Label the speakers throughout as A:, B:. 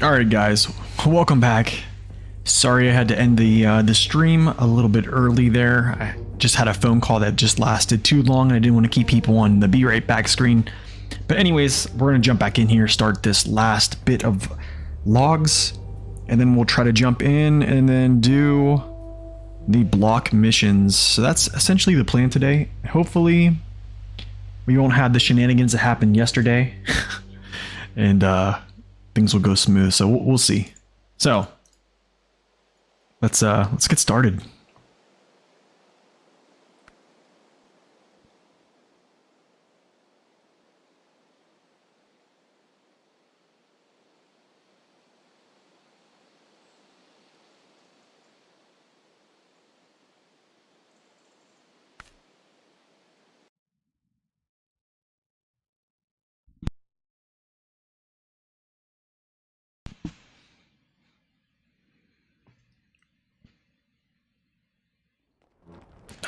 A: Alright guys, welcome back. Sorry I had to end the stream a little bit early there. I just had a phone call that just lasted too long and I didn't want to keep people on the be right back screen. But anyways, we're going to jump back in here, start this last bit of logs, and then we'll try to jump in and then do the block missions. So that's essentially the plan today. Hopefully we won't have the shenanigans that happened yesterday. And things will go smooth, so we'll see. So let's get started.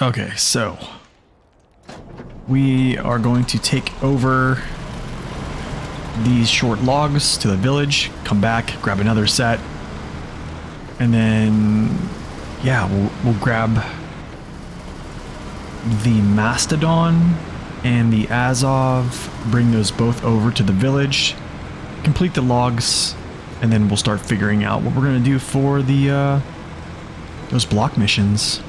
A: Okay, so we are going to take over these short logs to the village, come back, grab another set, and then yeah, we'll grab the Mastodon and the Azov, bring those both over to the village, complete the logs, and then we'll start figuring out what we're gonna do for the those block missions.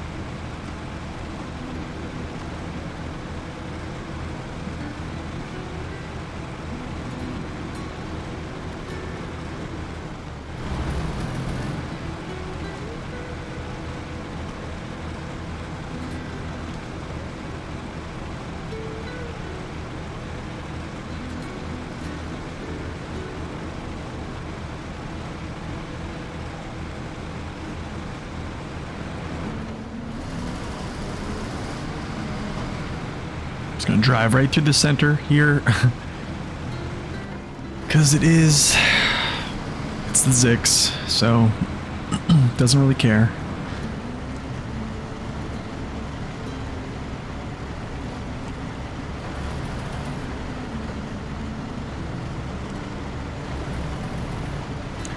A: Gonna drive right through the center here because it's the Zikz, so doesn't really care.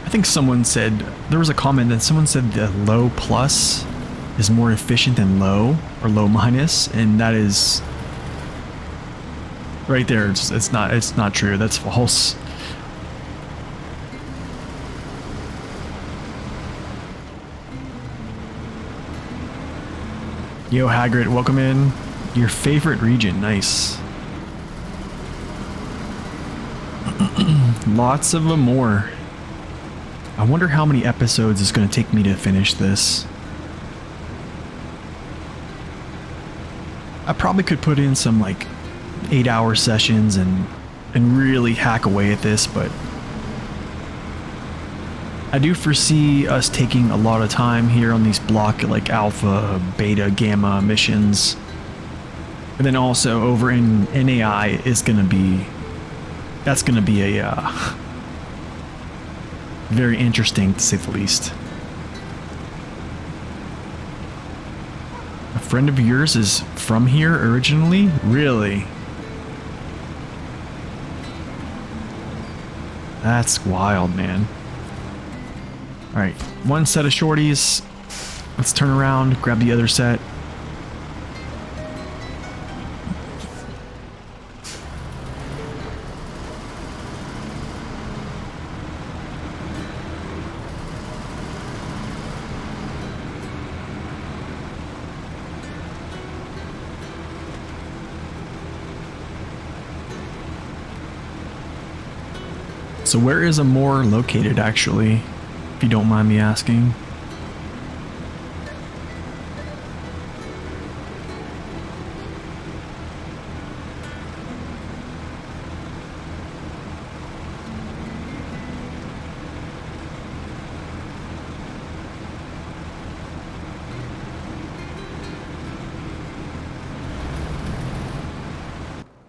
A: I think someone said, there was a comment that someone said the low plus is more efficient than low or low minus, and that is right there. It's not true. That's false. Yo, Hagrid, welcome in. Your favorite region, nice. Lots of them more. I wonder how many episodes it's going to take me to finish this. I probably could put in some like 8-hour sessions and really hack away at this, but I do foresee us taking a lot of time here on these block like alpha, beta, gamma missions. And then also over in NAI is gonna be, that's gonna be a very interesting to say the least. A friend of yours is from here originally? Really? That's wild, man. Alright, one set of shorties. Let's turn around, grab the other set. So where is Amor located, actually, if you don't mind me asking?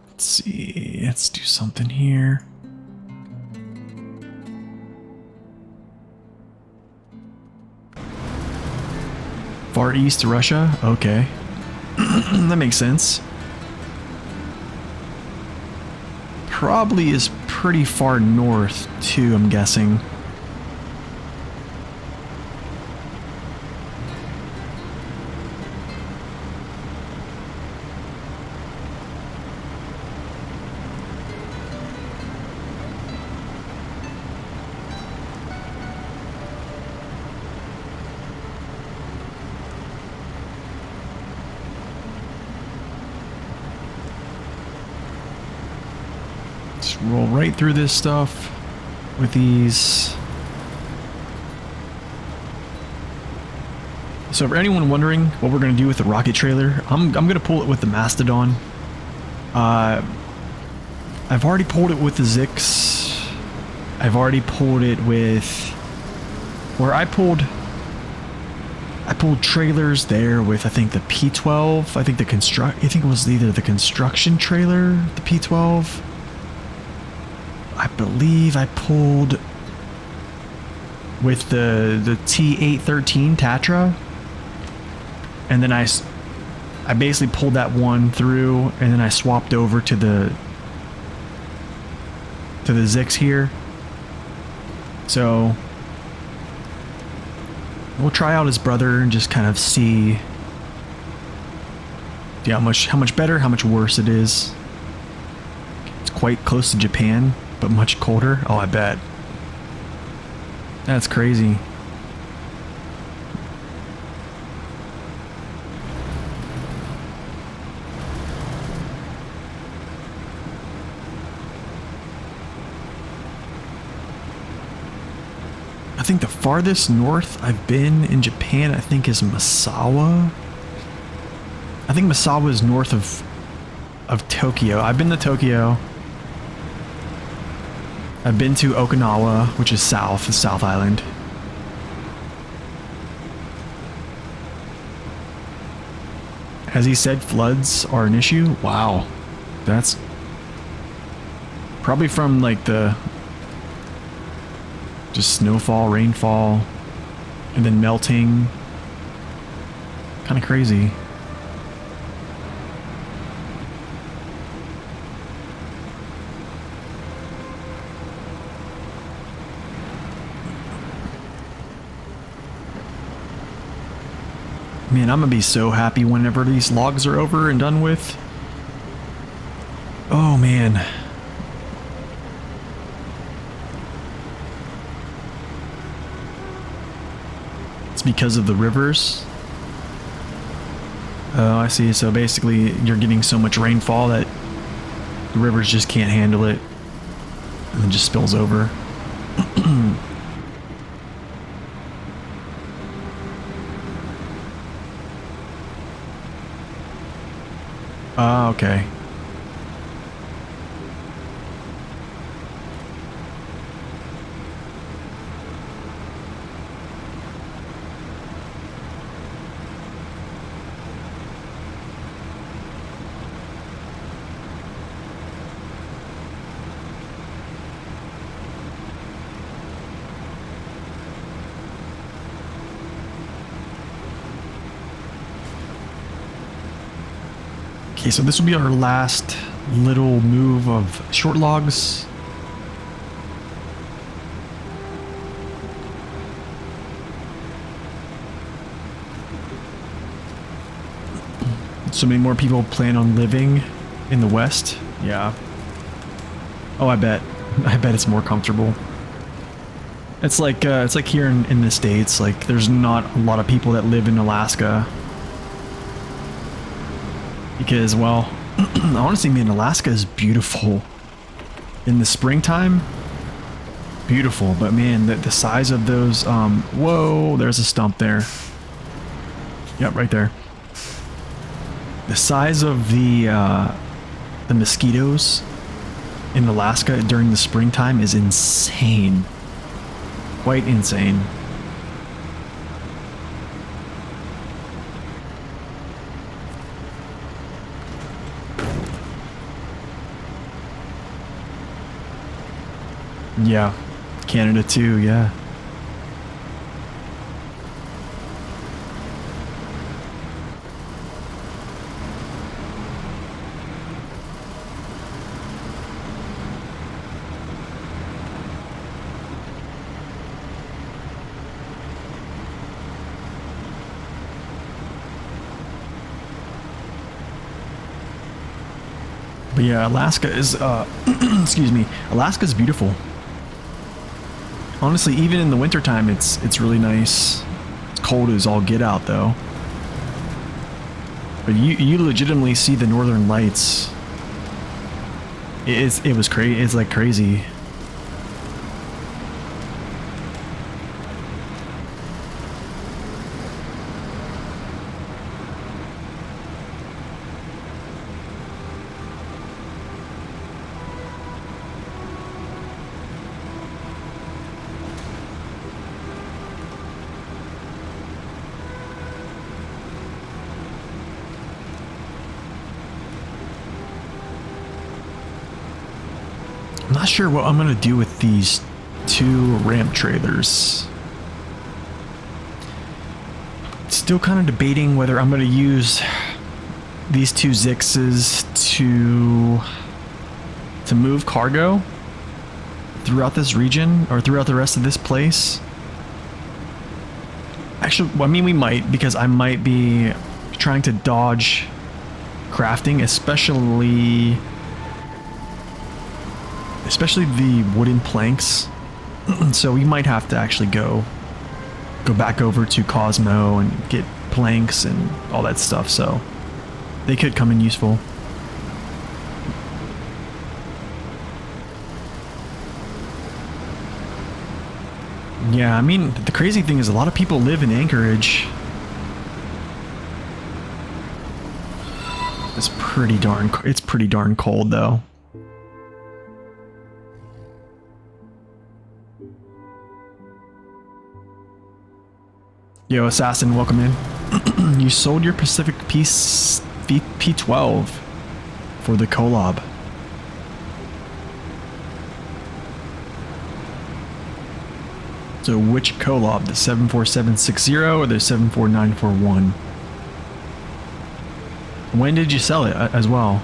A: Let's see, let's do something here. Far East Russia? Okay. That makes sense. Probably is pretty far north too, I'm guessing. Just roll right through this stuff with these. So for anyone wondering what we're going to do with the rocket trailer, I'm going to pull it with the Mastodon. I've already pulled it with the Zikz. I've already pulled it with... Where I pulled trailers there with, I think, the P12. I think it was either the construction trailer, the P12. I believe I pulled with the T813 Tatra, and then I basically pulled that one through, and then I swapped over to the Zikz here. So we'll try out his brother and just kind of see how much better, how much worse it is. It's quite close to Japan, but much colder. Oh, I bet. That's crazy. I think the farthest north I've been in Japan, I think, is Misawa. I think Misawa is north of Tokyo. I've been to Tokyo. I've been to Okinawa, which is south, the South Island. As he said, floods are an issue. Wow. That's probably from like the just snowfall, rainfall, and then melting. Kind of crazy. Man, I'm gonna be so happy whenever these logs are over and done with. Oh man. It's because of the rivers. Oh, I see. So basically you're getting so much rainfall that the rivers just can't handle it and then just spills over. Ah, okay. Okay, so this will be our last little move of short logs. So many more people plan on living in the West. Yeah. Oh, I bet it's more comfortable. It's like here in the States, like there's not a lot of people that live in Alaska. Because, well, honestly, man, Alaska is beautiful in the springtime. beautiful, but man, the size of those, whoa, there's a stump there. Yep, right there. The size of the mosquitoes in Alaska during the springtime is insane. Quite insane. Yeah, Canada too, yeah. But yeah, Alaska is, excuse me, Alaska's beautiful. Honestly, even in the wintertime, it's really nice. It's cold as all get out, though. But you legitimately see the northern lights. It was crazy. It's like crazy. I'm not sure what I'm gonna do with these two ramp trailers. Still kind of debating whether I'm gonna use these two Zikzes to move cargo throughout this region or throughout the rest of this place. Actually, well, I mean, we might, because I might be trying to dodge crafting, especially the wooden planks. So we might have to actually go back over to Cosmo and get planks and all that stuff, so they could come in useful. Yeah, I mean, the crazy thing is a lot of people live in Anchorage. It's pretty darn cold though. Yo, Assassin, welcome in. You sold your Pacific P12 for the collab. So which collab? The 74760 or the 74941? When did you sell it as well?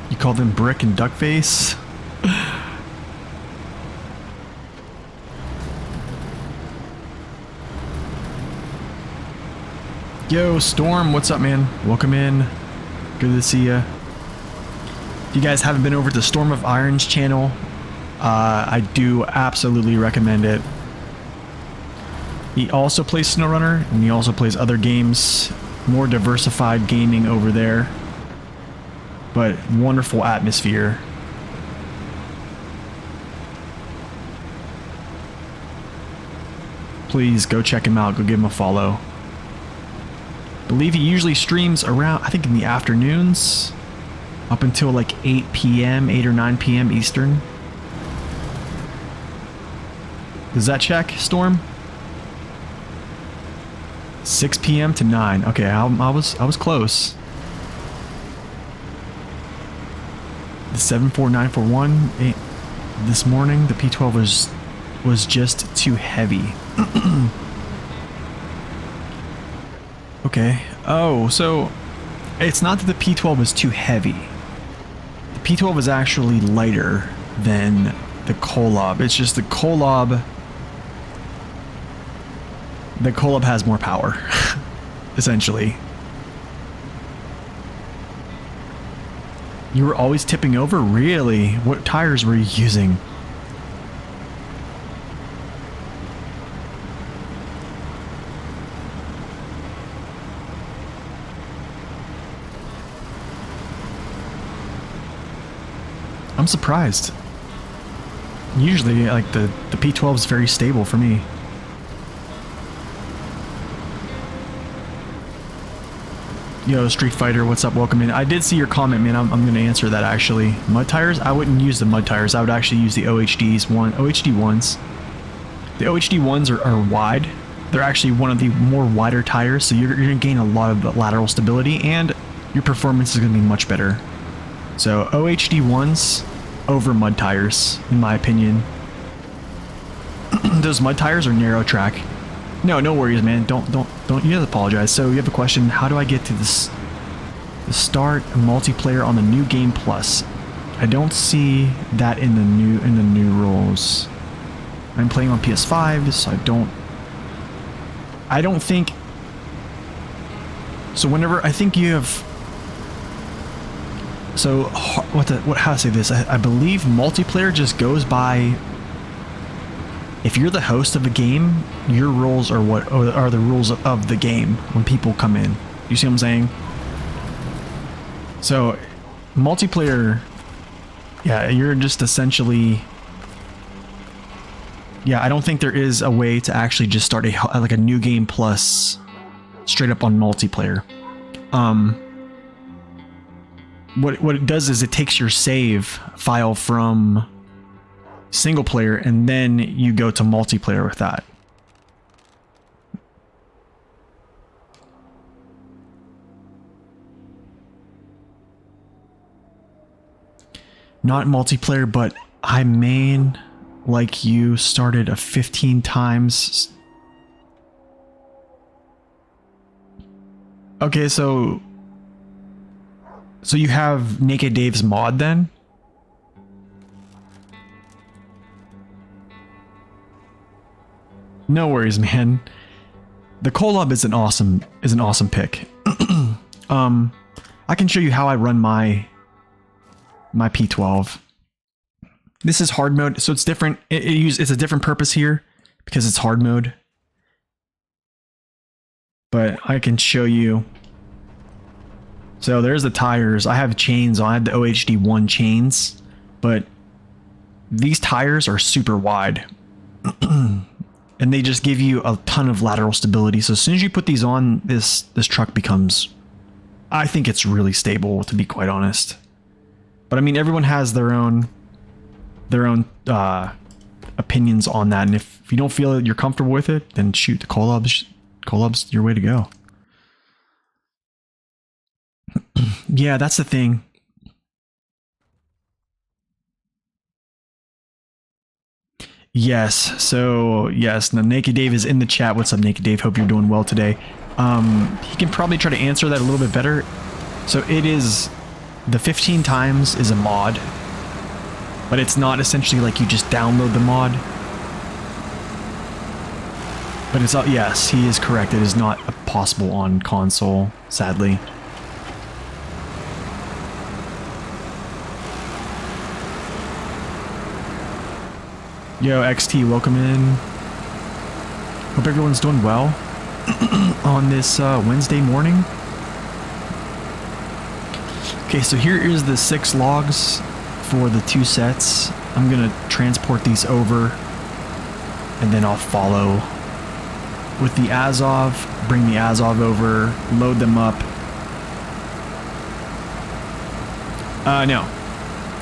A: You call them Brick and Duckface? Yo, Storm, what's up, man? Welcome in. Good to see ya. If you guys haven't been over to Storm of Iron's channel, I do absolutely recommend it. He also plays SnowRunner, and he also plays other games. More diversified gaming over there. But wonderful atmosphere. Please go check him out. Go give him a follow. I believe he usually streams around, I think in the afternoons, up until like 8 p.m., 8 or 9 p.m. Eastern. Does that check, Storm? 6 p.m. to 9. Okay, I was close. The 74941 this morning, the P12 was just too heavy. Okay. Oh, so it's not that the P12 is too heavy. The P12 is actually lighter than the collab. It's just the collab has more power, essentially. You were always tipping over? Really? What tires were you using? I'm surprised. Usually, like, the P12 is very stable for me. Yo, Street Fighter, what's up? Welcome in. I did see your comment, man. I'm going to answer that, actually. Mud tires? I wouldn't use the mud tires. I would actually use the OHD ones. The OHD ones are wide. They're actually one of the more wider tires, so you're going to gain a lot of lateral stability, and your performance is going to be much better. So OHD ones over mud tires, in my opinion. Those mud tires are narrow track. No worries, man. Don't you have to apologize. So you have a question, how do I get to this the start multiplayer on the new game plus? I don't see that in the new rules. I'm playing on PS5, so I don't think so. Whenever I think you have, so how to say this? I believe multiplayer just goes by, if you're the host of a game, your rules are what are the rules of the game when people come in. You see what I'm saying? So multiplayer, yeah, you're just essentially, yeah, I don't think there is a way to actually just start like a new game plus straight up on multiplayer. What it does is it takes your save file from single player and then you go to multiplayer with that. Not multiplayer, but I main like you started a 15 times. Okay, so you have Naked Dave's mod then? No worries, man. The Kolob is an awesome pick. I can show you how I run my P12. This is hard mode, so it's different. It's a different purpose here because it's hard mode. But I can show you. So there's the tires. I have chains on. I have the OHD1 chains, but these tires are super wide. And they just give you a ton of lateral stability. So as soon as you put these on, this truck becomes, I think it's really stable, to be quite honest. But I mean, everyone has their own opinions on that, and if you don't feel that you're comfortable with it, then shoot, the Kolob's your way to go. Yeah, that's the thing. Yes, so yes, now Naked Dave is in the chat. What's up, Naked Dave? Hope you're doing well today. He can probably try to answer that a little bit better. So it is, the 15 times is a mod, but it's not essentially like you just download the mod. But it's, yes, he is correct. It is not possible on console, sadly. Yo, XT, welcome in. Hope everyone's doing well on this Wednesday morning. Okay, so here is the 6 logs for the 2 sets. I'm gonna transport these over, and then I'll follow with the Azov, bring the Azov over, load them up. No,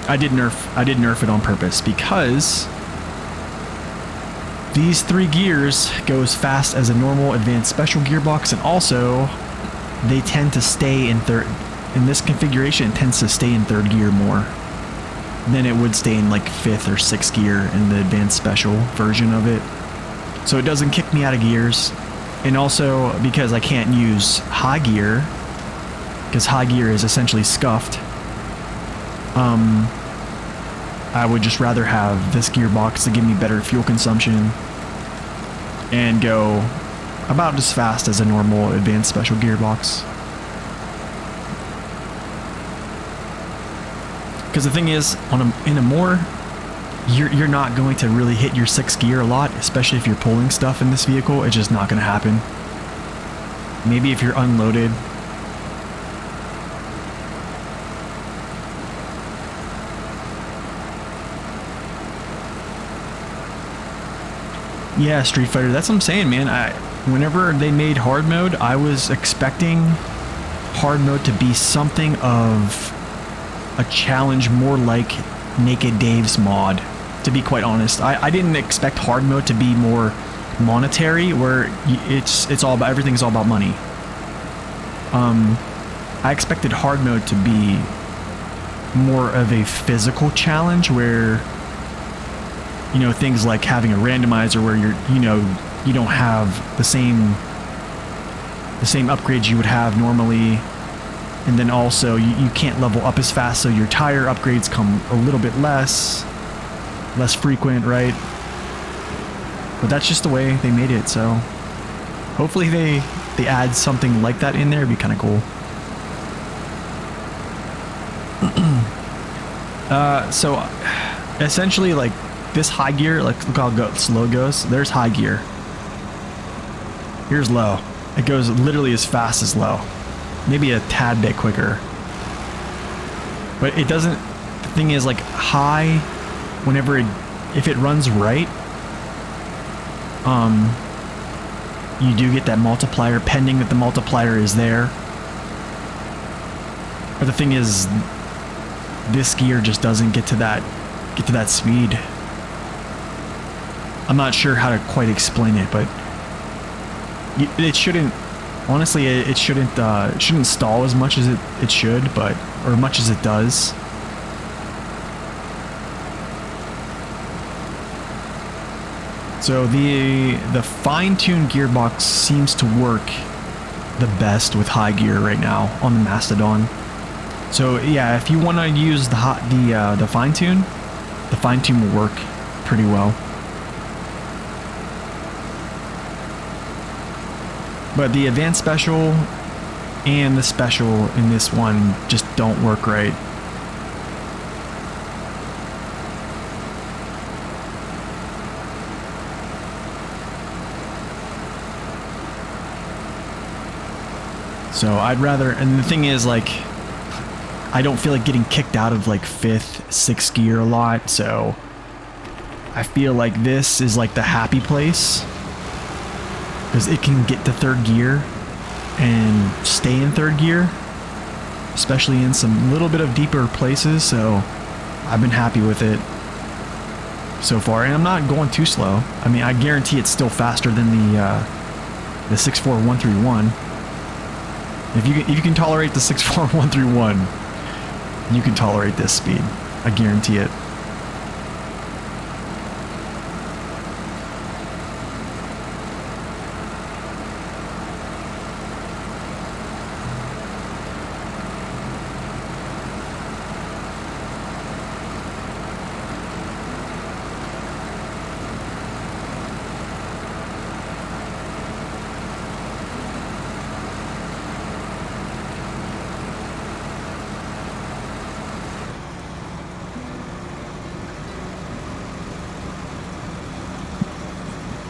A: I did nerf it on purpose because these 3 gears go as fast as a normal advanced special gearbox, and also they tend to stay in in this configuration, it tends to stay in 3rd gear more than it would stay in like 5th or 6th gear in the advanced special version of it. So it doesn't kick me out of gears. And also because I can't use high gear, because high gear is essentially scuffed, I would just rather have this gearbox to give me better fuel consumption and go about as fast as a normal advanced special gearbox. Because the thing is, in a more, you're not going to really hit your 6th gear a lot, especially if you're pulling stuff in this vehicle. It's just not going to happen. Maybe if you're unloaded. Yeah, Street Fighter. That's what I'm saying, man. Whenever they made hard mode, I was expecting hard mode to be something of a challenge, more like Naked Dave's mod. To be quite honest, I didn't expect hard mode to be more monetary, where it's all about, everything's all about money. I expected hard mode to be more of a physical challenge, where, you know, things like having a randomizer where you don't have the same upgrades you would have normally, and then also you can't level up as fast, so your tire upgrades come a little bit less frequent, right? But that's just the way they made it, so hopefully they add something like that in there. It'd be kind of cool. So essentially, like, this high gear, like, look how slow it goes. There's high gear. Here's low. It goes literally as fast as low. Maybe a tad bit quicker. But it doesn't, the thing is, like, high, whenever if it runs right, you do get that multiplier, pending that the multiplier is there. But the thing is, this gear just doesn't get to that speed. I'm not sure how to quite explain it, but it shouldn't, honestly, it shouldn't stall as much as it should, but, or much as it does. So the fine-tuned gearbox seems to work the best with high gear right now on the Mastodon. So yeah, if you want to use the fine-tune will work pretty well. But the advanced special and the special in this one just don't work right. So I'd rather, and the thing is, like, I don't feel like getting kicked out of like 5th, 6th gear a lot, so I feel like this is like the happy place, because it can get to 3rd gear and stay in 3rd gear, especially in some little bit of deeper places, so I've been happy with it so far, and I'm not going too slow. I mean, I guarantee it's still faster than the 64131. If you can tolerate the 64131, you can tolerate this speed. I guarantee it.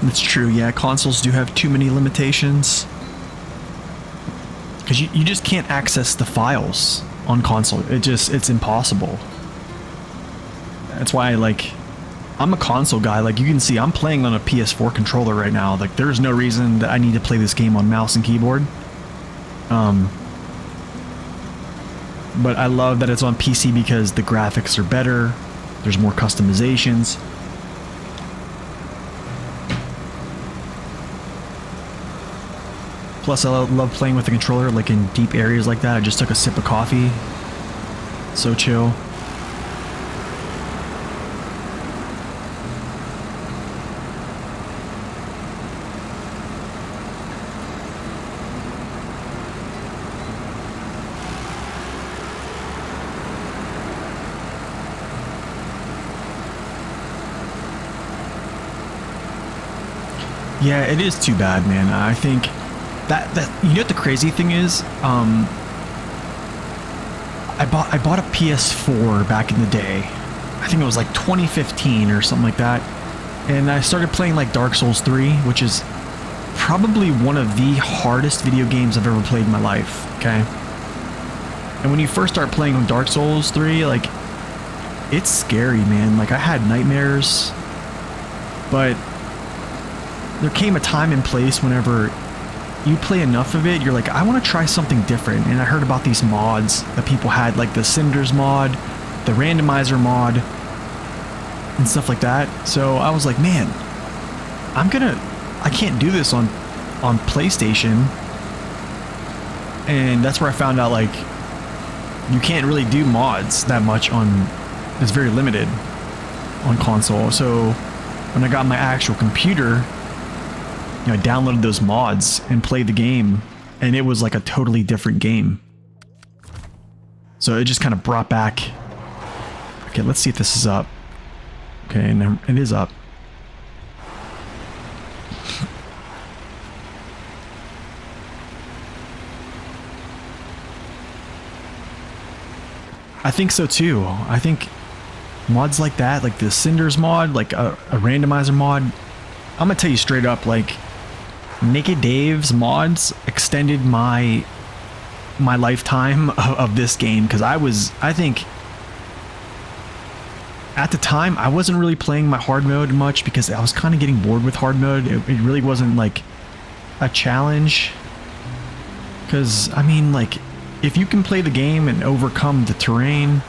A: That's true, yeah, consoles do have too many limitations. Because you just can't access the files on console. It's impossible. That's why, like, I'm a console guy. Like, you can see I'm playing on a PS4 controller right now. Like, there's no reason that I need to play this game on mouse and keyboard. But I love that it's on PC because the graphics are better. There's more customizations. Plus, I love playing with the controller, like in deep areas like that. I just took a sip of coffee. So chill. Yeah, it is too bad, man. I think that you know what the crazy thing is? I bought a PS4 back in the day. I think it was like 2015 or something like that. And I started playing like Dark Souls 3, which is probably one of the hardest video games I've ever played in my life, okay? And when you first start playing on Dark Souls 3, like, it's scary, man. Like, I had nightmares, but there came a time and place whenever you play enough of it, you're like, I want to try something different. And I heard about these mods that people had, like the Cinders mod, the randomizer mod, and stuff like that. So I was like, man, I can't do this on PlayStation. And that's where I found out, like, you can't really do mods that much on, it's very limited on console. So when I got my actual computer, you know, I downloaded those mods and played the game, and it was like a totally different game. So it just kind of brought back. Okay, let's see if this is up. Okay, and it is up. I think so too. I think mods like that, like the Cinders mod, like a randomizer mod, I'm gonna tell you straight up, like, Naked Dave's mods extended my lifetime of this game, because I think at the time I wasn't really playing my hard mode much because I was kind of getting bored with hard mode. It really wasn't like a challenge, because I mean, like, if you can play the game and overcome the terrain,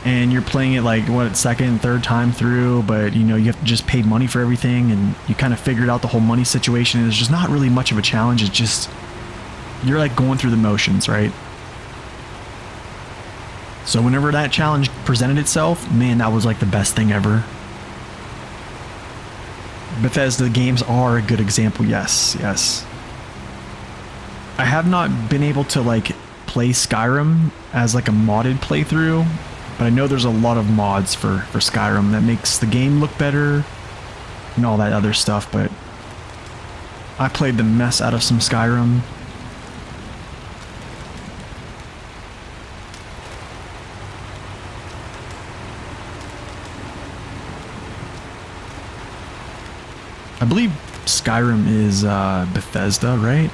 A: and you're playing it like, what, second, third time through, but you know, you have to just pay money for everything, and you kind of figured out the whole money situation, and it's just not really much of a challenge. It's just, you're like going through the motions, right? So whenever that challenge presented itself, man, that was like the best thing ever. Bethesda games are a good example, yes. I have not been able to like play Skyrim as like a modded playthrough, but I know there's a lot of mods for Skyrim that makes the game look better and all that other stuff, but I played the mess out of some Skyrim. I believe Skyrim is Bethesda, right?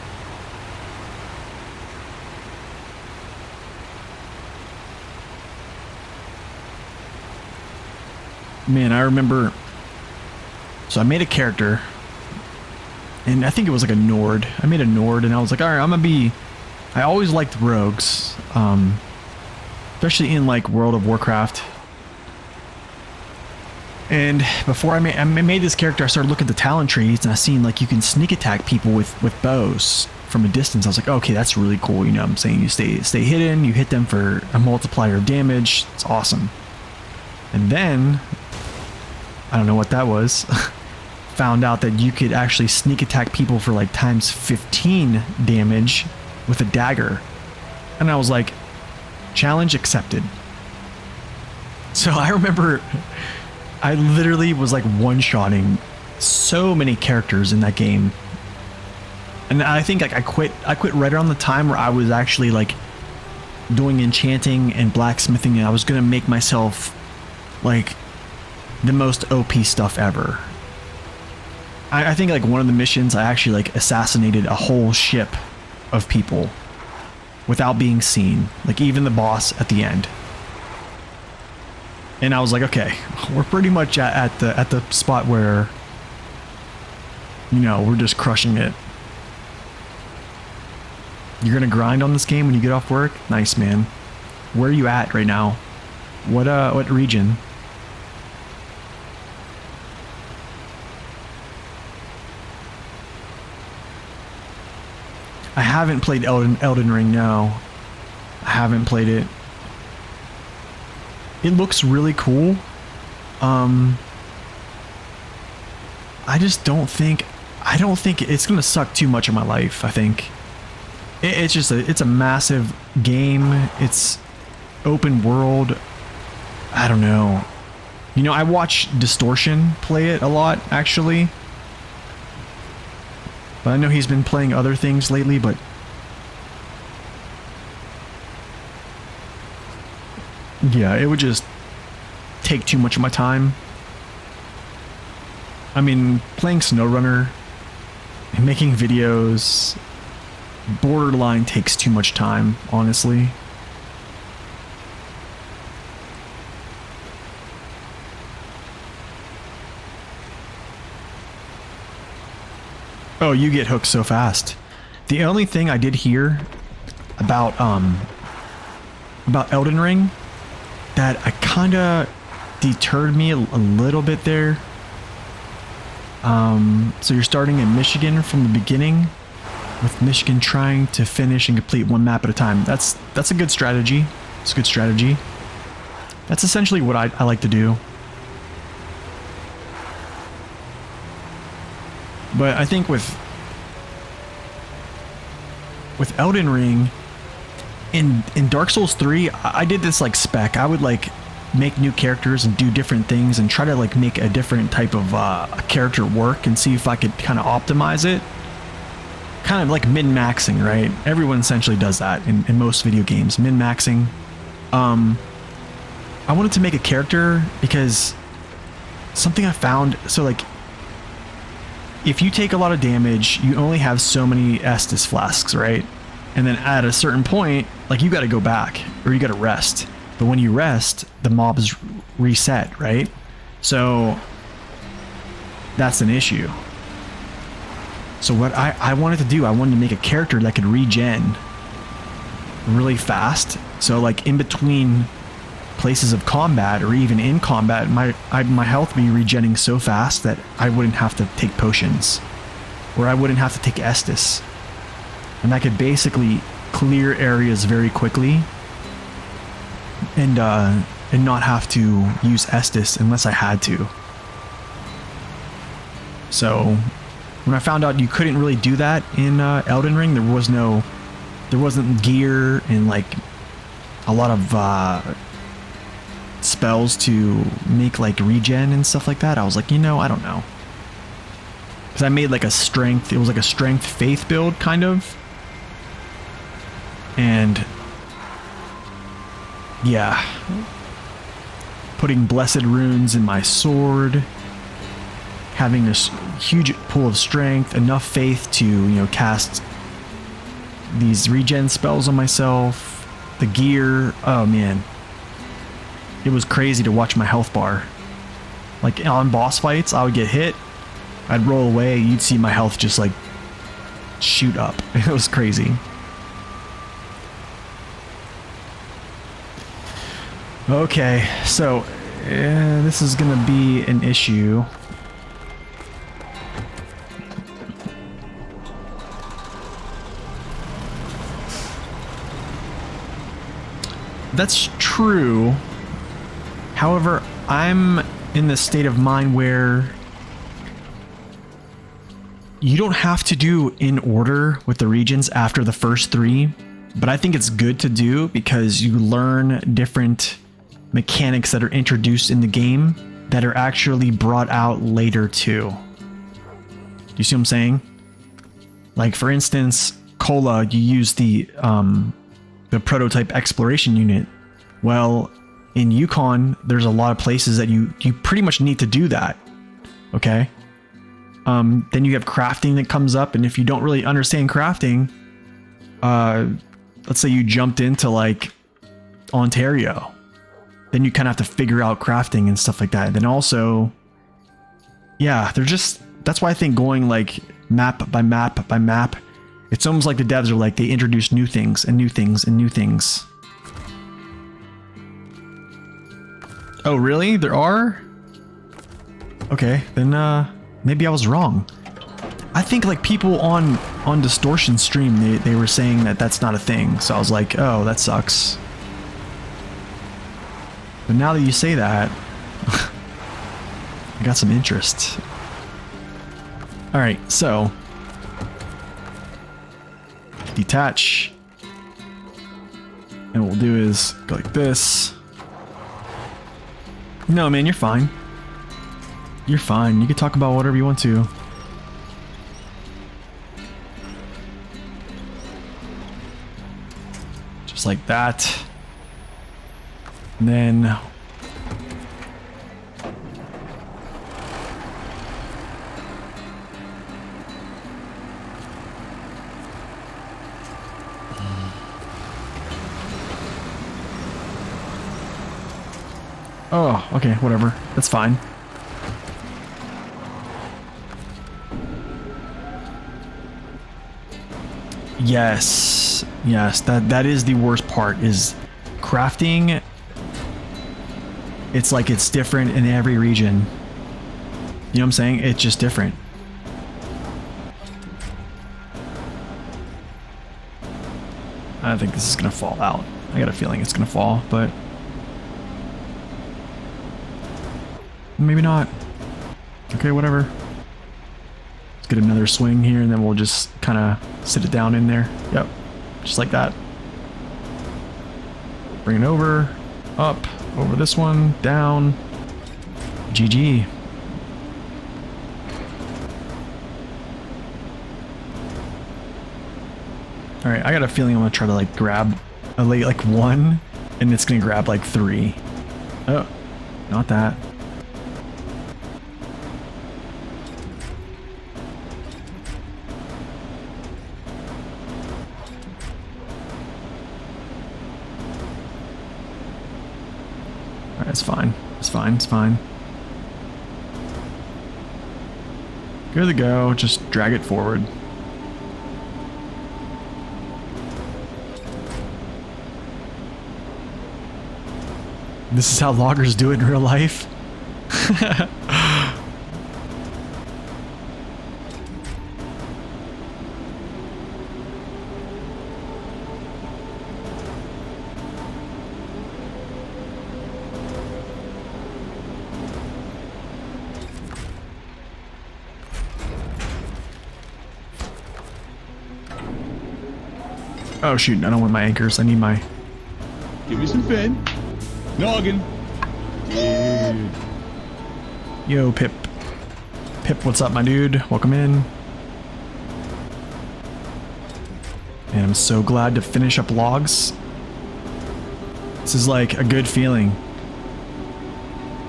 A: Man, I remember, so I made a character, and I think it was like a Nord. I made a Nord, and I was like, all right, I'm gonna be, I always liked rogues, especially in like World of Warcraft. And before I made this character, I started looking at the talent trees, and I seen like you can sneak attack people with bows from a distance. I was like, okay, that's really cool. You know what I'm saying? You stay hidden, you hit them for a multiplier of damage. It's awesome. And then, I don't know what that was, found out that you could actually sneak attack people for like times 15 damage with a dagger. And I was like, challenge accepted. So I remember I literally was like one-shotting so many characters in that game. And I think like I quit right around the time where I was actually like doing enchanting and blacksmithing, and I was gonna make myself like the most OP stuff ever. I think like one of the missions, I actually like assassinated a whole ship of people without being seen, like even the boss at the end. And I was like, okay, we're pretty much at the spot where, you know, we're just crushing it. You're gonna grind on this game when you get off work? Nice, man. Where are you at right now? What region? I haven't played Elden Ring, no. I haven't played it. It looks really cool. I just don't think it's gonna suck too much of my life. I think it's a massive game. It's open world. I don't know. You know, I watch Distortion play it a lot, actually. But I know he's been playing other things lately, but yeah, it would just take too much of my time. I mean, playing SnowRunner and making videos borderline takes too much time, honestly. Oh, you get hooked so fast. The only thing I did hear about Elden Ring that I kind of deterred me a little bit there. So you're starting in Michigan from the beginning, with Michigan trying to finish and complete one map at a time. That's a good strategy. It's a good strategy. That's essentially what I like to do. But I think with Elden Ring, in Dark Souls 3, I did this like spec. I would like make new characters and do different things and try to like make a different type of character work and see if I could kind of optimize it. Kind of like min-maxing, right? Everyone essentially does that in most video games, min-maxing. I wanted to make a character because something I found, so like if you take a lot of damage, you only have so many Estus flasks, right? And then at a certain point, like you got to go back or you got to rest. But when you rest, the mobs reset, right? So that's an issue. So what I wanted to do, I wanted to make a character that could regen really fast. So like in between places of combat or even in combat, my health would be regenning so fast that I wouldn't have to take potions or I wouldn't have to take Estus. And I could basically clear areas very quickly and not have to use Estus unless I had to. So when I found out you couldn't really do that in Elden Ring, there wasn't gear and like a lot of spells to make like regen and stuff like that. I was like, I don't know. Because I made like it was like a strength faith build kind of. And yeah, putting blessed runes in my sword, having this huge pool of strength, enough faith to, cast these regen spells on myself, the gear. Oh man, it was crazy to watch my health bar. Like on boss fights, I would get hit, I'd roll away, you'd see my health just like shoot up. It was crazy. Okay, so this is gonna be an issue. That's true. However, I'm in the state of mind where you don't have to do in order with the regions after the first 3, but I think it's good to do because you learn different mechanics that are introduced in the game that are actually brought out later too. Do you see what I'm saying? Like for instance, Cola, you use the prototype exploration unit. Well, in Yukon, there's a lot of places that you pretty much need to do that. Okay. Then you have crafting that comes up, and if you don't really understand crafting, let's say you jumped into like Ontario, then you kind of have to figure out crafting and stuff like that. Then also, yeah, that's why I think going like map by map by map, it's almost like the devs are like, they introduce new things and new things and new things. Oh, really? There are? Okay, then maybe I was wrong. I think like people on Distortion stream, they were saying that that's not a thing. So I was like, oh, that sucks. But now that you say that, I got some interest. All right, so detach. And what we'll do is go like this. No, man, you're fine. You're fine. You can talk about whatever you want to. Just like that. And then oh, okay, whatever. That's fine. Yes. Yes, that is the worst part, is crafting. It's like it's different in every region. You know what I'm saying? It's just different. I think this is gonna fall out. I got a feeling it's gonna fall, but maybe not. Okay, whatever. Let's get another swing here, and then we'll just kind of sit it down in there. Yep, just like that. Bring it over, up, over this one, down. GG. All right, I got a feeling I'm gonna try to like grab a like one, and it's gonna grab like three. Oh, not that. All right, it's fine. It's fine. It's fine. Good to go. Just drag it forward. This is how loggers do it in real life. Oh shoot, I don't want my anchors. I need my...
B: Give me some fin. Noggin. Dude.
A: Yo, Pip. Pip, what's up, my dude? Welcome in. And I'm so glad to finish up logs. This is like a good feeling.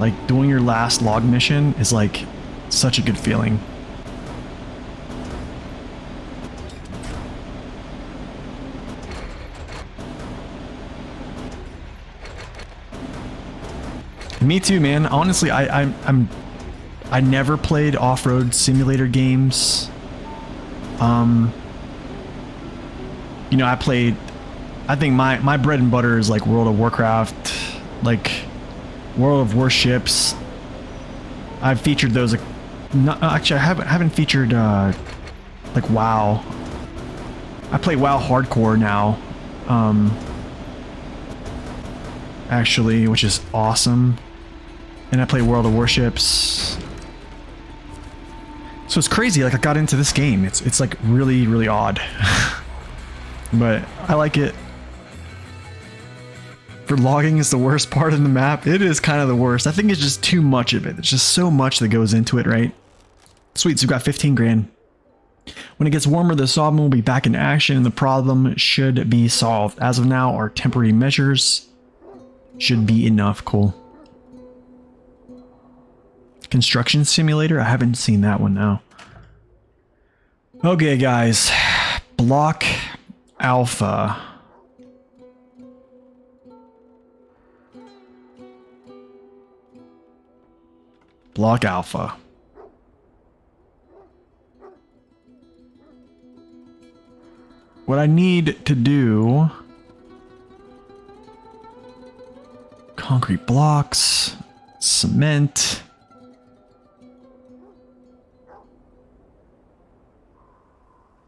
A: Like doing your last log mission is like such a good feeling. Me too, man. Honestly, I never played off-road simulator games. You know, I think my bread and butter is like World of Warcraft, like World of Warships. I've featured those. Actually, I haven't featured like WoW. I play WoW hardcore now. Actually, which is awesome. And I play World of Warships. So it's crazy, like I got into this game. It's like really, really odd. But I like it. For logging is the worst part of the map. It is kind of the worst. I think it's just too much of it. There's just so much that goes into it, right? Sweet, so we've got 15 grand. When it gets warmer, the sawmill will be back in action and the problem should be solved. As of now, our temporary measures should be enough. Cool. Construction simulator? I haven't seen that one now. Okay, guys. Block Alpha. Block Alpha. What I need to do... Concrete blocks, cement.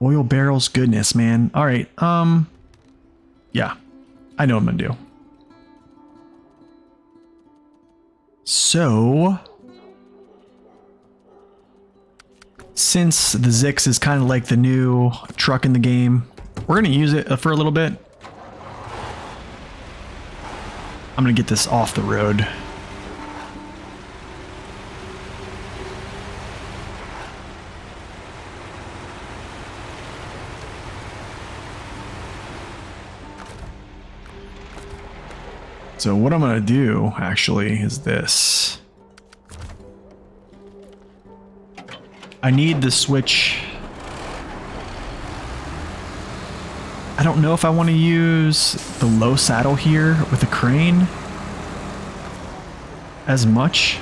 A: Oil barrels, goodness, man. All right, yeah, I know what I'm gonna do. So, since the Zikz is kind of like the new truck in the game, we're gonna use it for a little bit. I'm gonna get this off the road. So what I'm gonna do actually is this. I need the switch. I don't know if I want to use the low saddle here with a crane as much.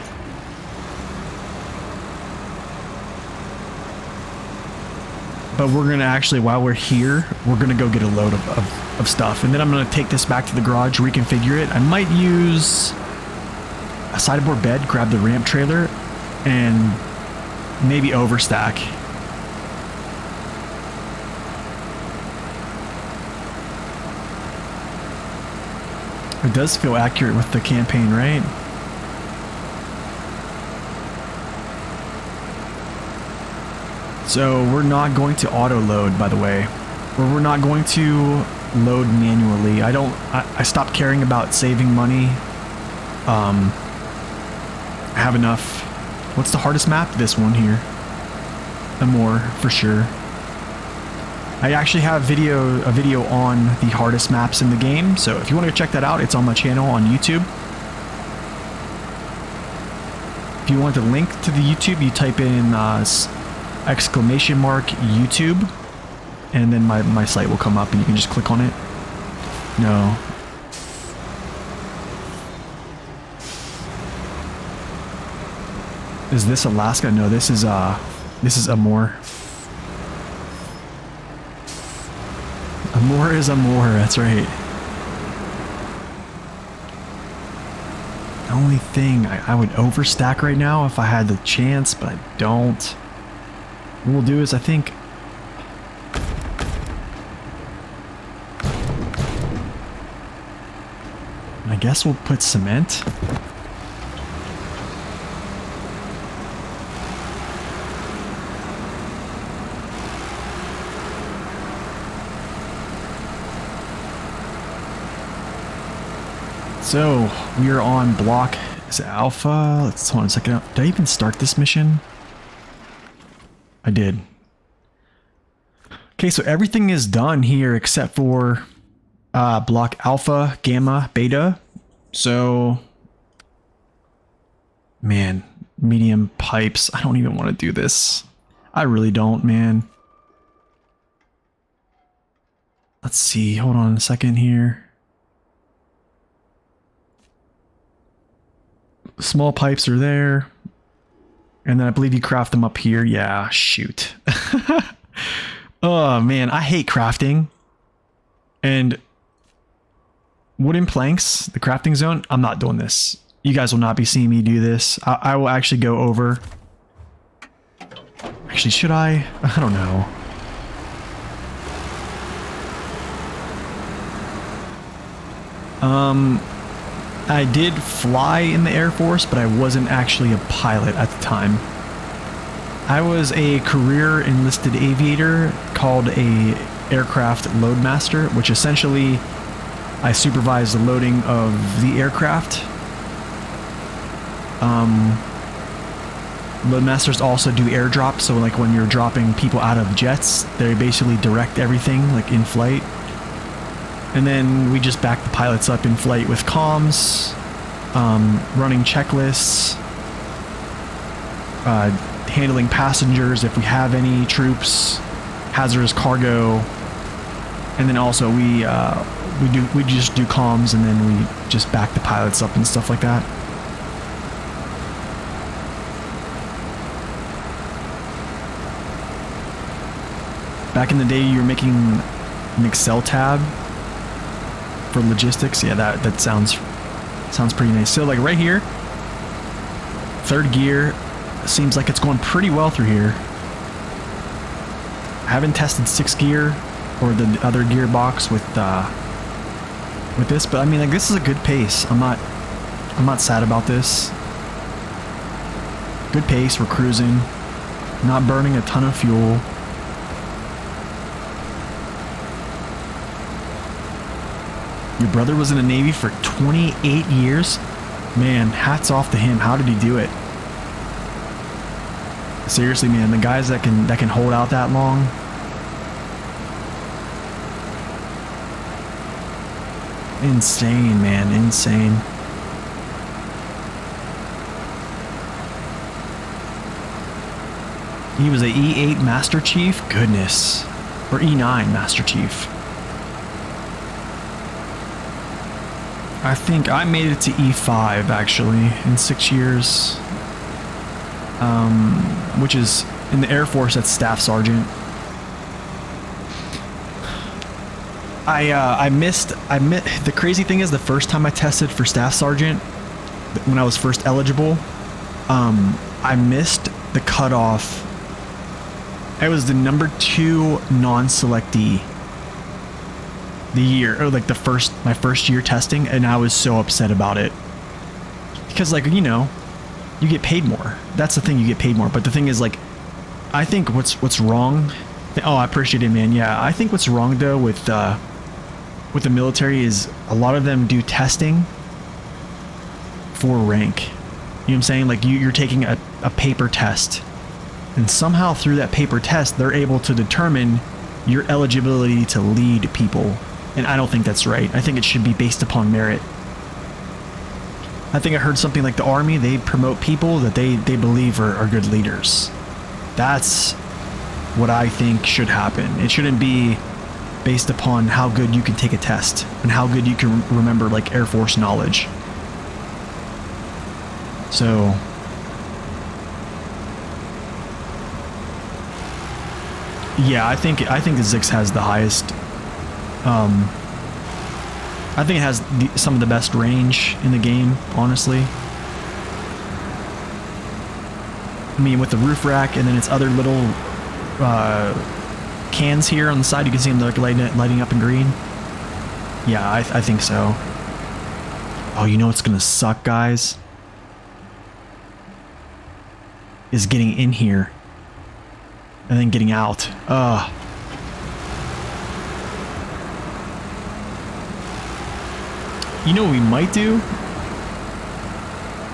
A: But But we're gonna actually, while we're here, we're gonna go get a load of stuff, and then I'm gonna take this back to the garage, reconfigure it. I might use a sideboard bed, grab the ramp trailer, and maybe overstack. It does feel accurate with the campaign, right? So we're not going to auto load, by the way, or we're not going to load manually. I stopped caring about saving money. I have enough. What's the hardest map? This one here. Amor, for sure. I actually have a video on the hardest maps in the game, so if you want to check that out, it's on my channel on YouTube. If you want the link to the YouTube, you type in !YouTube, and then my site will come up and you can just click on it. No. Is this Alaska? No, this is Amor. Amor is Amor, that's right. The only thing, I would overstack right now if I had the chance, but I don't. What we'll do is, I think... I guess we'll put cement. So, we are on block, is it Alpha? Let's hold on a second. Did I even start this mission? I did. Okay, so everything is done here except for block Alpha, Gamma, Beta. So, man, medium pipes. I don't even want to do this. I really don't, man. Let's see, hold on a second here. Small pipes are there. And then I believe you craft them up here. Yeah, shoot. Oh, man, I hate crafting. And wooden planks, the crafting zone, I'm not doing this. You guys will not be seeing me do this. I will actually go over. Actually, should I? I don't know. I did fly in the Air Force, but I wasn't actually a pilot at the time. I was a career enlisted aviator called a aircraft loadmaster, which essentially I supervised the loading of the aircraft. Loadmasters also do airdrops, so like when you're dropping people out of jets, they basically direct everything like in flight. And then we just back the pilots up in flight with comms, running checklists, handling passengers if we have any troops, hazardous cargo, and then also we just do comms, and then we just back the pilots up and stuff like that. Back in the day, you were making an Excel tab for logistics. Yeah, that sounds pretty nice. So like right here, third gear, seems like it's going pretty well through here. I haven't tested 6th gear or the other gearbox with this, but I mean, like, this is a good pace. I'm not sad about this. Good pace, we're cruising, not burning a ton of fuel. Your brother was in the Navy for 28 years? Man, hats off to him. How did he do it? Seriously, man, the guys that can hold out that long. Insane, man, insane. He was a E8 Master Chief? Goodness. Or E9 Master Chief. I think I made it to E5 actually in 6 years. Which is in the Air Force, that's Staff Sergeant. I missed. The crazy thing is, the first time I tested for staff sergeant, when I was first eligible, I missed the cutoff. I was the number 2 non-selectee the year, or like my first year testing, and I was so upset about it because, like, you know, you get paid more. That's the thing, you get paid more. But the thing is, like, I think what's wrong. Oh, I appreciate it, man. Yeah, I think what's wrong though with the military is a lot of them do testing for rank. You know what I'm saying? Like you're taking a paper test, and somehow through that paper test, they're able to determine your eligibility to lead people. And I don't think that's right. I think it should be based upon merit. I think I heard something like the Army, they promote people that they believe are good leaders. That's what I think should happen. It shouldn't be based upon how good you can take a test and how good you can remember, like, Air Force knowledge. So yeah, I think the Zikz has the highest. I think it has some of the best range in the game, honestly. I mean, with the roof rack and then its other little cans here on the side, you can see them like lighting up in green. Yeah, I think so. Oh, you know what's gonna suck, guys? Is getting in here and then getting out. Ugh. You know what we might do?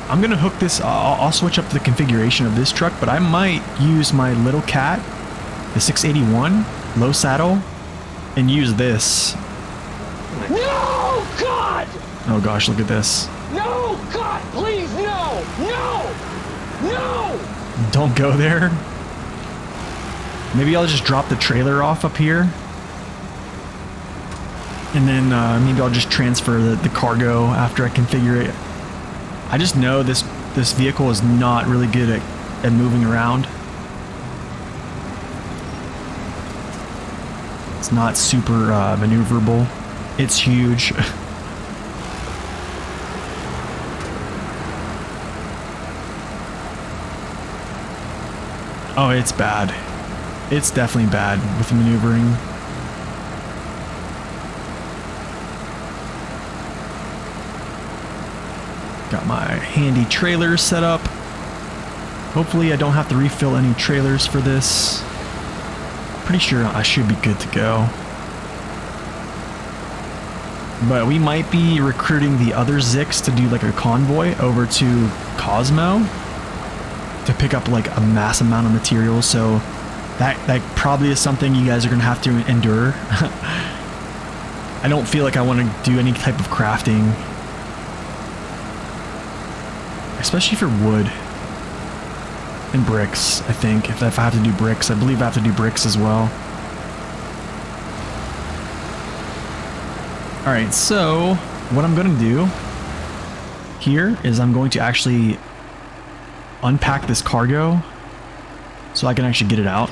A: I'm gonna hook this. I'll switch up the configuration of this truck, but I might use my little cat, the 681 low saddle, and use this.
C: No, God!
A: Oh gosh, look at this.
C: No, God, please, no! No! No!
A: Don't go there. Maybe I'll just drop the trailer off up here. And then maybe I'll just transfer the cargo after I configure it. I just know this vehicle is not really good at moving around. It's not super maneuverable. It's huge. Oh, it's bad. It's definitely bad with the maneuvering. Got my handy trailer set up. Hopefully I don't have to refill any trailers for this. Pretty sure I should be good to go. But we might be recruiting the other Zikz to do like a convoy over to Cosmo to pick up like a mass amount of materials. So that probably is something you guys are gonna have to endure. I don't feel like I want to do any type of crafting, especially for wood and bricks. I think if I have to do bricks, I believe I have to do bricks as well. All right, so what I'm going to do here is I'm going to actually unpack this cargo so I can actually get it out.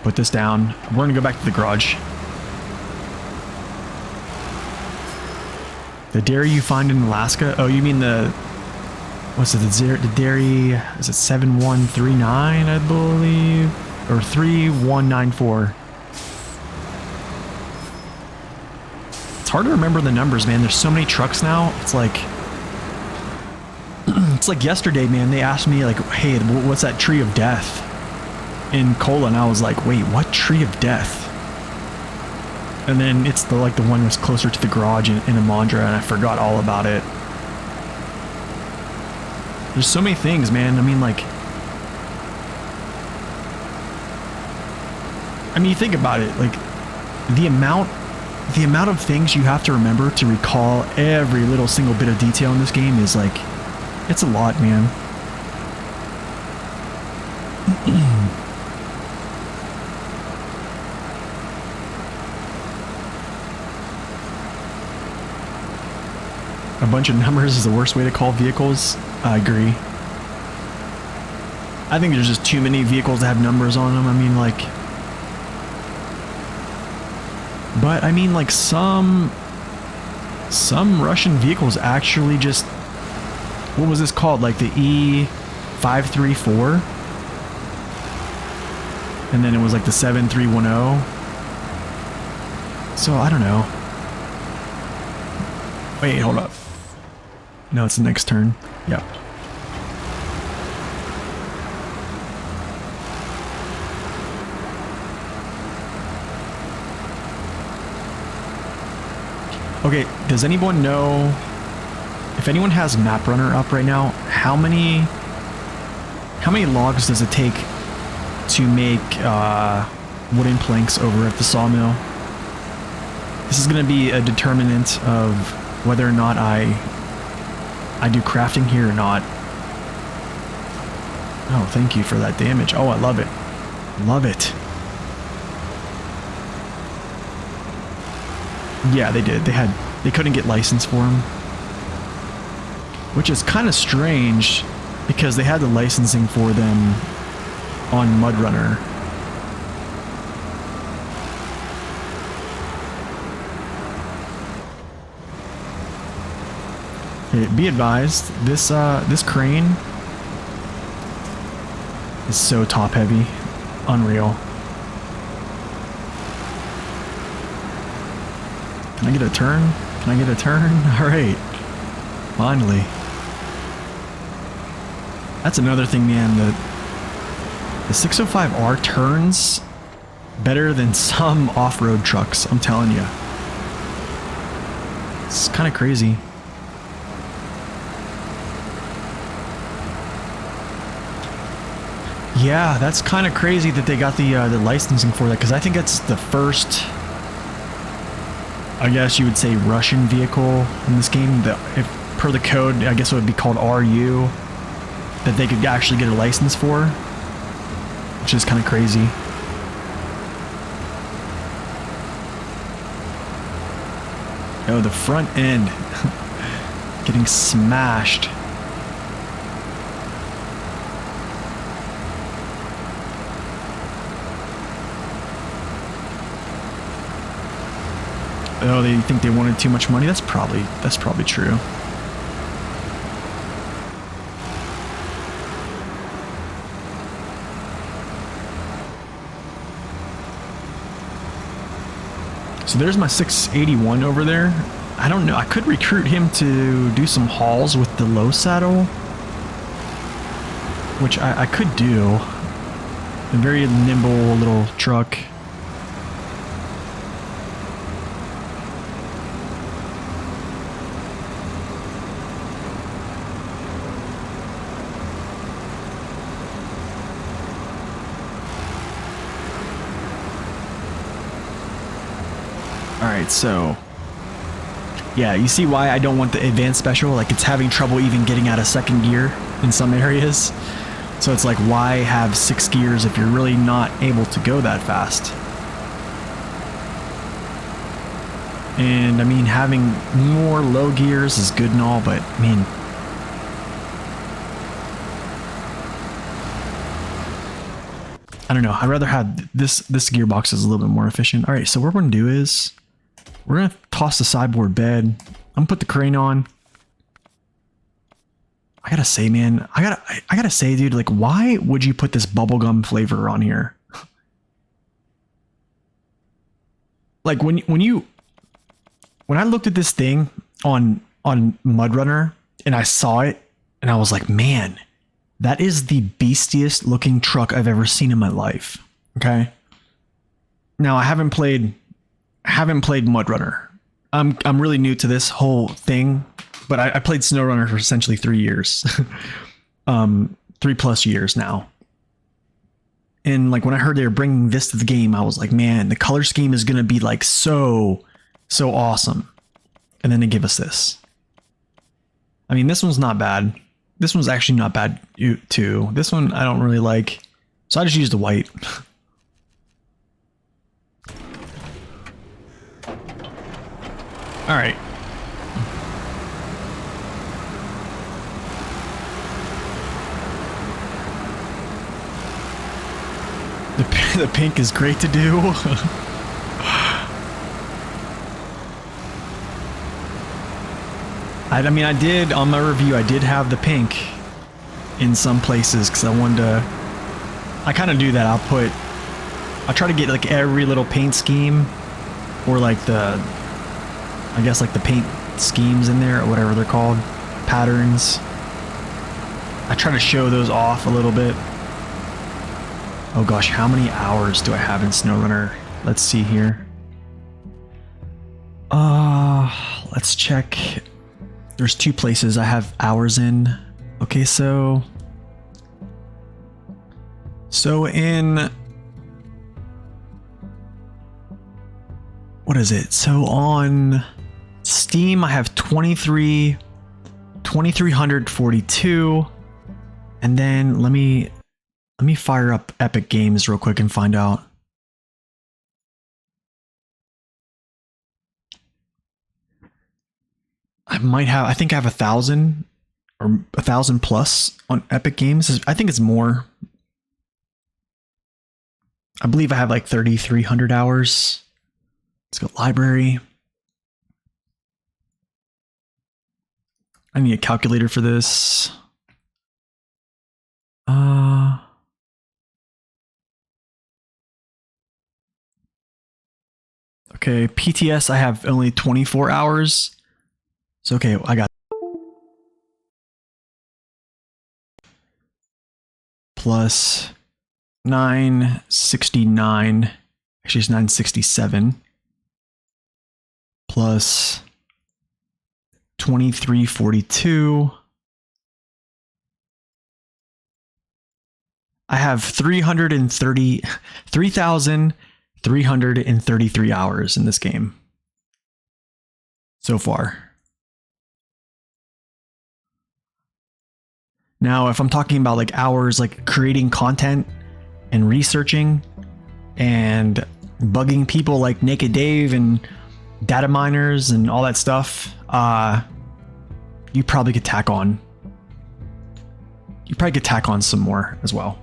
A: Put this down. We're going to go back to the garage. The dairy you find in Alaska? Oh, you mean the... What's it? The dairy... Is it 7139, I believe? Or 3194. It's hard to remember the numbers, man. There's so many trucks now. It's like... It's like yesterday, man. They asked me, like, hey, what's that tree of death in Cola? And I was like, wait, what tree of death? And then it's the one that's closer to the garage in Amandra, and I forgot all about it. There's so many things, man. I mean, like... I mean, you think about it, like, the amount of things you have to remember to recall every little single bit of detail in this game is, like, it's a lot, man. A bunch of numbers is the worst way to call vehicles. I agree. I think there's just too many vehicles that have numbers on them. I mean, like... But I mean, like some Russian vehicles actually just, what was this called? Like the E534, and then it was like the 7310. So I don't know. Wait, hold up. No, it's the next turn. Yep. Okay, does anyone know, if anyone has Map Runner up right now, how many logs does it take to make wooden planks over at the sawmill? This is going to be a determinant of whether or not I do crafting here or not. Oh, thank you for that damage. Oh, I love it. Love it. Yeah, they did. They couldn't get license for them. Which is kind of strange because they had the licensing for them on MudRunner. Okay, be advised, this crane is so top heavy. Unreal. Can I get a turn? Can I get a turn? Alright. Finally. That's another thing, man. The 605R turns better than some off-road trucks, I'm telling you. It's kind of crazy. Yeah, that's kind of crazy that they got the licensing for that, because I think that's the first, I guess you would say, Russian vehicle in this game that, if per the code, I guess it would be called RU, that they could actually get a license for, which is kind of crazy. Oh, the front end getting smashed. Oh, they think they wanted too much money? That's probably true. So there's my 681 over there. I don't know. I could recruit him to do some hauls with the low saddle, which I could do. A very nimble little truck. Alright, so yeah, you see why I don't want the advanced special? Like, it's having trouble even getting out of second gear in some areas. So it's like, why have 6 gears if you're really not able to go that fast? And I mean, having more low gears is good and all, but I mean, I don't know. I'd rather have this gearbox is a little bit more efficient. All right, so what we're gonna do is we're gonna toss the sideboard bed. I'm gonna put the crane on. I gotta say, man, I gotta say, dude, like, why would you put this bubblegum flavor on here? Like, when I looked at this thing on MudRunner and I saw it and I was like, man, that is the beastiest looking truck I've ever seen in my life. Okay. Now I haven't played MudRunner. I'm really new to this whole thing, but I played SnowRunner for essentially 3 years, 3+ years now. And like, when I heard they were bringing this to the game, I was like, man, the color scheme is going to be like so awesome. And then they give us this. I mean, this one's not bad. This one's actually not bad too. This one I don't really like, so I just used the white. All right. The pink is great to do. I mean, I did, on my review, I did have the pink in some places because I wanted to, I kind of do that. I'll try to get like every little paint scheme or like I guess like the paint schemes in there or whatever they're called, patterns. I try to show those off a little bit. Oh gosh, how many hours do I have in SnowRunner? Let's see here. Let's check. There's 2 places I have hours in. Okay, so in, what is it? So on Steam, I have 2342. And then let me fire up Epic Games real quick and find out. I think I have 1,000 or 1,000 plus on Epic Games. I think it's more. I believe I have like 3,300 hours. Let's go library. I need a calculator for this. Okay, PTS I have only 24 hours. So okay, I got plus 969. Actually, it's 967 plus 2342. I have 333 hours in this game so far. Now, if I'm talking about like hours, like creating content and researching and bugging people like Naked Dave and data miners and all that stuff, you probably could tack on. You probably could tack on some more as well.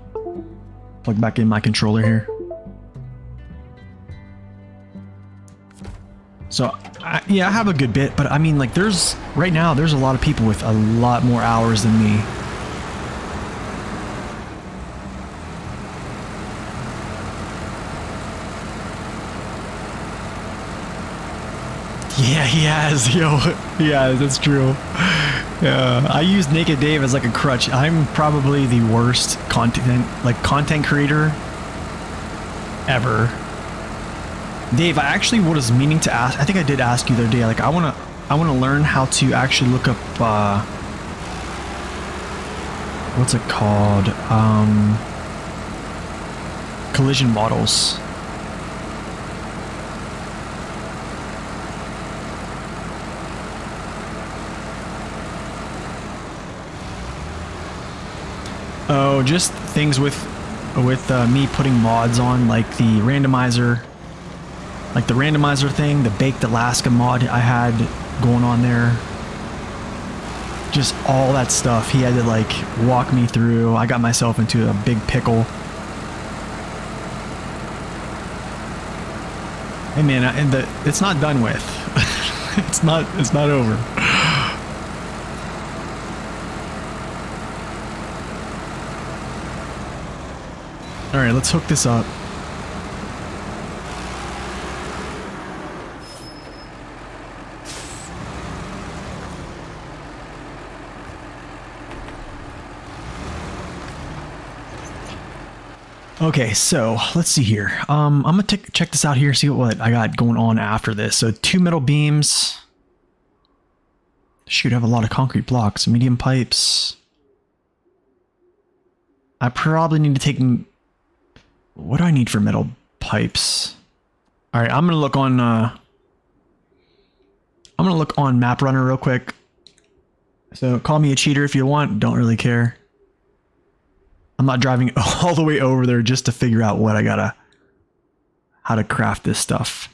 A: Plug back in my controller here. So, yeah, I have a good bit, but I mean, like, right now, there's a lot of people with a lot more hours than me. Yeah, he has, yo. Yeah, that's true. Yeah, I use Naked Dave as like a crutch. I'm probably the worst content creator ever. Dave, I actually was meaning to ask. I think I did ask you the other day. Like, I wanna learn how to actually look up what's it called? Collision models. Oh, just things with me putting mods on, like the randomizer. Like the randomizer thing, the Baked Alaska mod I had going on there. Just all that stuff he had to like walk me through. I got myself into a big pickle. Hey man, it's not done with. it's not over. All right, let's hook this up. Okay, so let's see here. I'm gonna check this out here, see what I got going on after this. So 2 metal beams. Shoot, I have a lot of concrete blocks, medium pipes. I probably need to take. What do I need for metal pipes? All right, I'm gonna look on. Map Runner real quick. So call me a cheater if you want. Don't really care. I'm not driving all the way over there just to figure out how to craft this stuff.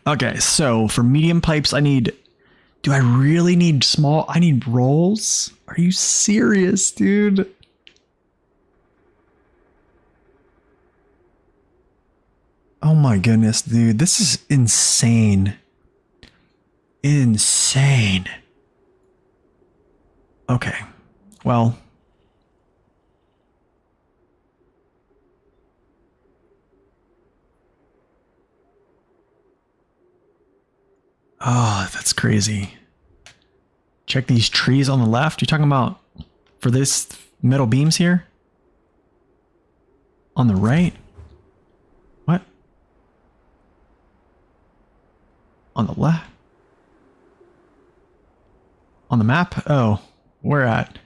A: Okay, so for medium pipes, do I really need small? I need rolls? Are you serious, dude? Oh my goodness, dude, this is insane. Insane. Okay. Well. Oh, that's crazy. Check these trees on the left. You're talking about for this metal beams here? On the right? What? On the left? On the map? Oh, where at?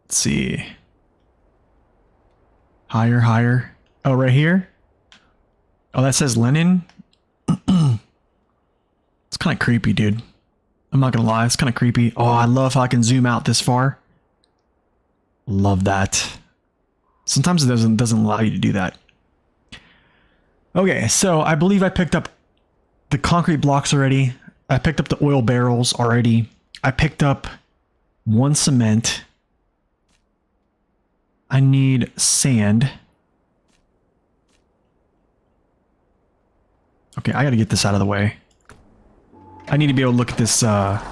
A: Let's see. Higher, higher. Oh, right here? Oh, that says Lenin? It's kind of creepy, dude. I'm not gonna lie, it's kind of creepy. Oh, I love how I can zoom out this far. Love that. Sometimes it doesn't allow you to do that. Okay, so I believe I picked up the concrete blocks already. I picked up the oil barrels already. I picked up 1 cement. I need sand. Okay, I gotta get this out of the way. I need to be able to look at this, Alright,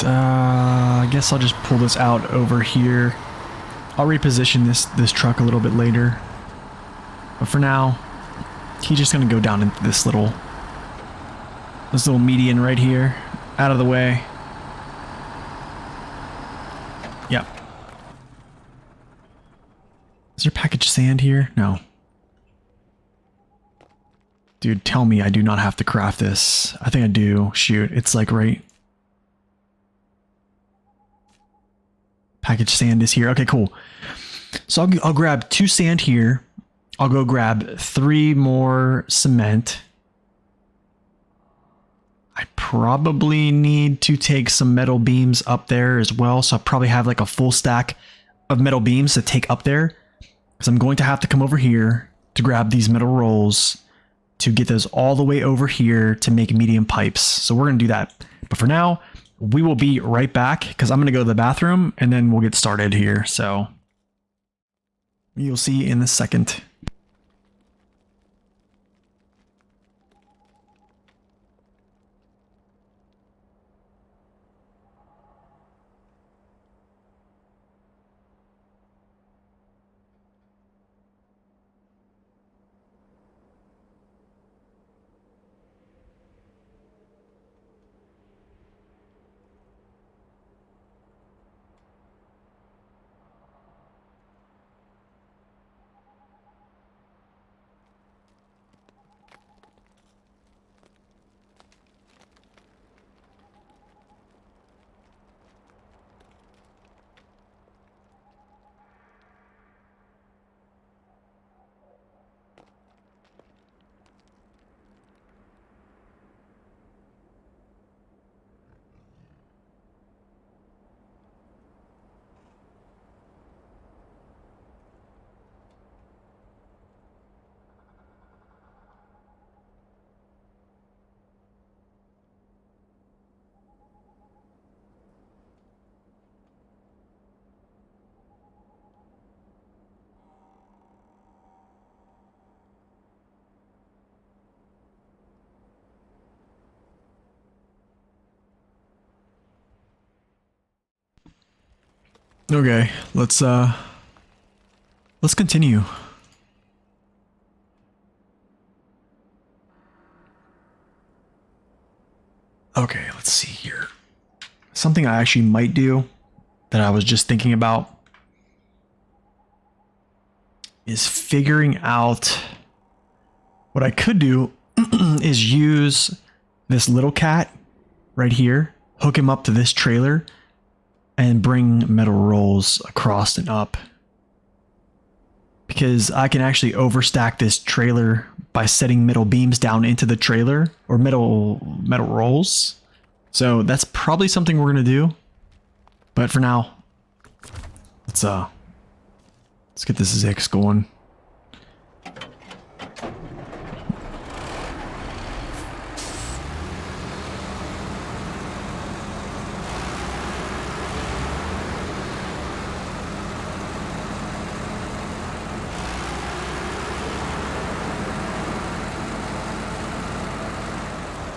A: I guess I'll just pull this out over here. I'll reposition this truck a little bit later. But for now, he's just gonna go down into this little median right here, out of the way. Yep. Is there packaged sand here? No. Dude, tell me I do not have to craft this. I think I do. Shoot, it's like right. Packaged sand is here. Okay, cool. So I'll grab 2 sand here. I'll go grab 3 more cement. I probably need to take some metal beams up there as well. So I'll probably have like a full stack of metal beams to take up there. Because I'm going to have to come over here to grab these metal rolls to get those all the way over here to make medium pipes. So we're going to do that. But for now, we will be right back because I'm going to go to the bathroom and then we'll get started here. So you'll see in a second. Okay, let's continue. Okay, let's see here. Something I actually might do that I was just thinking about is figuring out what I could do is use this little cat right here, hook him up to this trailer, and bring metal rolls across and up. Because I can actually overstack this trailer by setting metal beams down into the trailer, or metal rolls. So that's probably something we're gonna do. But for now, let's Let's get this Zikz going.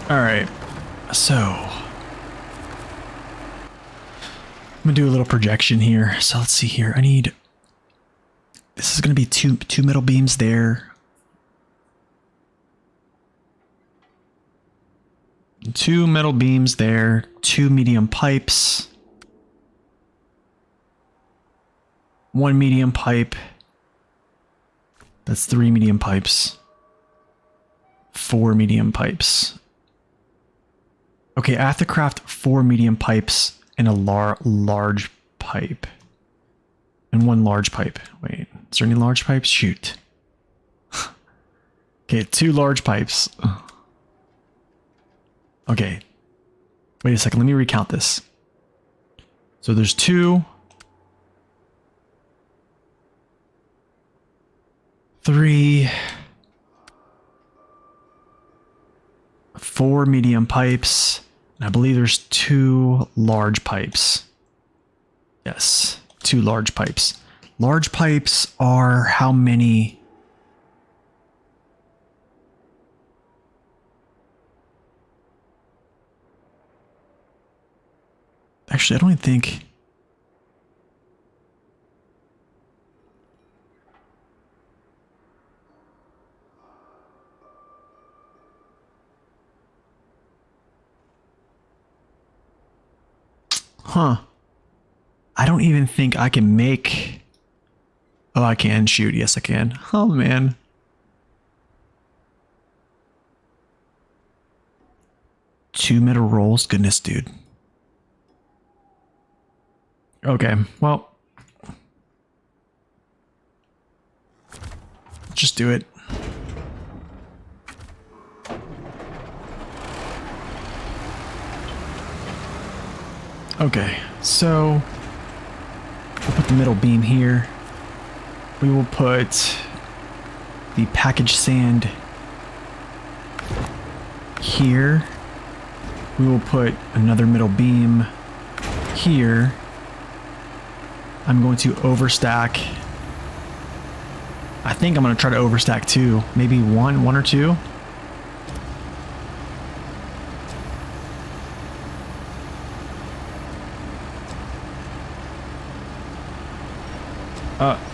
A: Alright, so I'm gonna do a little projection here. So let's see here. I need, this is gonna be two metal beams there. 2 metal beams there, 2 medium pipes. 1 medium pipe. That's 3 medium pipes. 4 medium pipes. Okay, I have to craft 4 medium pipes and a large pipe. And 1 large pipe. Wait, is there any large pipes? Shoot. Okay, 2 large pipes. Okay. Wait a second, let me recount this. So there's 2, 3, 4 medium pipes, and I believe there's 2 large pipes. Yes, 2 large pipes. Large pipes are how many? Actually, I don't even think... Huh. I don't even think I can make... Oh, I can shoot. Yes, I can. Oh, man. Two metal rolls? Goodness, dude. Okay, well. Just do it. Okay, so we'll put the middle beam here. We will put the package sand here. We will put another middle beam here. I'm going to overstack. I think I'm going to try to overstack 2, maybe one or 2.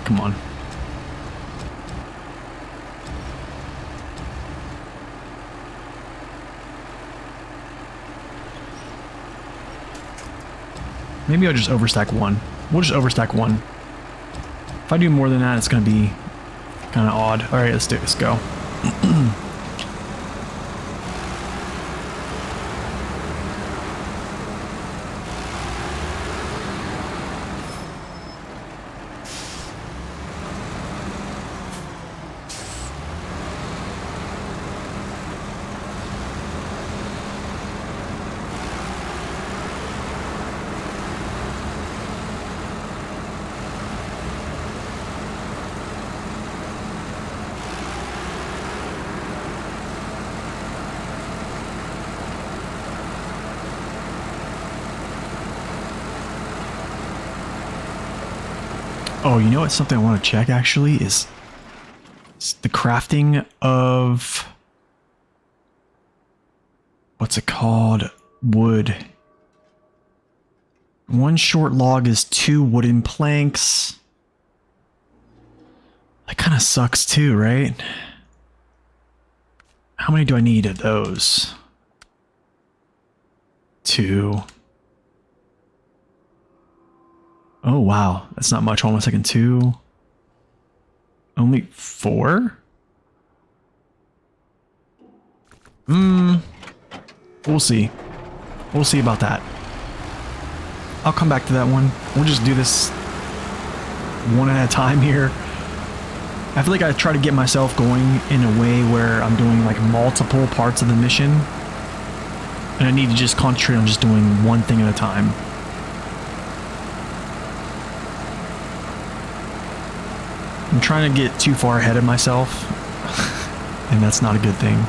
A: Come on. Maybe I'll just overstack 1. We'll just overstack 1. If I do more than that, it's going to be kind of odd. All right, let's go. Oh, you know what? Something I want to check actually is the crafting of, what's it called? Wood. 1 short log is 2 wooden planks. That kind of sucks too, right? How many do I need of those? 2. Oh, wow. That's not much. Hold on a second. 2. Only 4? We'll see. We'll see about that. I'll come back to that one. We'll just do this one at a time here. I feel like I try to get myself going in a way where I'm doing like multiple parts of the mission. And I need to just concentrate on just doing one thing at a time. I'm trying to get too far ahead of myself, and that's not a good thing.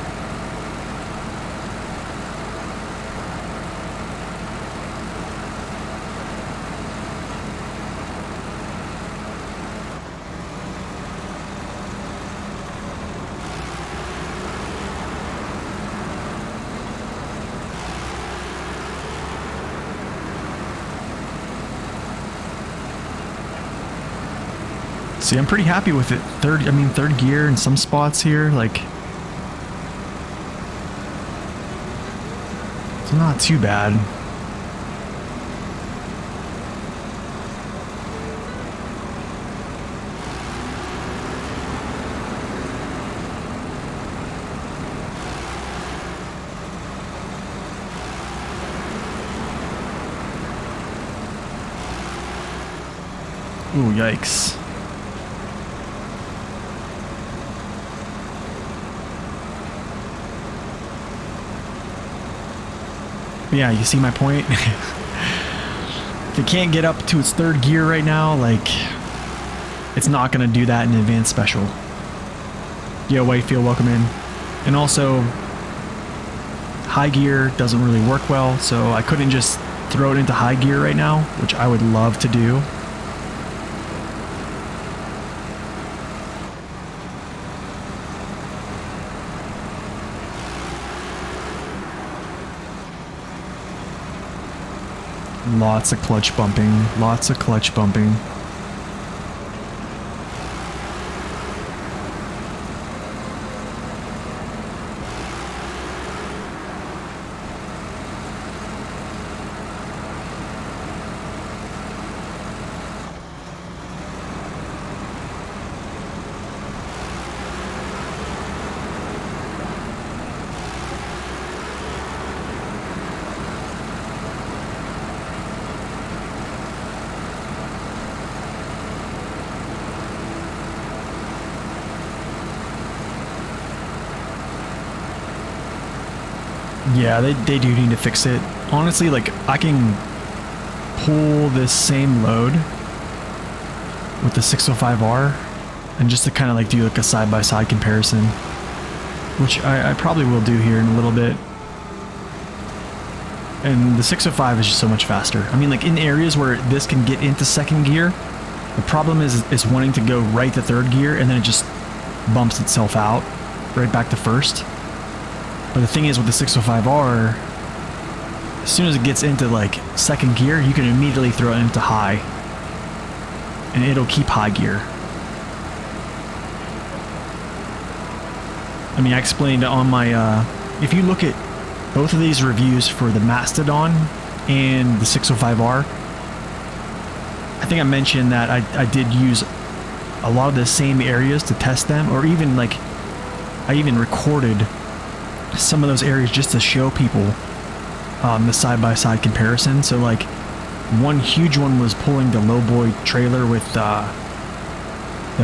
A: See, I'm pretty happy with it. Third gear in some spots here, like, it's not too bad. Ooh, yikes. Yeah, you see my point? If it can't get up to its third gear right now, like, it's not going to do that in advanced special. Yo, Whitefield, welcome in. And also, high gear doesn't really work well, so I couldn't just throw it into high gear right now, which I would love to do. Lots of clutch bumping, lots of clutch bumping. Yeah, they do need to fix it. Honestly, like, I can pull this same load with the 605R, and just to kind of like do like a side-by-side comparison, which I probably will do here in a little bit. And the 605 is just so much faster. I mean, like, in areas where this can get into second gear, the problem is wanting to go right to third gear, and then it just bumps itself out right back to first. But the thing is, with the 605R, as soon as it gets into like second gear, you can immediately throw it into high, and it'll keep high gear. I mean, I explained on my, if you look at both of these reviews for the Mastodon and the 605R, I think I mentioned that I did use a lot of the same areas to test them, or even like, I even recorded some of those areas just to show people the side-by-side comparison. So like, one huge one was pulling the lowboy trailer with the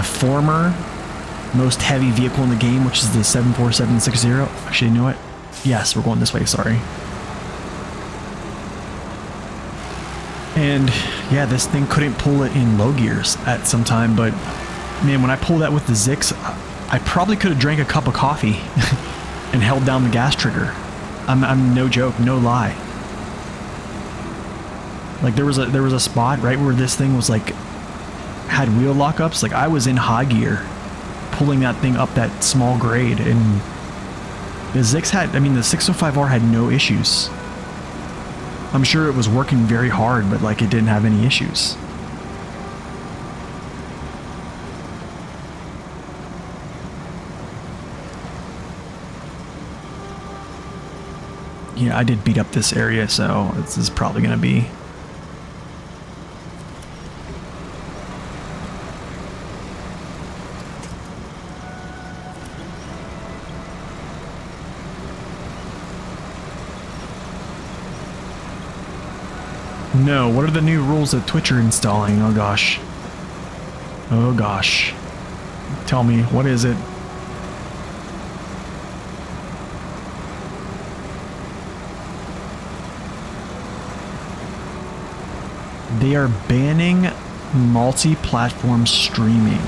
A: former most heavy vehicle in the game, which is the 74760. Actually, you know what? Yes, we're going this way, sorry. And yeah, this thing couldn't pull it in low gears at some time, but man, when I pulled that with the Zikz, I probably could have drank a cup of coffee and held down the gas trigger. I'm no joke, no lie. Like, there was a spot right where this thing was like, had wheel lockups. Like, I was in high gear pulling that thing up that small grade, and the Zikz had, I mean, the 605R had no issues. I'm sure it was working very hard, but like, it didn't have any issues. Yeah, I did beat up this area, so this is probably going to be... No, what are the new rules that Twitch are installing? Oh gosh. Oh gosh. Tell me, what is it? They are banning multi-platform streaming.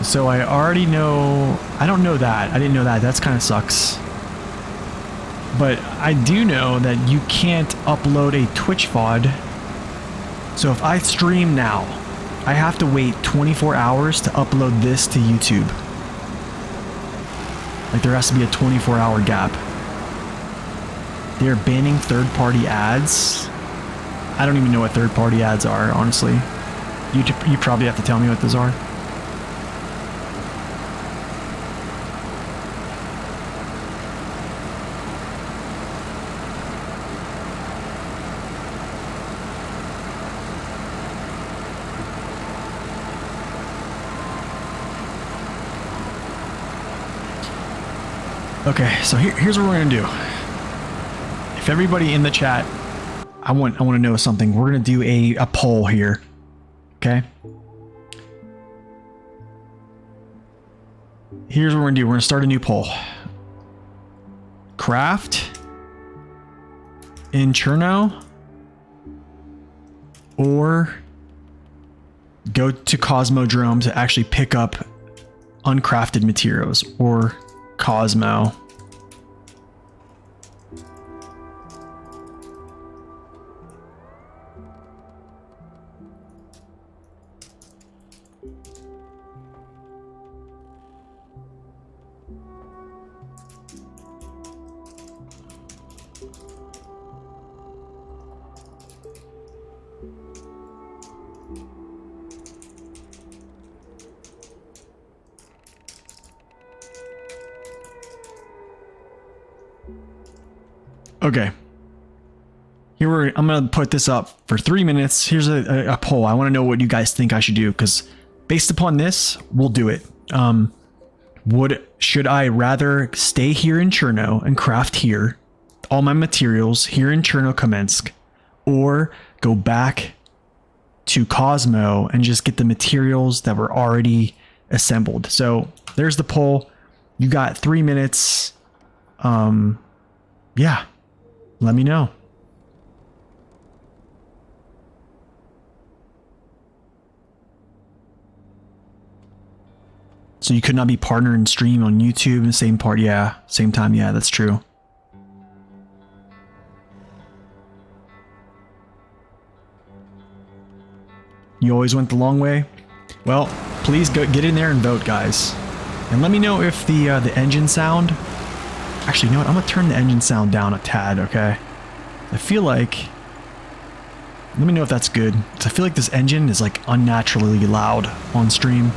A: So I already know, I don't know that. I didn't know that. That's kind of sucks. But I do know that you can't upload a Twitch VOD. So if I stream now, I have to wait 24 hours to upload this to YouTube. Like there has to be a 24-hour gap. They're banning third-party ads. I don't even know what third-party ads are, honestly. You probably have to tell me what those are. Okay, so here's what we're gonna do. If everybody in the chat, I want to know something. We're gonna do a poll here. Okay. Here's what we're gonna do. We're gonna start a new poll. Craft in Cherno or go to Cosmodrome to actually pick up uncrafted materials, or Cosmo. Okay. I'm going to put this up for 3 minutes. Here's a poll. I want to know what you guys think I should do, because based upon this, we'll do it. Should I rather stay here in Cherno and craft here, all my materials here in Cherno Kamensk, or go back to Cosmo and just get the materials that were already assembled? So there's the poll. You got 3 minutes. Yeah. Let me know. So you could not be partner and stream on YouTube in the same part? Yeah, same time. Yeah, that's true. You always went the long way? Well, please go get in there and vote, guys. And let me know if the engine sound... Actually, you know what? I'm going to turn the engine sound down a tad, okay? I feel like... Let me know if that's good. 'Cause I feel like this engine is like unnaturally loud on stream.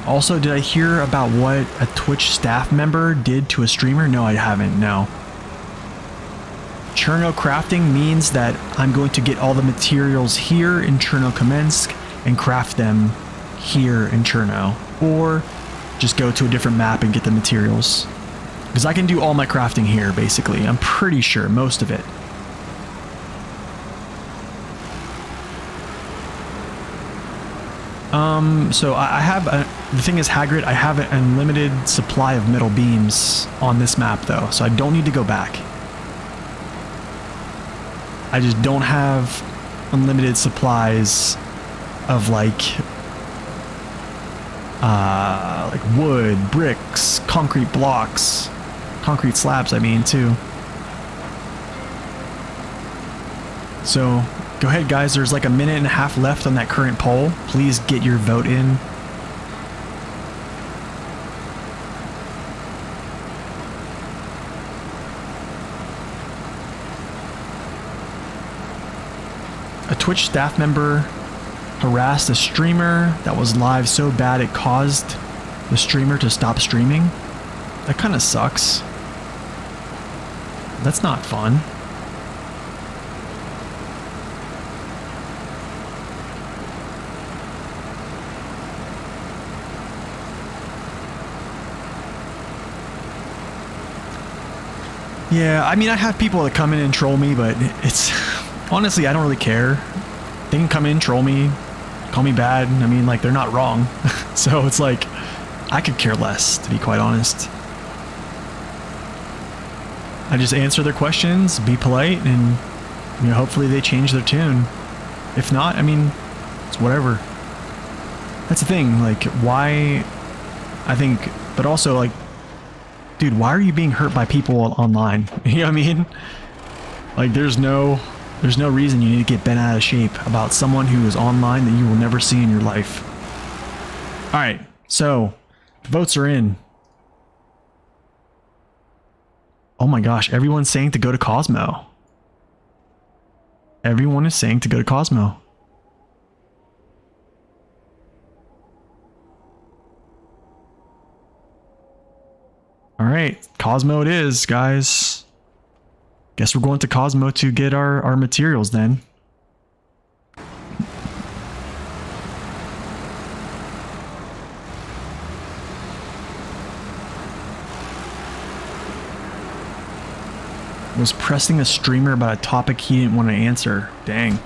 A: Also, did I hear about what a Twitch staff member did to a streamer? No, I haven't, no. Cherno crafting means that I'm going to get all the materials here in Cherno Kamensk and craft them here in Cherno, or just go to a different map and get the materials, because I can do all my crafting here basically. I'm pretty sure most of it. So I have the thing is, Hagrid, I have an unlimited supply of metal beams on this map though, so I don't need to go back. I just don't have unlimited supplies of like wood, bricks, concrete blocks, concrete slabs, I mean, too. So, go ahead, guys. There's like a minute and a half left on that current poll. Please get your vote in. A Twitch staff member harassed a streamer that was live so bad it caused the streamer to stop streaming. That kind of sucks. That's not fun. Yeah, I mean, I have people that come in and troll me, but it's... Honestly, I don't really care. They can come in, troll me, call me bad. I mean, like, they're not wrong. So it's like, I could care less, to be quite honest. I just answer their questions, be polite, and, you know, hopefully they change their tune. If not, I mean, it's whatever. That's the thing, like, why, I think, but also, like, dude, why are you being hurt by people online? You know what I mean? Like, there's no reason you need to get bent out of shape about someone who is online that you will never see in your life. Alright, so, the votes are in. Oh my gosh, everyone's saying to go to Cosmo. Everyone is saying to go to Cosmo. Alright, Cosmo it is, guys. Guess we're going to Cosmo to get our materials then. Was pressing a streamer about a topic he didn't want to answer. Dang.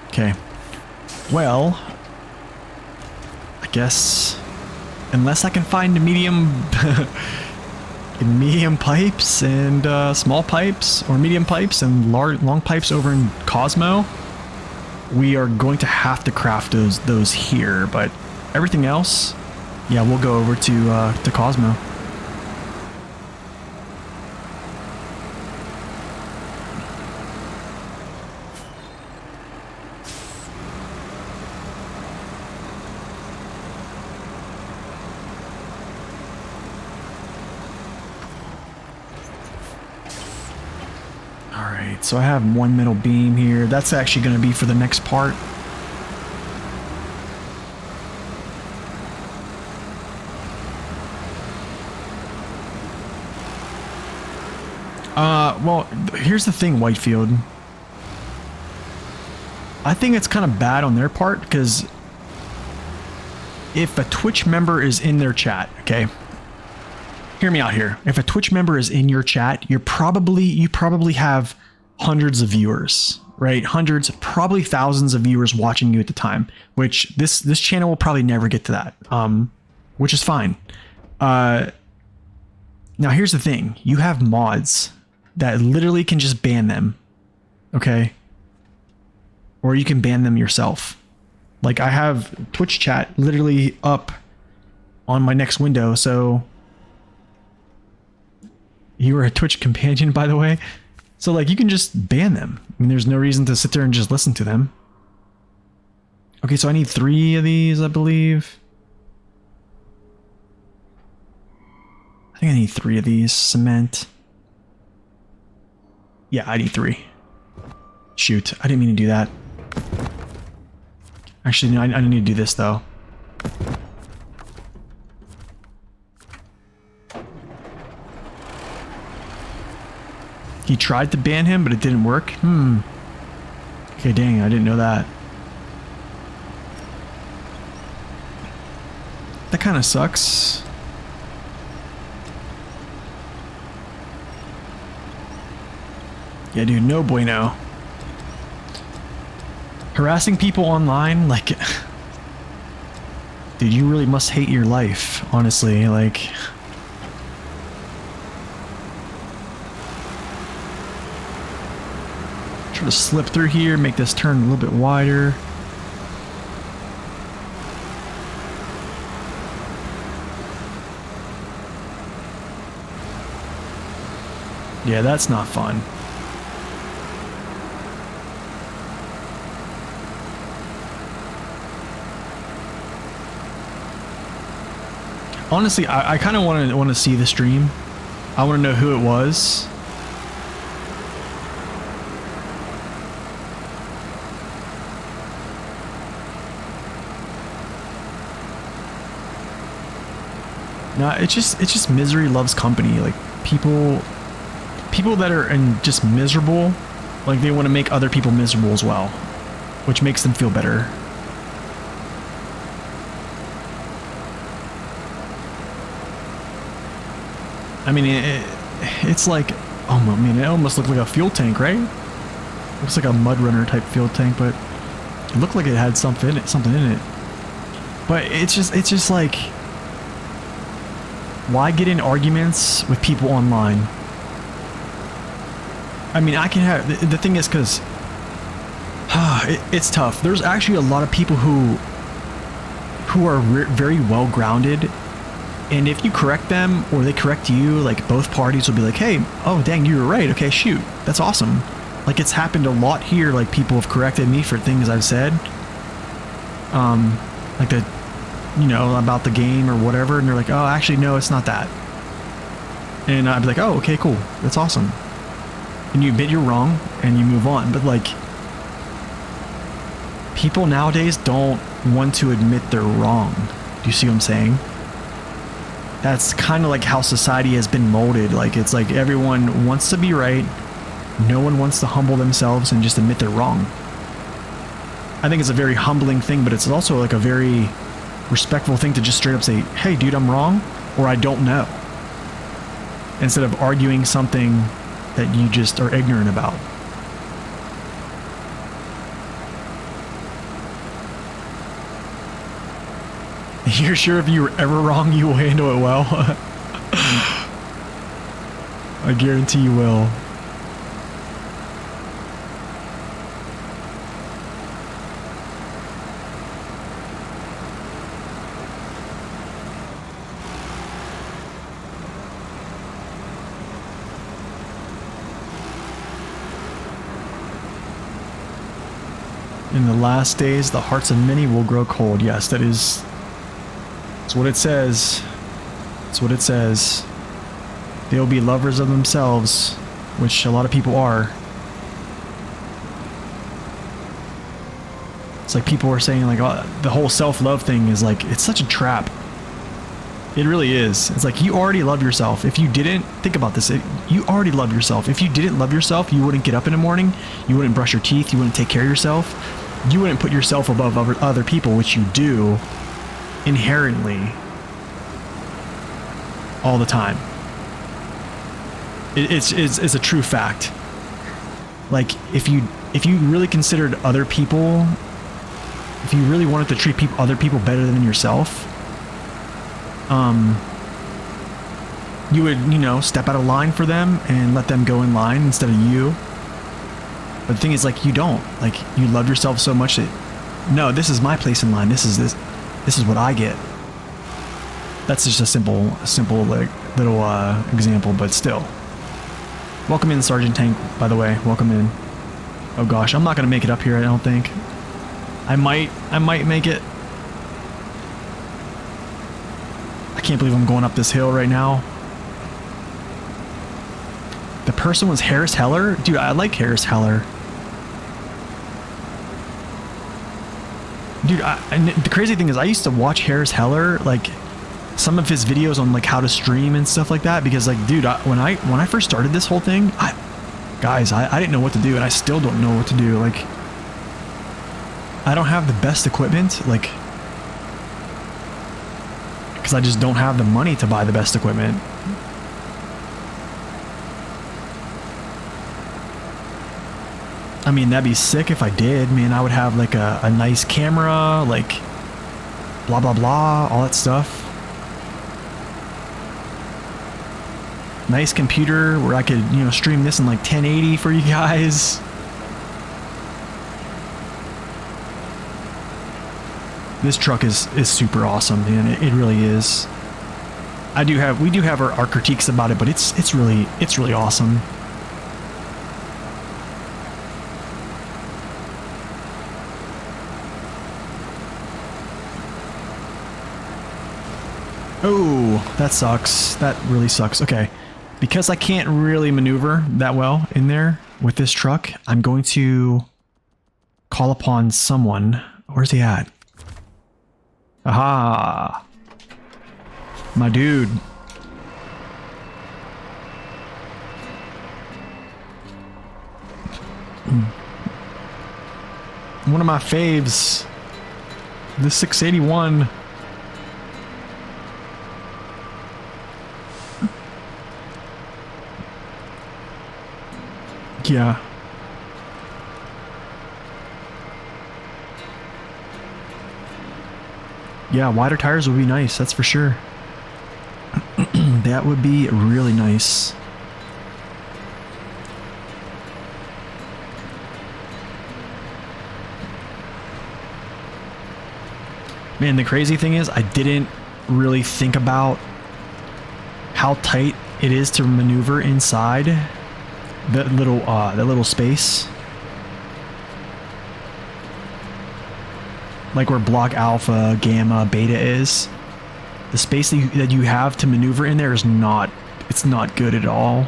A: Okay. Well, I guess unless I can find medium medium pipes and small pipes, or medium pipes and long pipes over in Cosmo, we are going to have to craft those here. But everything else, yeah, we'll go over to Cosmo. Alright, so I have one metal beam here. That's actually going to be for the next part. Well, here's the thing, Whitefield. I think it's kind of bad on their part, because if a Twitch member is in their chat, okay? Hear me out here. If a Twitch member is in your chat, you probably have hundreds of viewers, right? Hundreds, probably thousands of viewers watching you at the time, which this channel will probably never get to that, which is fine. Now here's the thing. You have mods that literally can just ban them, okay? Or you can ban them yourself. Like, I have Twitch chat literally up on my next window, so you are a Twitch companion, by the way. So, like, you can just ban them. I mean, there's no reason to sit there and just listen to them. Okay, so I need 3 of these, I believe. I think I need 3 of these. Cement. Yeah, I need 3. Shoot, I didn't mean to do that. Actually, no, I need to do this, though. He tried to ban him, but it didn't work? Okay, dang, I didn't know that. That kind of sucks. Yeah, dude, no bueno. Harassing people online, like... Dude, you really must hate your life, honestly, like... Try to slip through here, make this turn a little bit wider. Yeah, that's not fun. Honestly, I kind of want to see the stream. I want to know who it was. Nah, it's just misery loves company. Like, people that are just miserable, like, they want to make other people miserable as well, which makes them feel better. I mean, it's like, oh man, it almost looked like a fuel tank, right? Looks like a mud runner type fuel tank, but it looked like it had something in it. But it's just like, why get in arguments with people online? I mean, I can have, the thing is, because it's tough. There's actually a lot of people who are very well grounded, and if you correct them or they correct you, like both parties will be like, hey, oh dang, you were right, okay, shoot, that's awesome. Like, it's happened a lot here. Like, people have corrected me for things I've said, like the, you know, about the game or whatever, and they're like, oh, actually no, it's not that. And I'd be like, oh, okay, cool, that's awesome. And you admit you're wrong and you move on. But like, people nowadays don't want to admit they're wrong. Do you see what I'm saying? That's kind of like how society has been molded. Like, it's like everyone wants to be right. No one wants to humble themselves and just admit they're wrong. I think it's a very humbling thing, but it's also like a very respectful thing to just straight up say, hey dude, I'm wrong, or I don't know. Instead of arguing something that you just are ignorant about. You're sure if you were ever wrong, you will handle it well? I guarantee you will. In the last days, the hearts of many will grow cold. Yes, that's what it says. That's what it says. They will be lovers of themselves, which a lot of people are. It's like people are saying, like, oh, the whole self-love thing is like, it's such a trap. It really is. It's like, you already love yourself. If you didn't, think about this. You already love yourself. If you didn't love yourself, you wouldn't get up in the morning. You wouldn't brush your teeth. You wouldn't take care of yourself. You wouldn't put yourself above other people, which you do inherently all the time. It's a true fact. Like, if you really considered other people, if you really wanted to treat other people better than yourself, you would, you know, step out of line for them and let them go in line instead of you. But the thing is, like, you don't. Like, you love yourself so much that, no, this is my place in line. This is what I get. That's just a simple like little example, but still. Welcome in, Sergeant Tank, by the way. Welcome in. Oh gosh, I'm not gonna make it up here, I don't think. I might make it. I can't believe I'm going up this hill right now. The person was Harris Heller? Dude, I like Harris Heller. Dude, and the crazy thing is, I used to watch Harris Heller, like, some of his videos on, like, how to stream and stuff like that, because, like, dude, when I first started this whole thing, I didn't know what to do, and I still don't know what to do. Like, I don't have the best equipment, like, because I just don't have the money to buy the best equipment. I mean, that'd be sick if I did, man. I would have, like, a nice camera, like, blah, blah, blah, all that stuff. Nice computer where I could, you know, stream this in, like, 1080 for you guys. This truck is super awesome, man. It really is. We do have our critiques about it, but it's really awesome. Oh, that sucks. That really sucks. Okay. Because I can't really maneuver that well in there with this truck, I'm going to call upon someone. Where's he at? Aha! My dude. One of my faves. The 681. Yeah. Yeah, wider tires would be nice, that's for sure. That would be really nice. Man, the crazy thing is I didn't really think about how tight it is to maneuver inside that little space. Like where block alpha, gamma, beta is. The space that you have to maneuver in there is not, it's not good at all.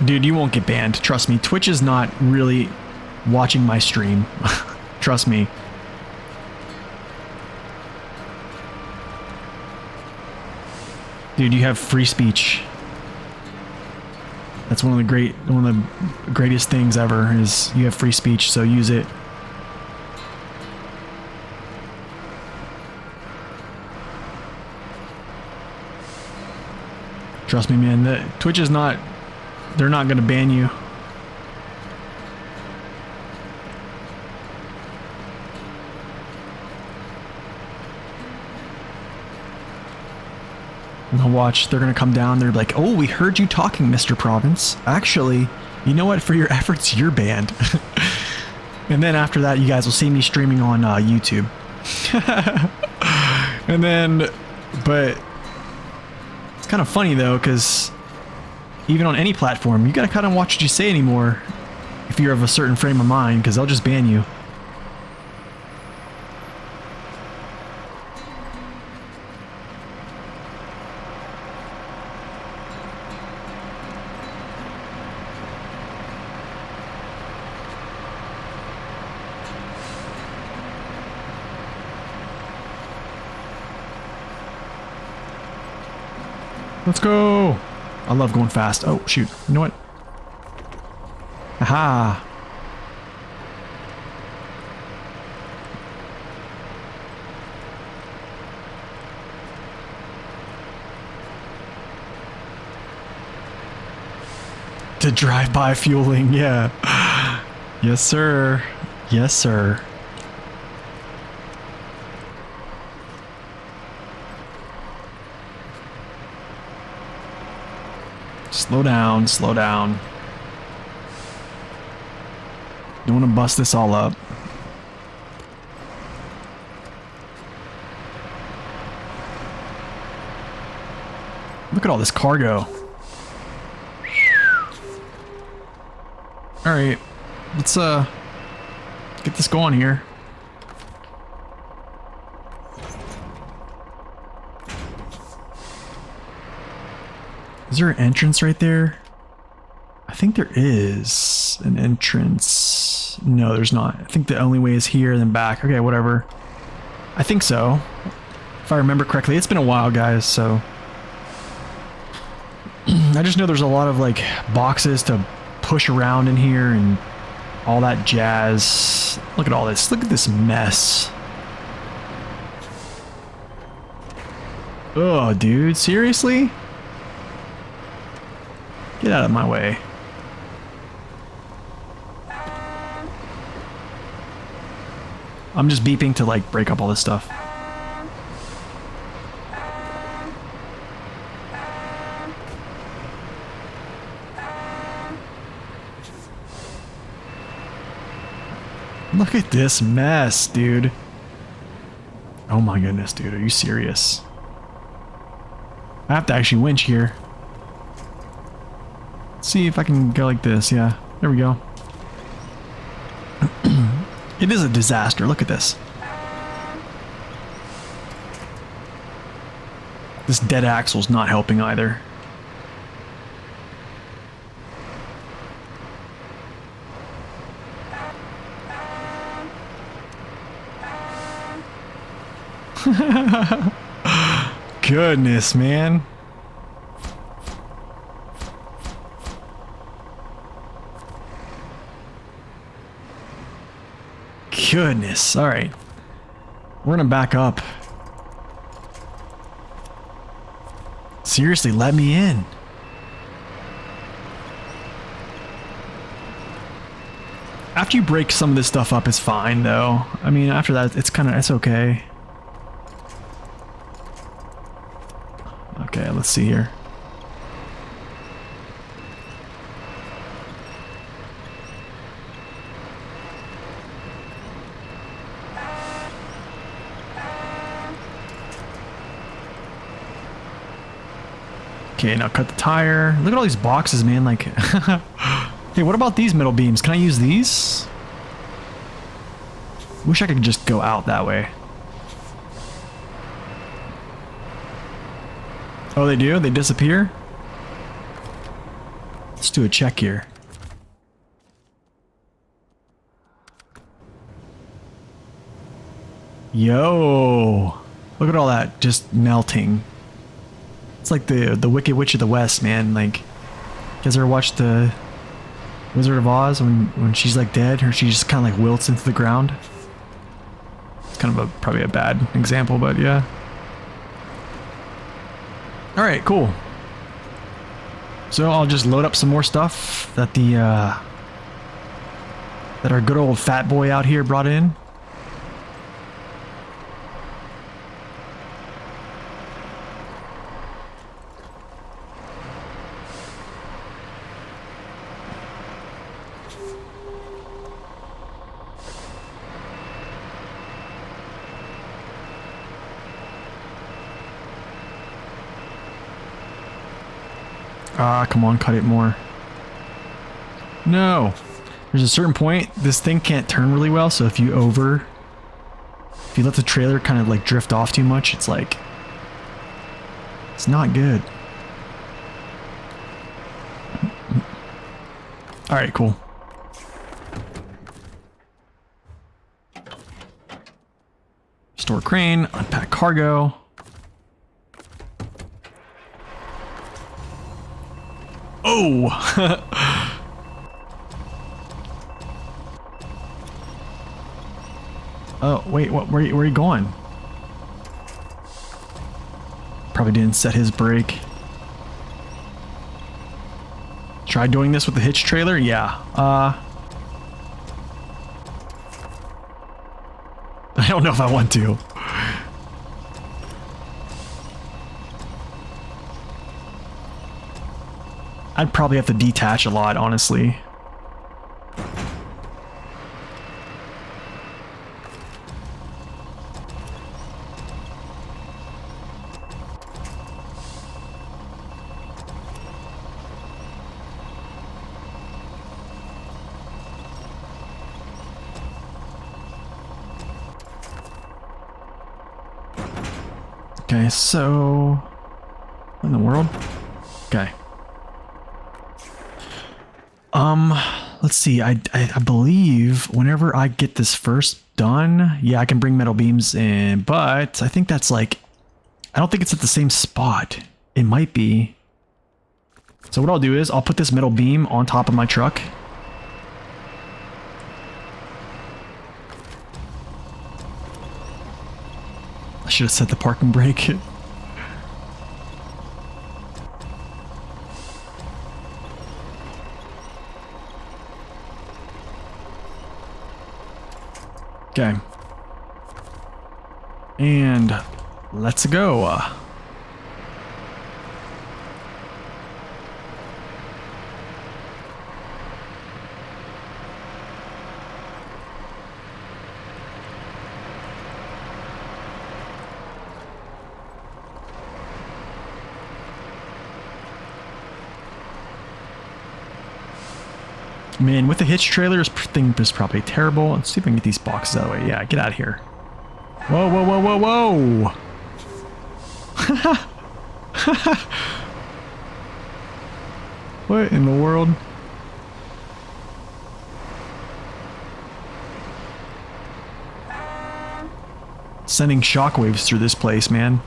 A: Dude, you won't get banned. Trust me. Twitch is not really watching my stream. Trust me. Dude, you have free speech. That's one of the greatest things ever is you have free speech, so use it. Trust me, man. Twitch is not, they're not going to ban you. And watch, they're going to come down. They're like, oh, we heard you talking, Mr. Province. Actually, you know what? For your efforts, you're banned. And then after that, you guys will see me streaming on YouTube. And then, but it's kind of funny though, because even on any platform, you got to kind of watch what you say anymore if you're of a certain frame of mind, because they'll just ban you. Let's go! I love going fast. Oh, shoot. You know what? Aha! To drive-by fueling, yeah. Yes, sir. Yes, sir. Slow down, slow down. Don't want to bust this all up. Look at all this cargo. Alright, let's get this going here. Is there an entrance right there? I think there is an entrance. No, there's not. I think the only way is here and then back. Okay, whatever. I think so. If I remember correctly. It's been a while, guys, so... I just know there's a lot of, like, boxes to push around in here and all that jazz. Look at all this. Look at this mess. Oh, dude. Seriously? Get out of my way. I'm just beeping to like break up all this stuff. Look at this mess, dude. Oh my goodness, dude. Are you serious? I have to actually winch here. See if I can go like this. Yeah, there we go. It is a disaster. Look at this. This dead axle's not helping either. Goodness, man. Goodness. All right. We're gonna back up. Seriously, let me in. After you break some of this stuff up, it's fine, though. I mean, after that, it's okay. Okay, let's see here. Okay, now cut the tire. Look at all these boxes, man. Like, hey, what about these metal beams? Can I use these? Wish I could just go out that way. Oh, they do? They disappear? Let's do a check here. Yo! Look at all that just melting. It's like the Wicked Witch of the West, man. Like, you guys ever watched the Wizard of Oz when she's like dead, or she just kind of like wilts into the ground? It's kind of probably a bad example, but yeah. All right, cool. So I'll just load up some more stuff that that our good old fat boy out here brought in. Ah, come on, cut it more. No. There's a certain point, this thing can't turn really well, so if you let the trailer kind of like drift off too much, it's like, it's not good. Alright, cool. Store crane, unpack cargo. Oh! Oh, wait, what? Where are you going? Probably didn't set his brake. Try doing this with the hitch trailer? Yeah. I don't know if I want to. I'd probably have to detach a lot, honestly. Okay, so... what in the world? Okay. Let's see, I believe whenever I get this first done, yeah, I can bring metal beams in, but I think that's like, I don't think it's at the same spot. It might be. So what I'll do is I'll put this metal beam on top of my truck. I should have set the parking brake. Okay. And let's go. Man, with the hitch trailer, this thing is probably terrible. Let's see if I can get these boxes out of the way. Yeah, get out of here. Whoa, whoa, whoa, whoa, whoa! What in the world? Sending shockwaves through this place, man.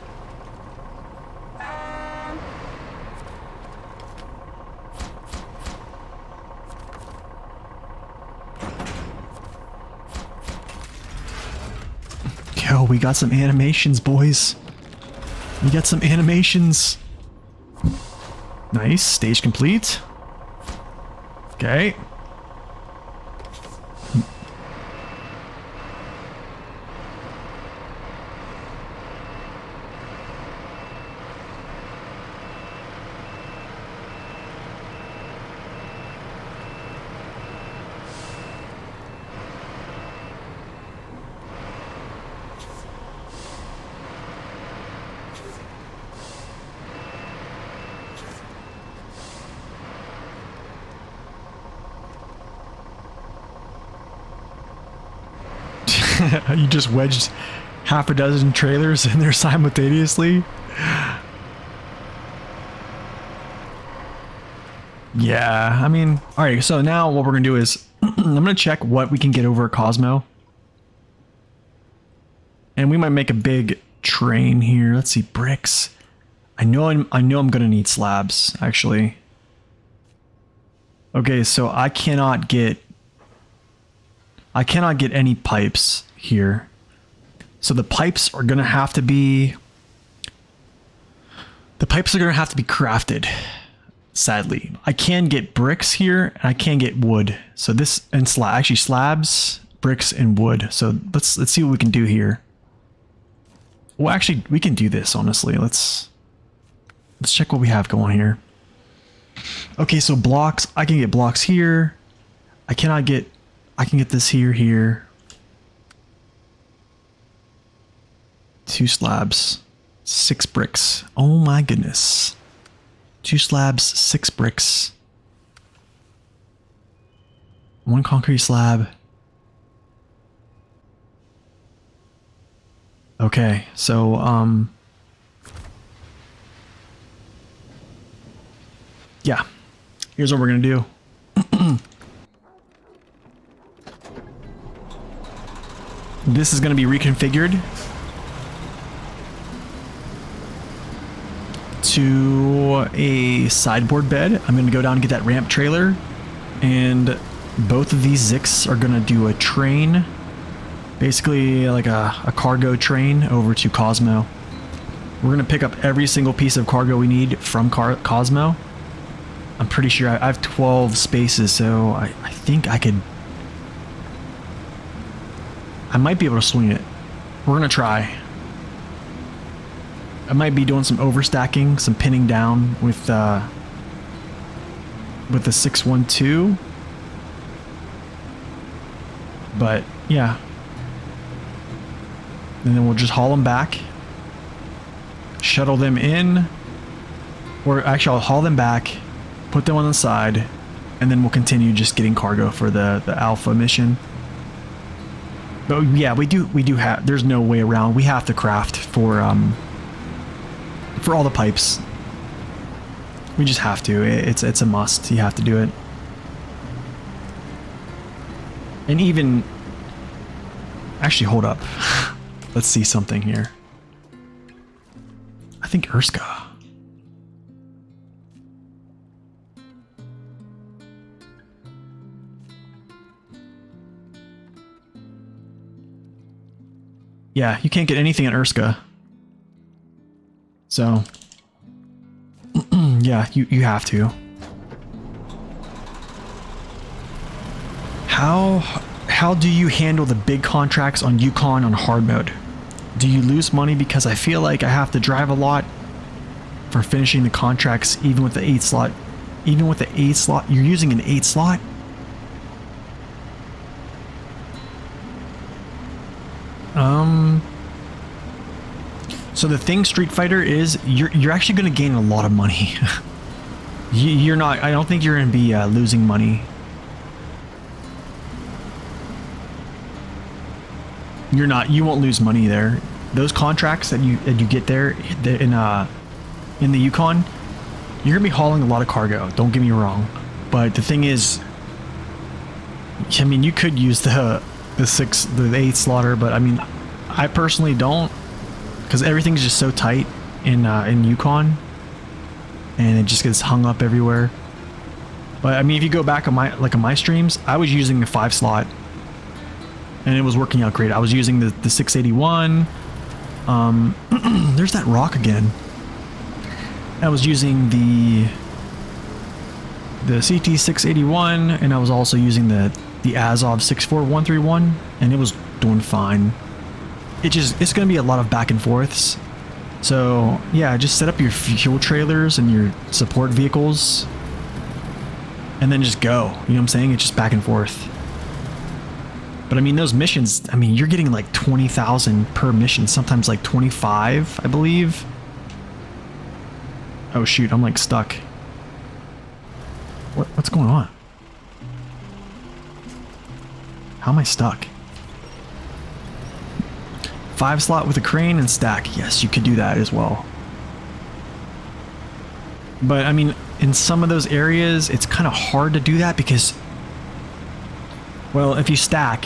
A: Yo, we got some animations, boys. We got some animations. Nice. Stage complete. Okay. You just wedged half a dozen trailers in there simultaneously. Yeah, I mean, all right, so now what we're gonna do is I'm gonna check what we can get over at Cosmo. And we might make a big train here. Let's see, bricks. I know I'm gonna need slabs, actually. Okay, so I cannot get any pipes here. So the pipes are gonna have to be crafted. Sadly, I can get bricks here and I can get wood. So this and actually slabs, bricks and wood. So let's see what we can do here. Well, actually, we can do this, honestly. Let's check what we have going here. Okay, so blocks, I can get blocks here. I can get this here. 2 slabs, 6 bricks. Oh my goodness. 2 slabs, 6 bricks. 1 concrete slab. Okay, so yeah. Here's what we're gonna do. This is gonna be reconfigured to a sideboard bed. I'm gonna go down and get that ramp trailer, and both of these Zikz are gonna do a train, basically like a cargo train over to Cosmo. We're gonna pick up every single piece of cargo we need from Cosmo. I'm pretty sure I have 12 spaces, so I think I might be able to swing it. We're gonna try. I might be doing some overstacking, some pinning down with the 612. But yeah. And then we'll just haul them back. Shuttle them in. Or actually I'll haul them back, put them on the side, and then we'll continue just getting cargo for the alpha mission. But yeah, we do have, there's no way around. We have to craft for all the pipes. We just have to. It's a must. You have to do it. And even actually, hold up. Let's see something here. I think Urska. Yeah, you can't get anything at Urska. So, yeah, you have to. How do you handle the big contracts on Yukon on hard mode? Do you lose money because I feel like I have to drive a lot for finishing the contracts even with the 8 slot? Even with the 8 slot, you're using an 8 slot? So the thing, Street Fighter, is you're actually going to gain a lot of money. You're not. I don't think you're going to be losing money. You're not. You won't lose money there. Those contracts that you get there in the Yukon, you're gonna be hauling a lot of cargo. Don't get me wrong, but the thing is, I mean, you could use the 8 slaughter, but I mean, I personally don't, because everything's just so tight in Yukon, and it just gets hung up everywhere. But I mean, if you go back on my streams, I was using the 5 slot, and it was working out great. I was using the 681. There's that rock again. I was using the CT 681, and I was also using the Azov 64131, and it was doing fine. It's gonna be a lot of back and forths. So yeah, just set up your fuel trailers and your support vehicles, and then just go. You know what I'm saying? It's just back and forth. But I mean, those missions, I mean, you're getting like 20,000 per mission, sometimes like 25, I believe. Oh shoot, I'm like stuck. What's going on? How am I stuck? 5 slot with a crane and stack. Yes, you could do that as well. But I mean, in some of those areas, it's kind of hard to do that because, well, if you stack,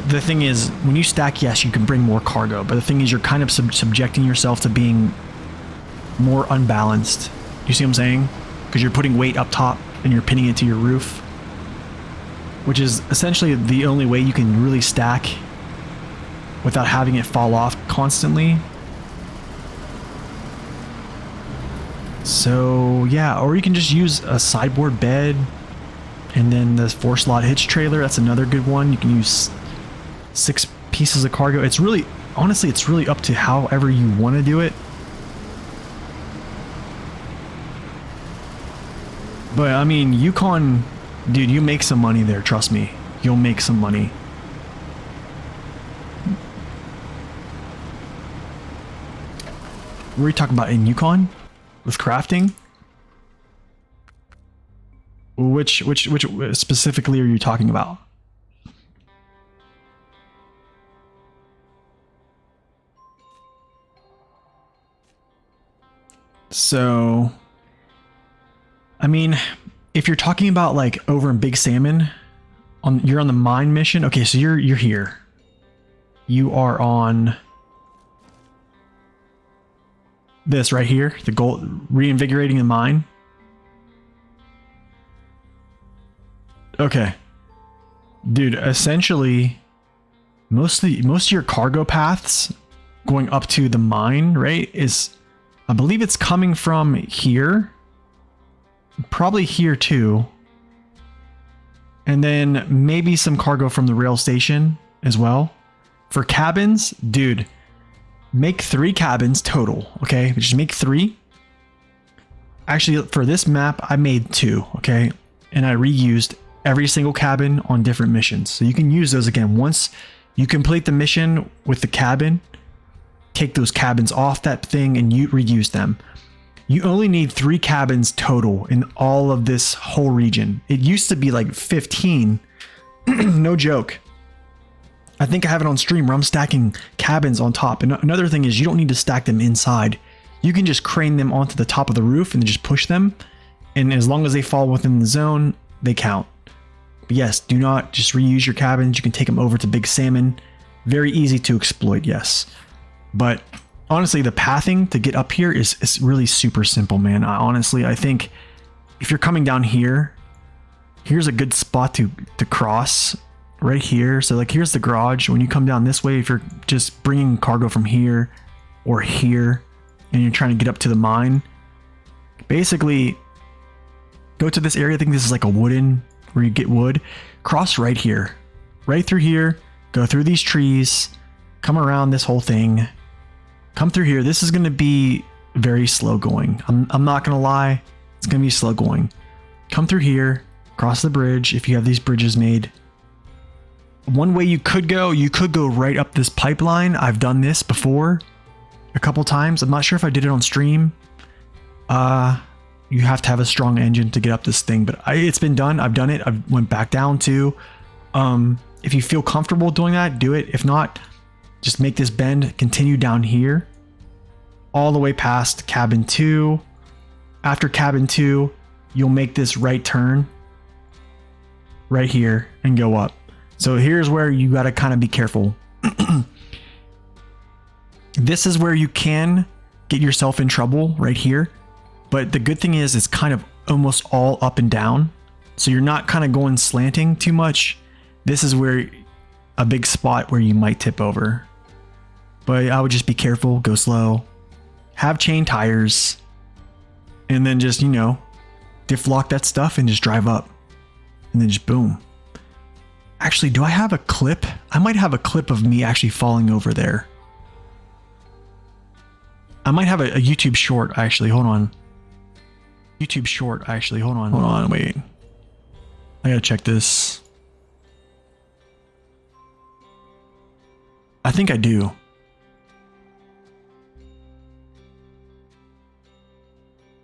A: the thing is, when you stack, yes, you can bring more cargo, but the thing is, you're kind of subjecting yourself to being more unbalanced. You see what I'm saying? Because you're putting weight up top and you're pinning it to your roof, which is essentially the only way you can really stack without having it fall off constantly. So yeah, or you can just use a sideboard bed and then the 4 slot hitch trailer. That's another good one. You can use 6 pieces of cargo. It's really, honestly, it's really up to however you want to do it. But I mean, Yukon, dude, you make some money there, trust me. You'll make some money. What are you talking about in Yukon? With crafting? Which specifically are you talking about? So, I mean, if you're talking about like over in Big Salmon, you're on the mine mission. Okay, so you're here. You are on this right here, the gold, reinvigorating the mine. Okay, dude. Essentially, most of your cargo paths going up to the mine, right, is, I believe it's coming from here, probably here too, and then maybe some cargo from the rail station as well. For cabins, dude, make 3 cabins total, okay? Just make 3. Actually, for this map, I made 2, okay? And I reused every single cabin on different missions. So you can use those again. Once you complete the mission with the cabin, take those cabins off that thing and you reuse them. You only need 3 cabins total in all of this whole region. It used to be like 15. No joke. I think I have it on stream where I'm stacking cabins on top. And another thing is, you don't need to stack them inside. You can just crane them onto the top of the roof and then just push them. And as long as they fall within the zone, they count. But yes, do not just reuse your cabins. You can take them over to Big Salmon. Very easy to exploit, yes. But honestly, the pathing to get up here is really super simple, man. I think if you're coming down here, here's a good spot to cross right here. So like, here's the garage. When you come down this way, if you're just bringing cargo from here or here and you're trying to get up to the mine, basically go to this area. I think this is like a wooden, where you get wood. Cross right here, right through here, go through these trees, come around this whole thing, come through here. This is going to be very slow going. I'm not going to lie. It's going to be slow going. Come through here, cross the bridge. If you have these bridges made, one way you could go right up this pipeline. I've done this before a couple times. I'm not sure if I did it on stream. You have to have a strong engine to get up this thing, but it's been done. I've done it. I went back down too. If you feel comfortable doing that, do it. If not, just make this bend, continue down here, all the way past cabin 2. After cabin 2, you'll make this right turn right here and go up. So here's where you got to kind of be careful. This is where you can get yourself in trouble right here. But the good thing is it's kind of almost all up and down. So you're not kind of going slanting too much. This is where a big spot where you might tip over. But I would just be careful, go slow, have chain tires, and then just, diff lock that stuff and just drive up. And then just boom. Actually, do I have a clip? I might have a clip of me actually falling over there. I might have a YouTube short, actually. Hold on. YouTube short, actually. Hold on, wait. I gotta check this. I think I do.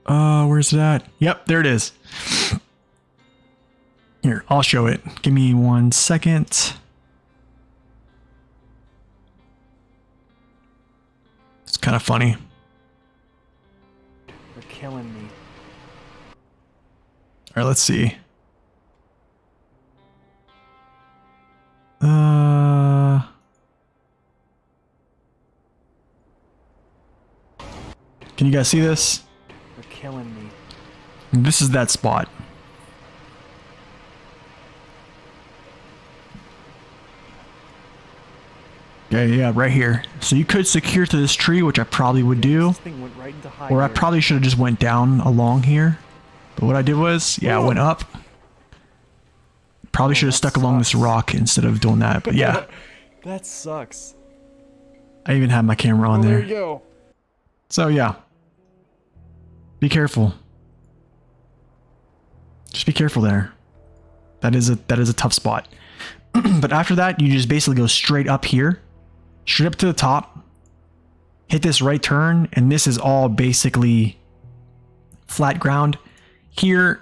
A: Where's it at? Yep, there it is. Here, I'll show it. Give me 1 second. kind of funny.
D: They're killing me.
A: All right, let's see. Can you guys see this?
D: They're killing me.
A: This is that spot. Yeah, right here. So you could secure to this tree, which I probably would do.
D: This thing went right into high
A: Or I
D: gear.
A: probably should have just went down along here. But what I did was, yeah, I went up. Probably should have stuck along this rock instead of doing that. But yeah,
D: That sucks.
A: I even had my camera on
D: Oh, there
A: there.
D: you go.
A: So yeah, be careful. Just be careful there. That is a tough spot. But after that, you just basically go straight up here, straight up to the top, hit this right turn, and this is all basically flat ground. Here,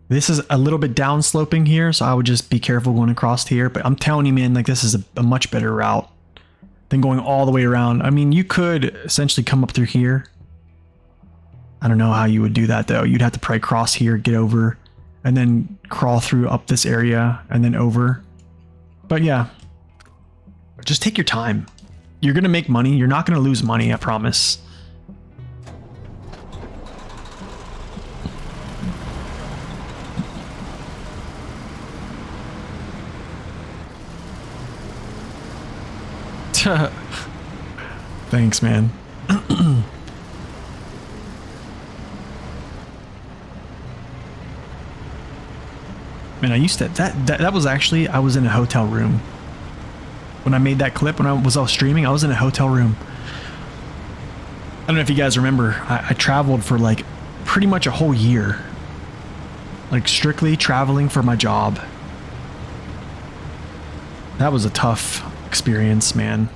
A: this is a little bit down sloping here, so I would just be careful going across here. But I'm telling you, man, like this is a much better route than going all the way around. I mean, you could essentially come up through here. I don't know how you would do that though. You'd have to probably cross here, get over, and then crawl through up this area and then over. But yeah, just take your time. You're gonna make money. You're not gonna lose money, I promise. Thanks, man. Man, I used to that was actually, I was in a hotel room when I made that clip. When I was streaming, I was in a hotel room. I don't know if you guys remember. I traveled for like pretty much a whole year, like strictly traveling for my job. That was a tough experience, man.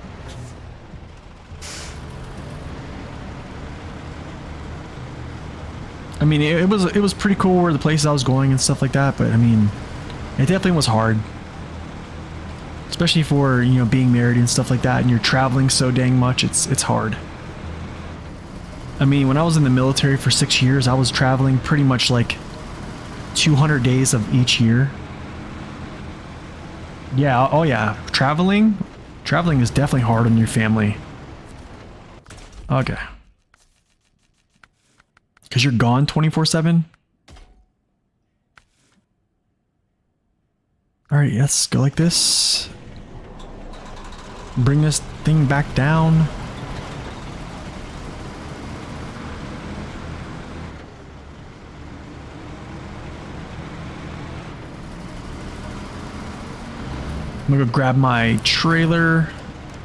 A: I mean, it was pretty cool where the places I was going and stuff like that, but I mean, it definitely was hard. Especially for, you know, being married and stuff like that, and you're traveling so dang much, it's hard. I mean, when I was in the military for 6 years, I was traveling pretty much like 200 days of each year. Yeah, oh yeah, traveling is definitely hard on your family. Okay. Because you're gone 24/7? Alright, let's go like this. Bring this thing back down. I'm gonna go grab my trailer,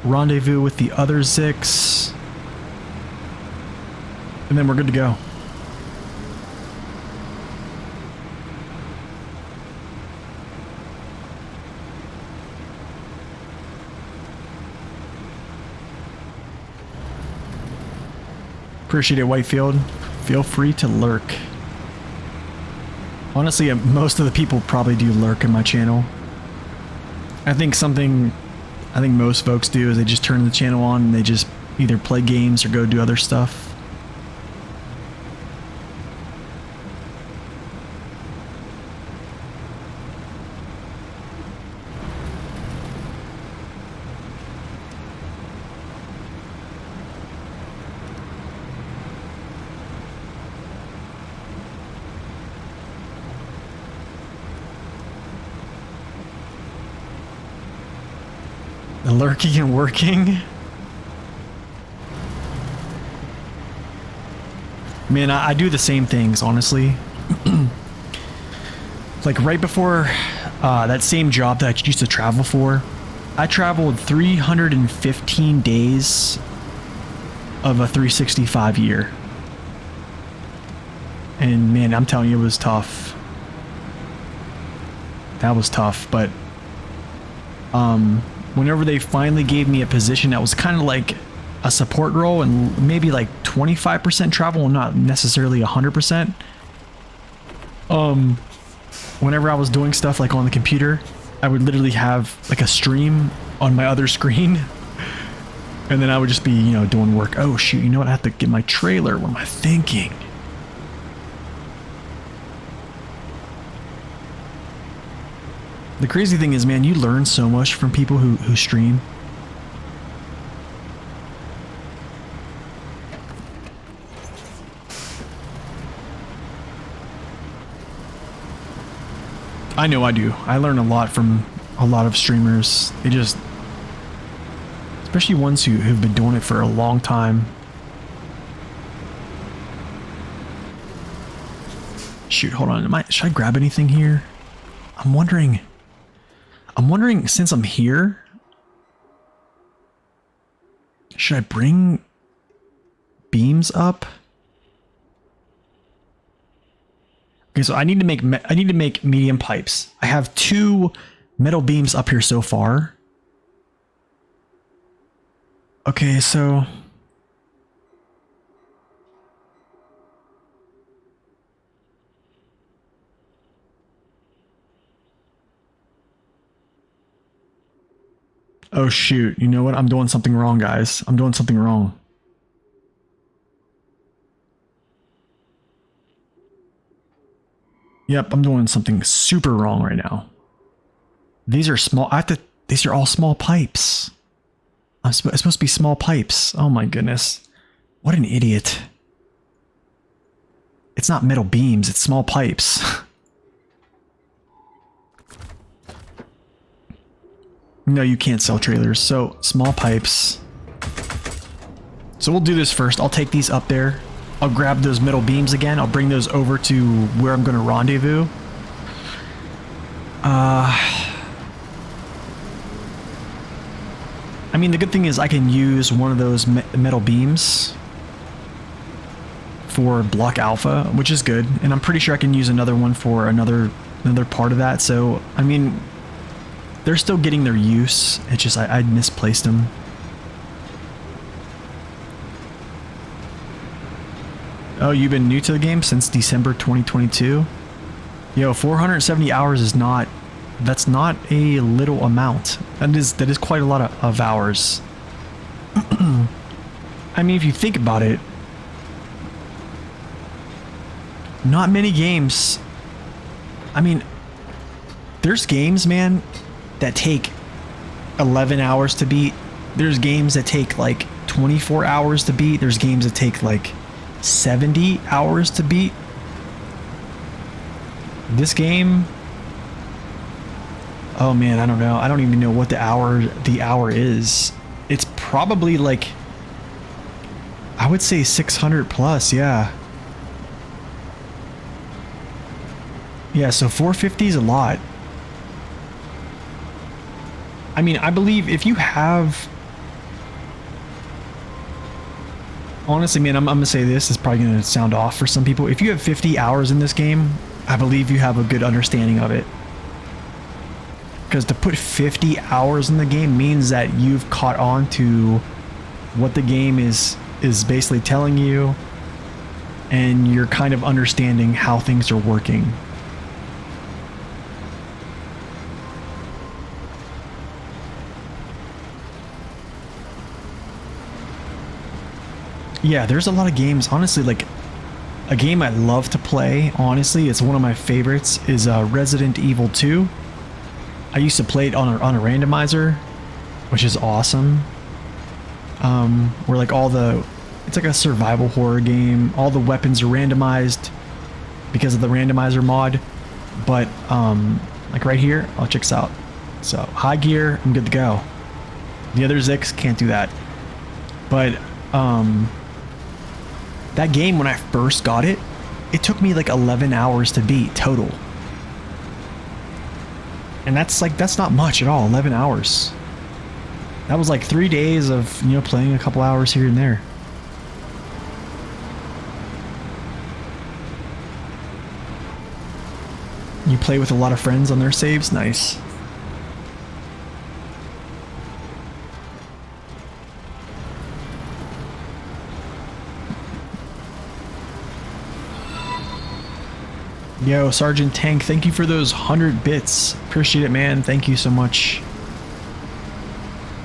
A: rendezvous with the other Zikz, and then we're good to go. Appreciate it, Whitefield. Feel free to lurk. Honestly, most of the people probably do lurk in my channel. I think most folks do is they just turn the channel on and they just either play games or go do other stuff. Lurking and working. Man, I do the same things, honestly. Like right before that same job that I used to travel for, I traveled 315 days of a 365 year. And man, I'm telling you, it was tough. That was tough, but whenever they finally gave me a position that was kind of like a support role and maybe like 25% travel and not necessarily 100%. Whenever I was doing stuff like on the computer, I would literally have like a stream on my other screen And then I would just be, you know, doing work. Oh shoot, you know what? I have to get my trailer. What am I thinking? The crazy thing is, man, you learn so much from people who stream. I know I do. I learn a lot from a lot of streamers. They just, especially ones who've been doing it for a long time. Shoot, hold on. Should I grab anything here? I'm wondering since I'm here, should I bring beams up? Okay, so I need to make medium pipes. I have 2 metal beams up here so far. Okay, so oh shoot, you know what? I'm doing something wrong, guys. I'm doing something wrong. Yep, I'm doing something super wrong right now. These are small. These are all small pipes. It's supposed to be small pipes. Oh my goodness. What an idiot. It's not metal beams, it's small pipes. No, you can't sell trailers. So, small pipes. So we'll do this first. I'll take these up there. I'll grab those metal beams again. I'll bring those over to where I'm going to rendezvous. I mean, the good thing is I can use one of those metal beams for block alpha, which is good. And I'm pretty sure I can use another one for another part of that. So, I mean, they're still getting their use. It's just I misplaced them. Oh, you've been new to the game since December 2022? Yo, 470 hours is not... That's not a little amount. That is quite a lot of hours. I mean, if you think about it, not many games... I mean, there's games, man, that take 11 hours to beat. There's games that take like 24 hours to beat. There's games that take like 70 hours to beat. This game, oh man, I don't know. I don't even know what the hour is. It's probably like, I would say 600 plus, yeah. Yeah, so 450 is a lot. I mean, I believe if you have... Honestly, man, I'm gonna say this is probably gonna sound off for some people. If you have 50 hours in this game, I believe you have a good understanding of it. Because to put 50 hours in the game means that you've caught on to what the game is basically telling you, and you're kind of understanding how things are working. Yeah, there's a lot of games, honestly, like a game I love to play, honestly, it's one of my favorites, is Resident Evil 2. I used to play it on a randomizer, which is awesome. Where like it's like a survival horror game. All the weapons are randomized because of the randomizer mod. But like right here, oh, check this out. So high gear, I'm good to go. The other Zikz can't do that. But that game, when I first got it, it took me like 11 hours to beat total. And that's not much at all, 11 hours. That was like 3 days of, you know, playing a couple hours here and there. You play with a lot of friends on their saves? Nice. Yo, Sergeant Tank, thank you for those 100 bits. Appreciate it, man. Thank you so much.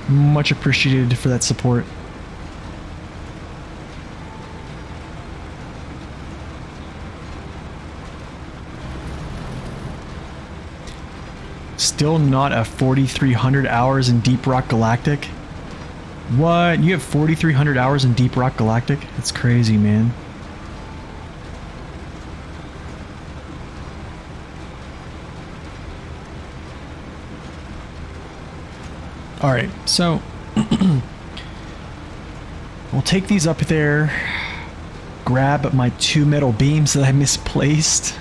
A: Much appreciated for that support. Still not a 4,300 hours in Deep Rock Galactic? What? You have 4,300 hours in Deep Rock Galactic? That's crazy, man. Alright, so we'll take these up there, grab my 2 metal beams that I misplaced.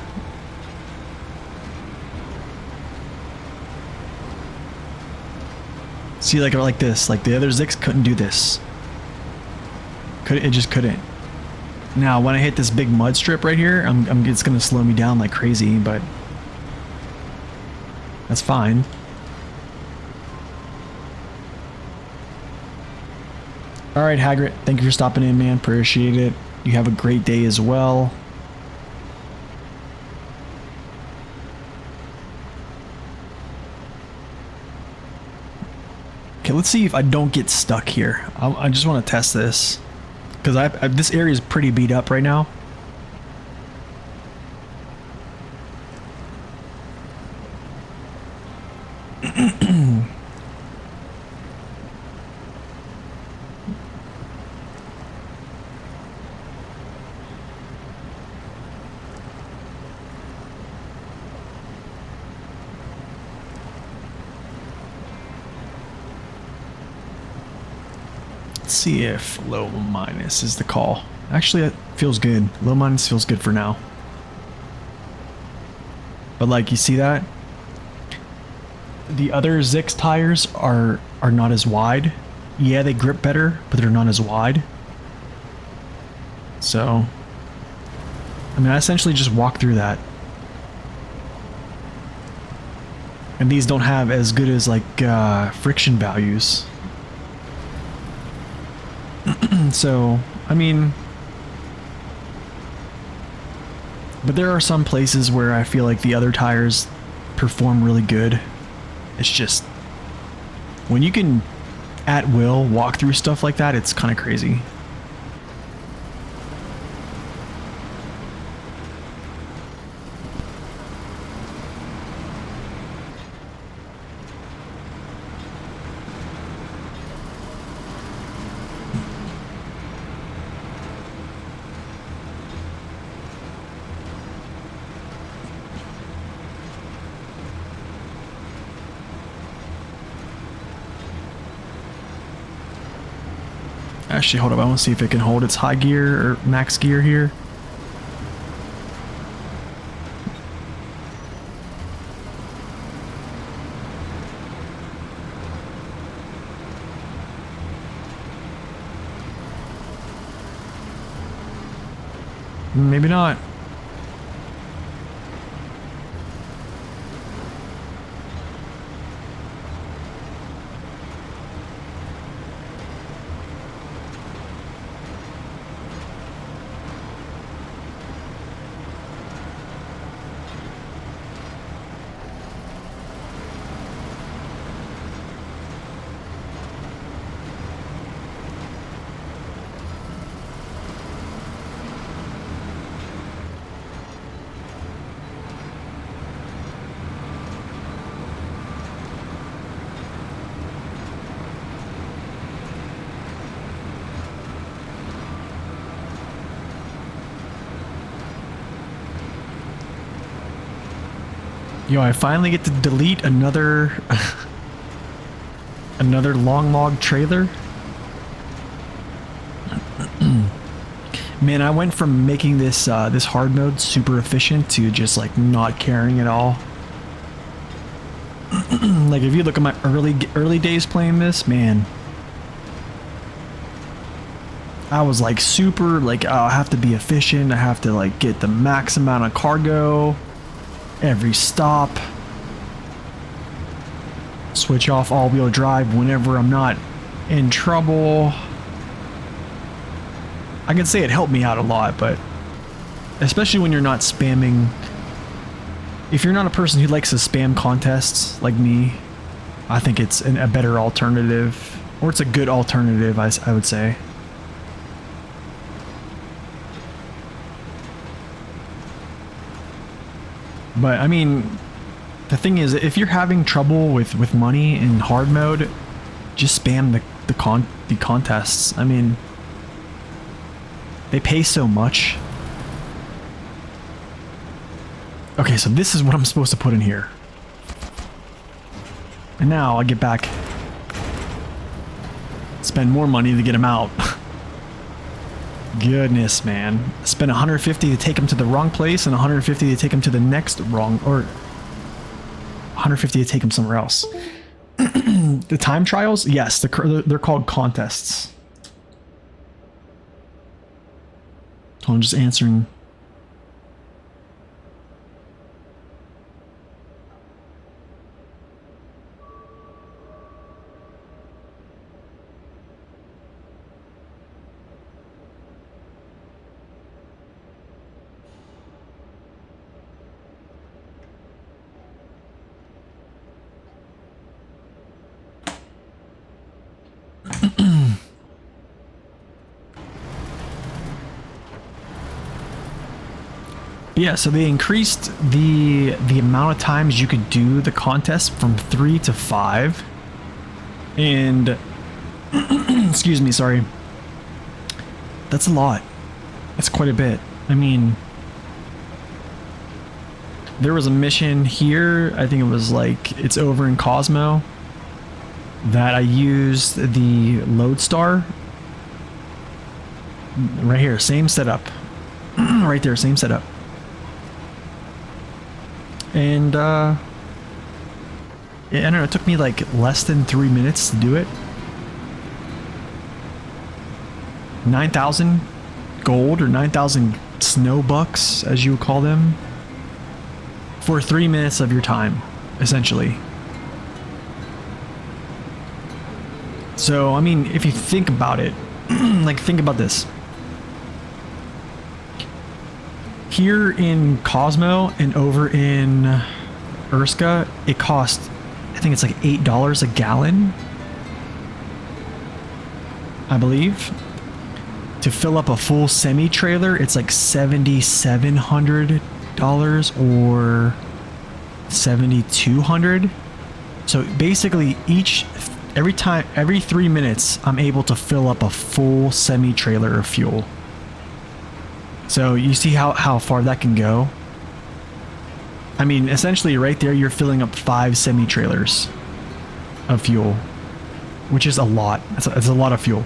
A: See, like this, like the other Zikz couldn't do this. It just couldn't. Now, when I hit this big mud strip right here, it's gonna slow me down like crazy, but that's fine. Alright, Hagrid, thank you for stopping in, man. Appreciate it. You have a great day as well. Okay, let's see if I don't get stuck here. I just want to test this. Because this area is pretty beat up right now. Let's see if low minus is the call. Actually, it feels good. Low minus feels good for now. But like, you see that? The other Zikz tires are not as wide. Yeah, they grip better, but they're not as wide. So, I mean, I essentially just walk through that. And these don't have as good as like friction values. So, I mean, but there are some places where I feel like the other tires perform really good. It's just, when you can at will walk through stuff like that, it's kind of crazy. Actually, hold up. I want to see if it can hold its high gear or max gear here. Maybe not. Yo, I finally get to delete another another long log trailer. Man, I went from making this this hard mode super efficient to just like not caring at all. Like if you look at my early days playing this, man, I was like super like, oh, I have to be efficient. I have to like get the max amount of cargo every stop. Switch off all-wheel drive whenever I'm not in trouble. I can say it helped me out a lot, but especially when you're not spamming. If you're not a person who likes to spam contests like me, I think it's a better alternative, or it's a good alternative, I would say. But I mean, the thing is, if you're having trouble with money in hard mode, just spam the contests. I mean, they pay so much. Okay, so this is what I'm supposed to put in here. And now I get back, spend more money to get them out. Goodness, man. Spend 150 to take them to the wrong place and 150 to take them to the next wrong, or 150 to take them somewhere else. The time trials? Yes, they're called contests. So I'm just answering. Yeah, so they increased the amount of times you could do the contest from 3 to 5. And excuse me, sorry. That's a lot. That's quite a bit. I mean, there was a mission here, I think it was like, it's over in Cosmo, that I used the Lodestar. Right here, same setup. Right there, same setup. And I don't know, it took me like less than 3 minutes to do it. 9,000 gold, or 9,000 snow bucks, as you would call them, for 3 minutes of your time, essentially. So, I mean, if you think about it, like, think about this. Here in Cosmo and over in Urska, it costs, I think it's like $8 a gallon, I believe. To fill up a full semi-trailer, it's like $7,700 or $7,200. So basically every 3 minutes, I'm able to fill up a full semi-trailer of fuel. So you see how far that can go? I mean, essentially right there, you're filling up 5 semi-trailers of fuel, which is a lot. It's a lot of fuel.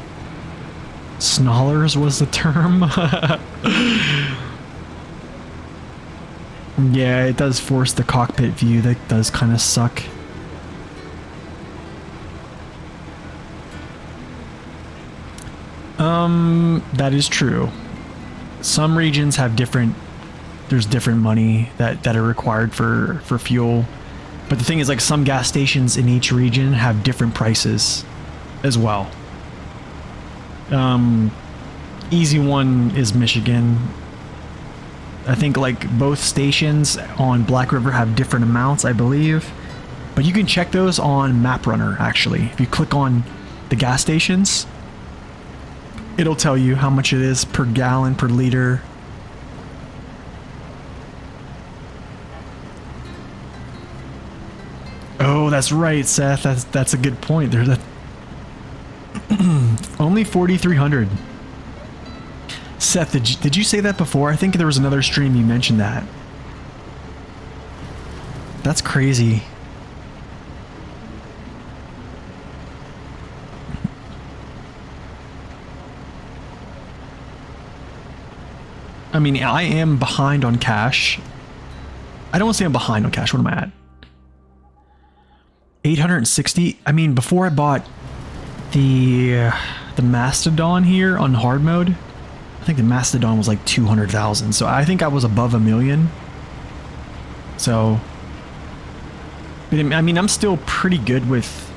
A: Snollers was the term. Yeah, it does force the cockpit view. That does kind of suck. That is true. Some regions have there's different money that are required for fuel. But the thing is, like, some gas stations in each region have different prices as well. Easy one is Michigan. I think like both stations on Black River have different amounts, I believe. But you can check those on Map Runner, actually. If you click on the gas stations, it'll tell you how much it is per gallon, per liter. Oh, that's right, Seth. That's a good point. There's only 4,300. Seth, did you say that before? I think there was another stream you mentioned that. That's crazy. I mean, I am behind on cash. I don't want to say I'm behind on cash. What am I at? 860. I mean, before I bought the Mastodon here on hard mode, I think the Mastodon was like 200,000. So I think I was above 1 million. So, I mean, I'm still pretty good with,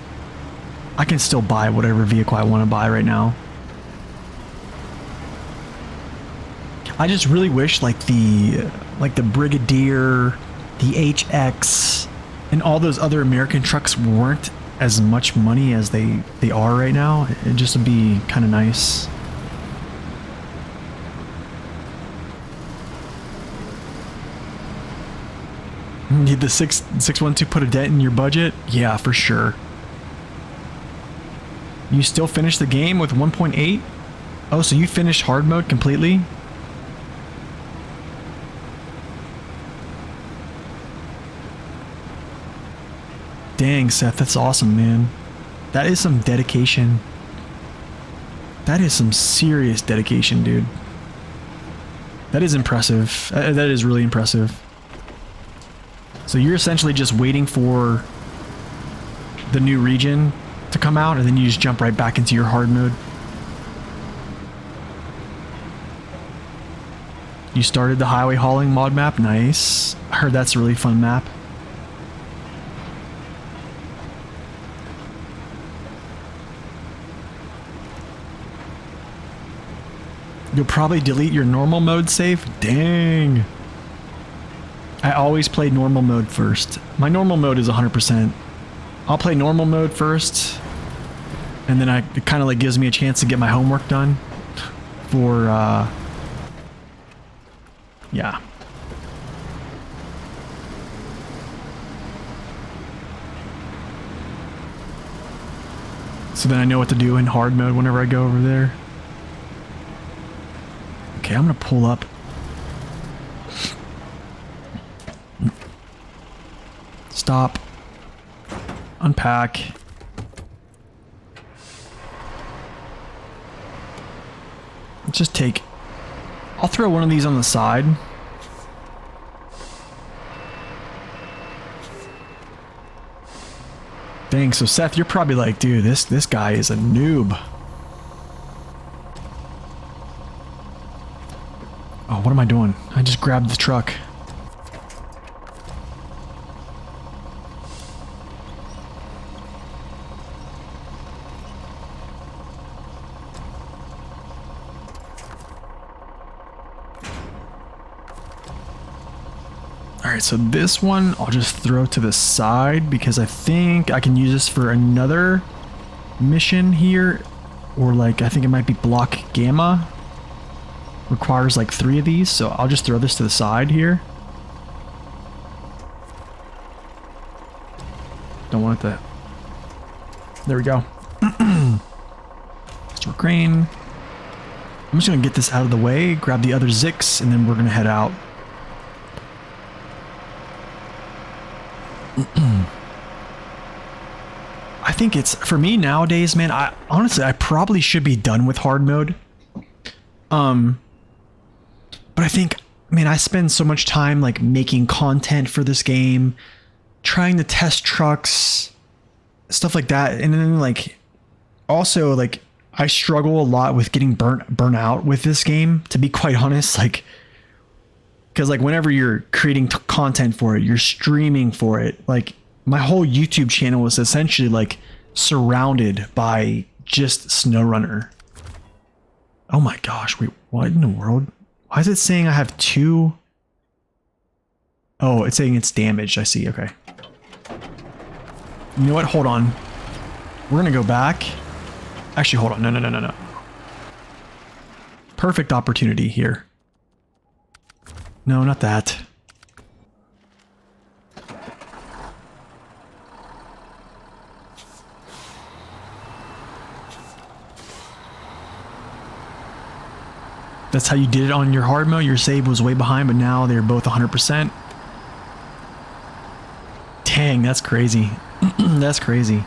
A: I can still buy whatever vehicle I want to buy right now. I just really wish like the Brigadier, the HX, and all those other American trucks weren't as much money as they are right now. It just would be kind of nice. Need the 612 put a dent in your budget? Yeah, for sure. You still finish the game with 1.8? Oh, so you finished hard mode completely? Dang, Seth, that's awesome, man. That is some dedication. That is some serious dedication, dude. That is impressive. That is really impressive. So you're essentially just waiting for the new region to come out, and then you just jump right back into your hard mode. You started the highway hauling mod map. Nice. I heard that's a really fun map. You'll probably delete your normal mode save? Dang. I always play normal mode first. My normal mode is 100%. I'll play normal mode first, and then it kind of like gives me a chance to get my homework done for, yeah. So then I know what to do in hard mode whenever I go over there. Okay, I'm gonna pull up. Stop. Unpack. Let's just take... I'll throw one of these on the side. Dang, so Seth, you're probably like, dude, this guy is a noob. Oh, what am I doing? I just grabbed the truck. Alright, so this one I'll just throw to the side because I think I can use this for another mission here. Or like, I think it might be block gamma. Requires like 3 of these, so I'll just throw this to the side here. Don't want it to... There we go. Store grain. I'm just gonna get this out of the way, grab the other Zikz, and then we're gonna head out. I think it's, for me nowadays, man, honestly, I probably should be done with hard mode. But I think, man, I spend so much time like making content for this game, trying to test trucks, stuff like that. And then like, also like, I struggle a lot with getting burnt out with this game, to be quite honest, like, because like whenever you're creating content for it, you're streaming for it, like my whole YouTube channel was essentially like surrounded by just SnowRunner. Oh my gosh, wait, what in the world? Why is it saying I have 2? Oh, it's saying it's damaged. I see. Okay. You know what? Hold on. We're going to go back. Actually, hold on. No. Perfect opportunity here. No, not that. That's how you did it on your hard mode. Your save was way behind, but now they're both 100%. Dang, that's crazy. That's crazy.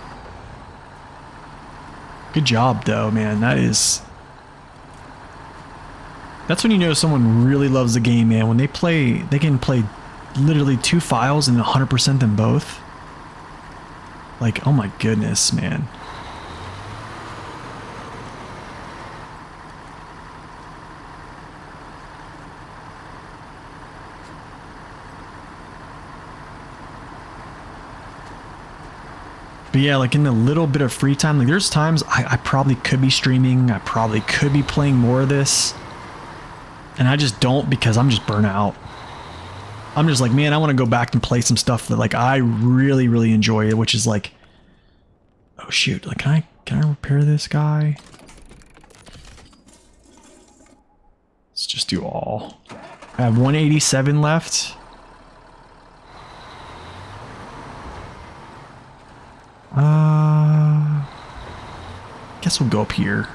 A: Good job, though, man. That's when you know someone really loves the game, man. When they can play literally 2 files and 100% them both. Like, oh my goodness, man. But yeah, like in the little bit of free time, like there's times I probably could be streaming, I probably could be playing more of this, and I just don't because I'm just burnt out. I'm just like, man, I want to go back and play some stuff that like I really, really enjoy, which is like Oh shoot, like can I repair this guy? Let's just do all. I have 187 left. Guess we'll go up here.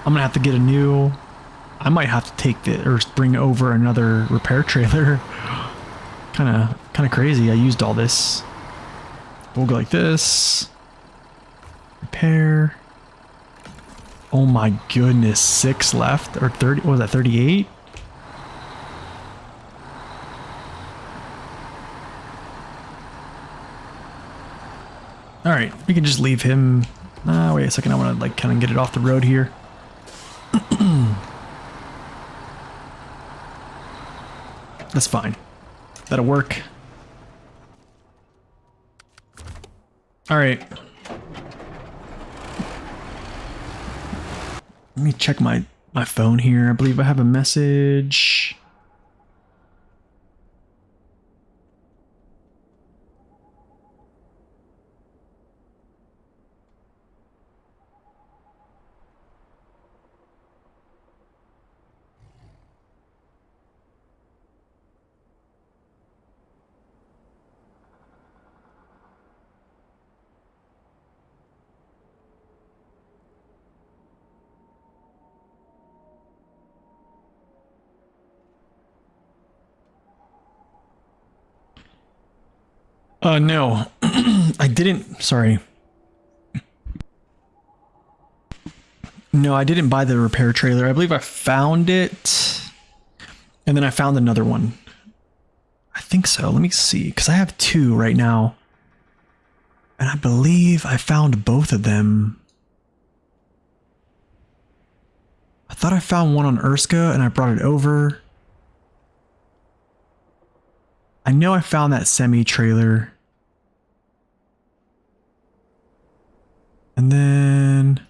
A: I'm gonna have to get a new. I might have to take the or bring over another repair trailer. Kind of crazy. I used all this. We'll go like this. Repair. Oh my goodness, 6 left or 30. What was that? 38. All right, we can just leave him. Wait a second. I want to like kind of get it off the road here. That's fine. That'll work. All right. Let me check my phone here. I believe I have a message. No, I didn't. Sorry. No, I didn't buy the repair trailer. I believe I found it. And then I found another one. I think so. Let me see. Because I have 2 right now. And I believe I found both of them. I thought I found one on Urska and I brought it over. I know I found that semi-trailer. And then,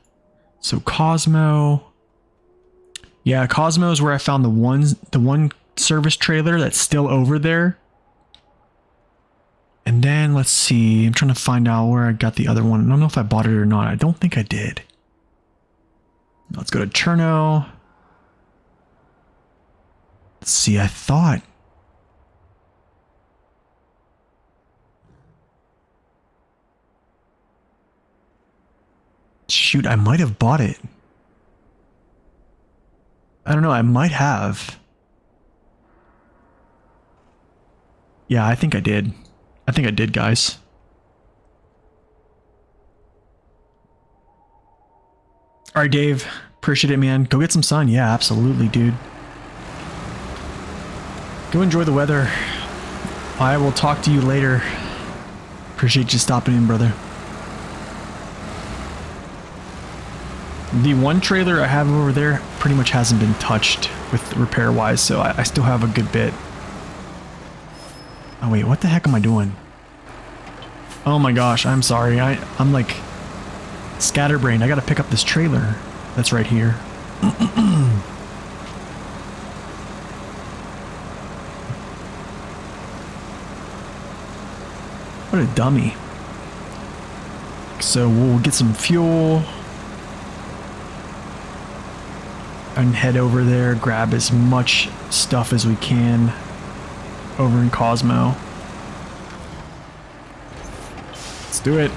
A: so Cosmo. Yeah, Cosmo is where I found the one service trailer that's still over there. And then let's see, I'm trying to find out where I got the other one. I don't know if I bought it or not. I don't think I did. Let's go to Cherno. Let's see, I thought. Shoot, I might have bought it. I don't know, I might have. Yeah, I think I did. I think I did, guys. Alright, Dave. Appreciate it, man. Go get some sun. Yeah, absolutely, dude. Go enjoy the weather. I will talk to you later. Appreciate you stopping in, brother. The one trailer I have over there pretty much hasn't been touched with repair wise, so I still have a good bit. Oh wait, what the heck am I doing? Oh my gosh, I'm sorry. I'm like scatterbrained. I gotta pick up this trailer that's right here. What a dummy. So we'll get some fuel. And head over there, grab as much stuff as we can over in Cosmo. Let's do it.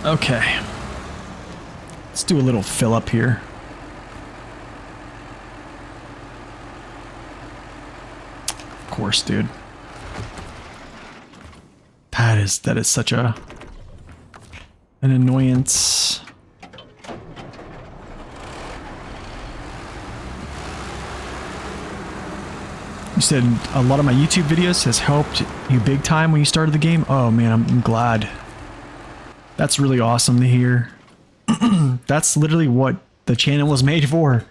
A: Okay. Let's do a little fill up here. Of course, dude. That is such an annoyance. You said a lot of my YouTube videos has helped you big time when you started the game. Oh man, I'm glad. That's really awesome to hear. That's literally what the channel was made for.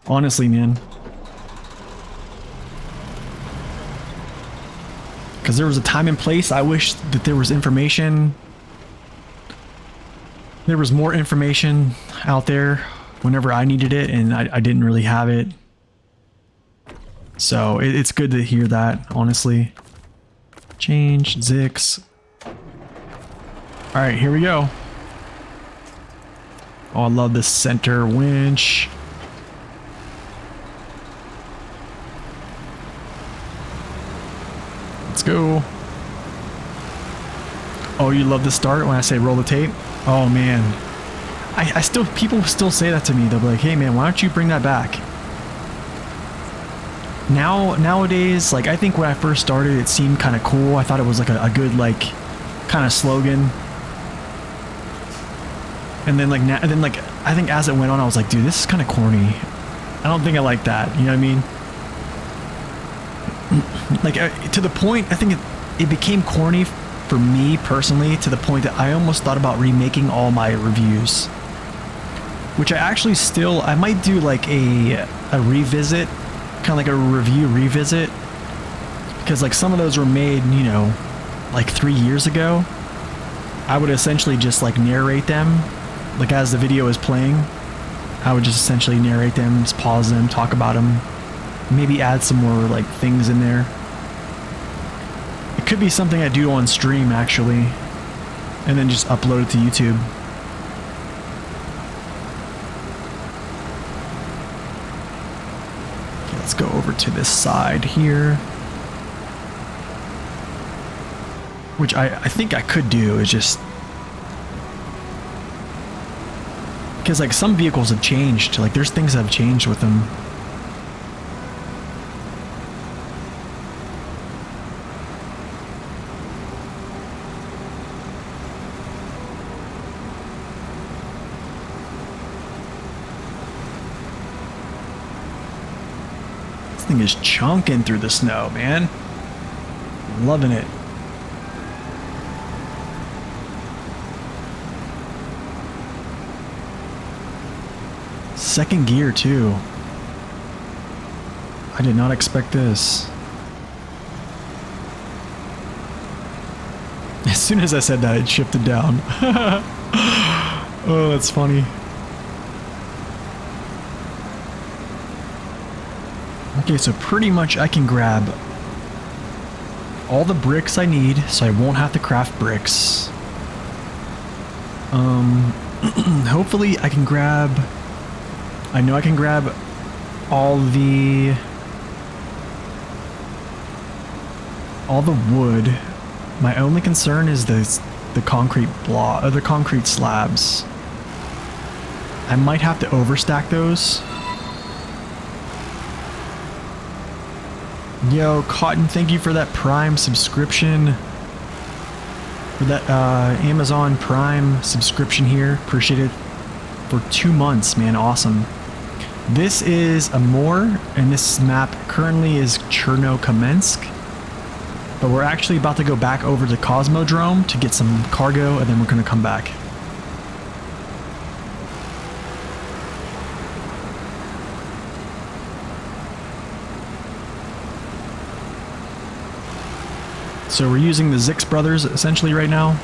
A: Honestly, man. Because there was a time and place. I wish that there was information. There was more information out there whenever I needed it, and I didn't really have it. So it's good to hear that, honestly. Change, Zikz. Alright, here we go. Oh, I love this center winch. Let's go. Oh, you love the start when I say roll the tape? Oh man. I still, people still say that to me. They'll be like, hey man, why don't you bring that back? Nowadays, like, I think when I first started, it seemed kind of cool. I thought it was like a good, like, kind of slogan. And then like, I think as it went on, I was like, dude, this is kind of corny. I don't think I like that. You know what I mean? Like, to the point, I think it became corny for me personally, to the point that I almost thought about remaking all my reviews. Which I actually still, I might do like a revisit, kind of like a review revisit. Because like some of those were made, you know, like 3 years ago. I would essentially just like narrate them. Like as the video is playing, I would just essentially narrate them, just pause them, talk about them. Maybe add some more like things in there. It could be something I do on stream actually, and then just upload it to YouTube. Okay, let's go over to this side here. Which I think I could do, is just because like some vehicles have changed, like there's things that have changed with them. This thing is chunking through the snow, man. Loving it. Second gear too. I did not expect this. As soon as I said that, it shifted down. Oh, that's funny. Okay, so pretty much I can grab all the bricks I need, so I won't have to craft bricks. Hopefully I can grab... I know I can grab all the wood. My only concern is the concrete block, the concrete slabs. I might have to overstack those. Yo, Cotton, thank you for that Prime subscription. For that Amazon Prime subscription here. Appreciate it. For 2 months, man. Awesome. This is Amur, and this map currently is Cherno-Kamensk. But we're actually about to go back over to Cosmodrome to get some cargo, and then we're going to come back. So we're using the Zikz brothers essentially right now.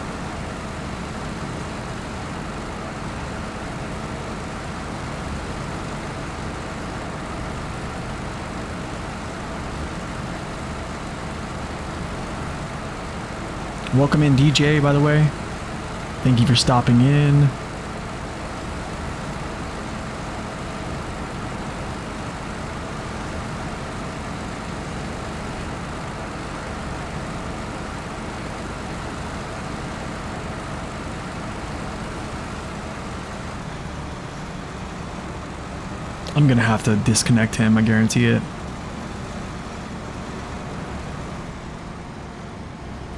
A: Welcome in, DJ, by the way. Thank you for stopping in. I'm gonna have to disconnect him, I guarantee it.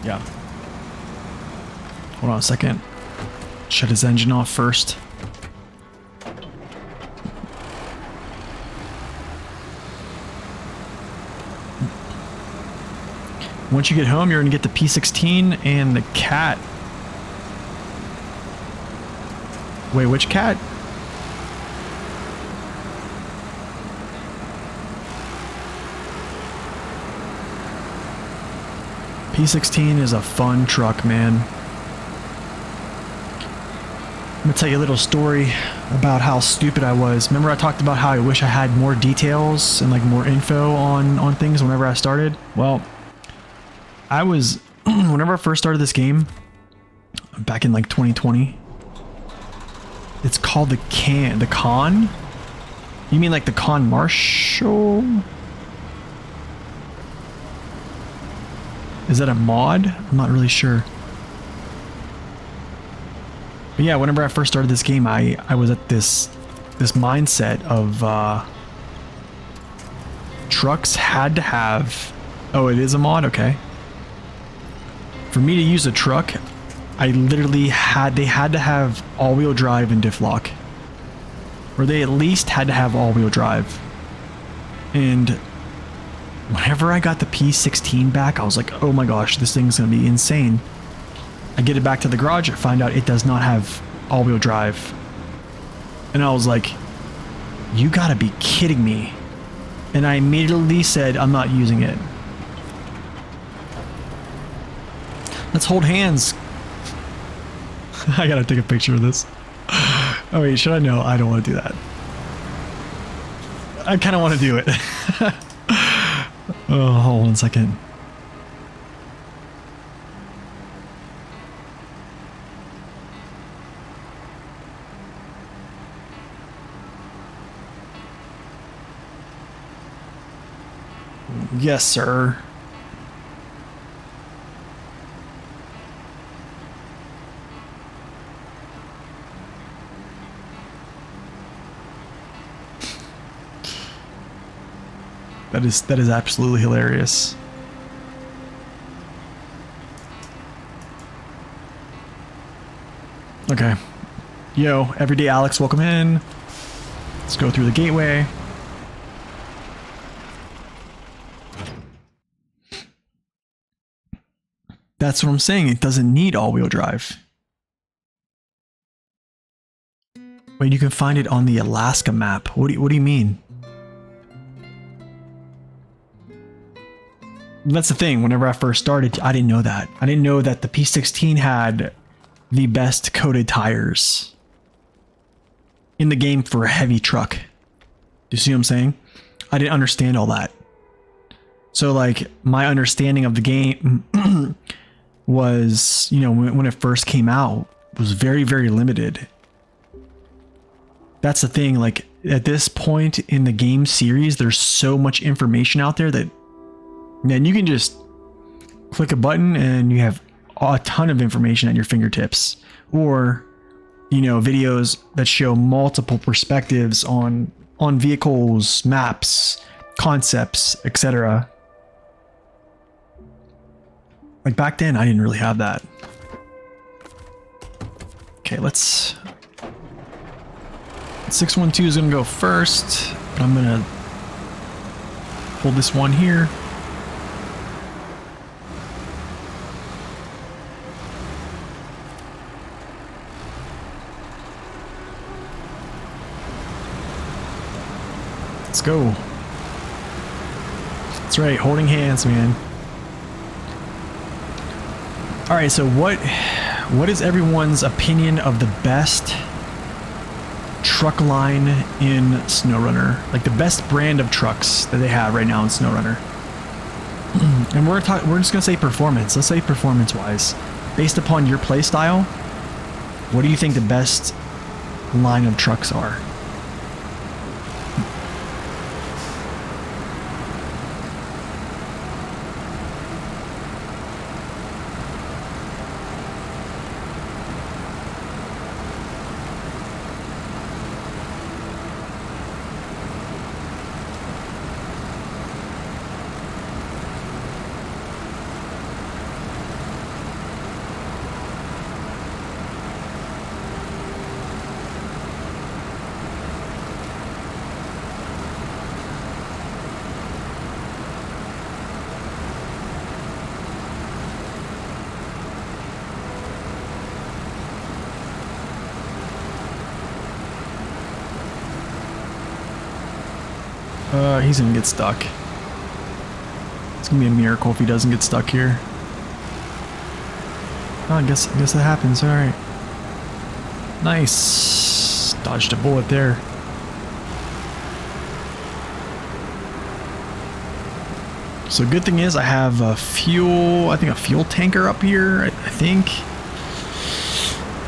A: Yeah. Hold on a second. Shut his engine off first. Once you get home, you're gonna get the P16 and the cat. Wait, which cat? P16 is a fun truck, man. I'm gonna tell you a little story about how stupid I was. Remember I talked about how I wish I had more details and like more info on things whenever I started? Well, I was, whenever I first started this game, back in like 2020, it's called the Con? You mean like the Con Marshall? Is that a mod? I'm not really sure. But yeah, whenever I first started this game, I was at this mindset of trucks had to have... Oh, it is a mod? Okay. For me to use a truck, I literally they had to have all-wheel drive and diff lock. Or they at least had to have all-wheel drive. And whenever I got the P16 back, I was like, oh my gosh, this thing's gonna be insane. I get it back to the garage, I find out it does not have all-wheel drive. And I was like, you gotta be kidding me. And I immediately said, I'm not using it. Let's hold hands. I gotta take a picture of this. Oh wait, should I? No, I don't want to do that. I kind of want to do it. Oh, hold on a second. Yes, sir. That is absolutely hilarious. Okay. Yo, everyday Alex, welcome in. Let's go through the gateway. That's what I'm saying. It doesn't need all-wheel drive. Wait, you can find it on the Alaska map. What do you mean? That's the thing. Whenever I first started, I didn't know that. I didn't know that the P16 had the best coated tires in the game for a heavy truck. Do you see what I'm saying? I didn't understand all that. So like my understanding of the game was, you know, when it first came out, was very, very limited. That's the thing. Like at this point in the game series, there's so much information out there that, man, you can just click a button and you have a ton of information at your fingertips. Or, you know, videos that show multiple perspectives on vehicles, maps, concepts, etc. Like back then, I didn't really have that. Okay, let's... 612 is gonna go first, but I'm gonna hold this one here. Let's go. That's right, holding hands, man. All right, so what is everyone's opinion of the best truck line in SnowRunner? Like the best brand of trucks that they have right now in SnowRunner. And we're just gonna say performance. Let's say performance-wise, based upon your play style, what do you think the best line of trucks are? He's gonna get stuck. It's gonna be a miracle if he doesn't get stuck here. Oh, I guess that happens. All right. Nice. Dodged a bullet there. So good thing is I have a fuel, I think a fuel tanker up here, I think.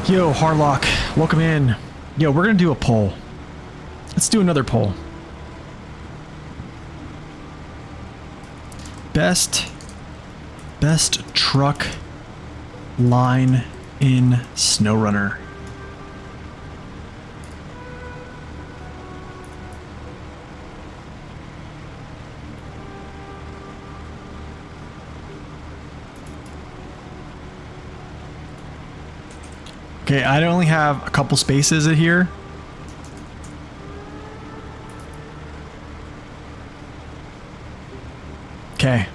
A: Yo, Harlock, welcome in. Yo, we're gonna do a poll. Let's do another poll. Best truck line in SnowRunner. Okay, I only have a couple spaces in here. Okay.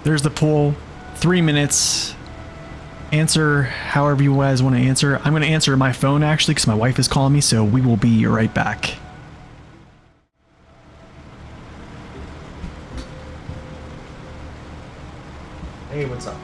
A: There's the poll. 3 minutes. Answer however you guys want to answer. I'm going to answer my phone actually because my wife is calling me, so we will be right back.
E: Hey, what's up?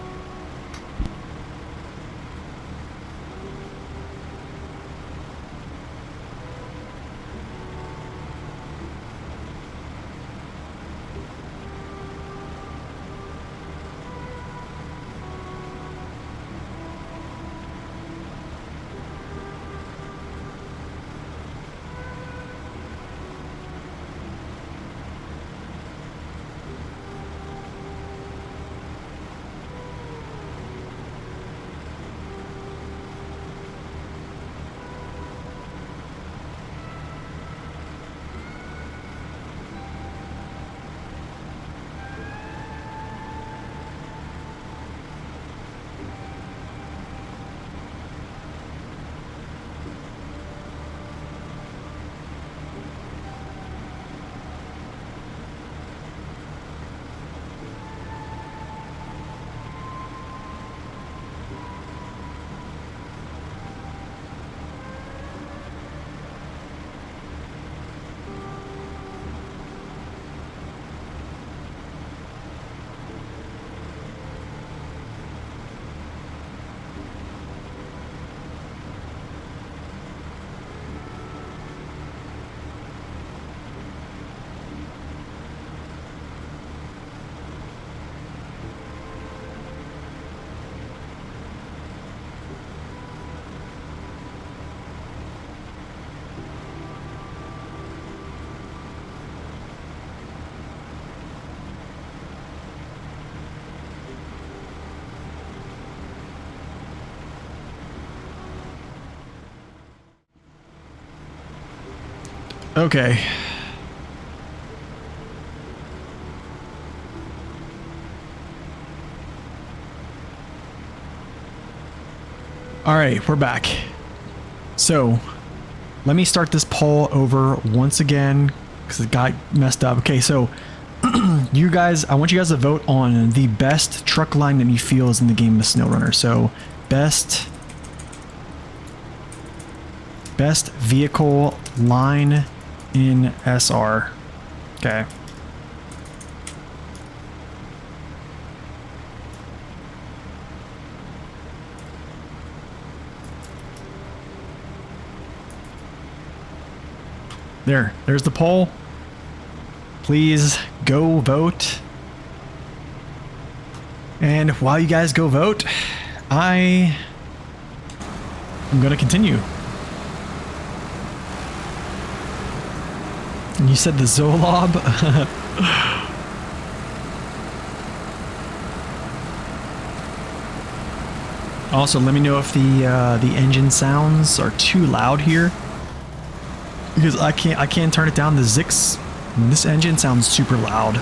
A: Okay. All right, we're back. So, let me start this poll over once again because it got messed up. Okay, so you guys, I want you guys to vote on the best truck line that you feel is in the game of SnowRunner. So, best vehicle line in SR. Okay. There's the poll. Please go vote. And while you guys go vote, I'm going to continue. You said the Zolob? Also, let me know if the engine sounds are too loud here. Because I can't turn it down. The Zikz, this engine sounds super loud.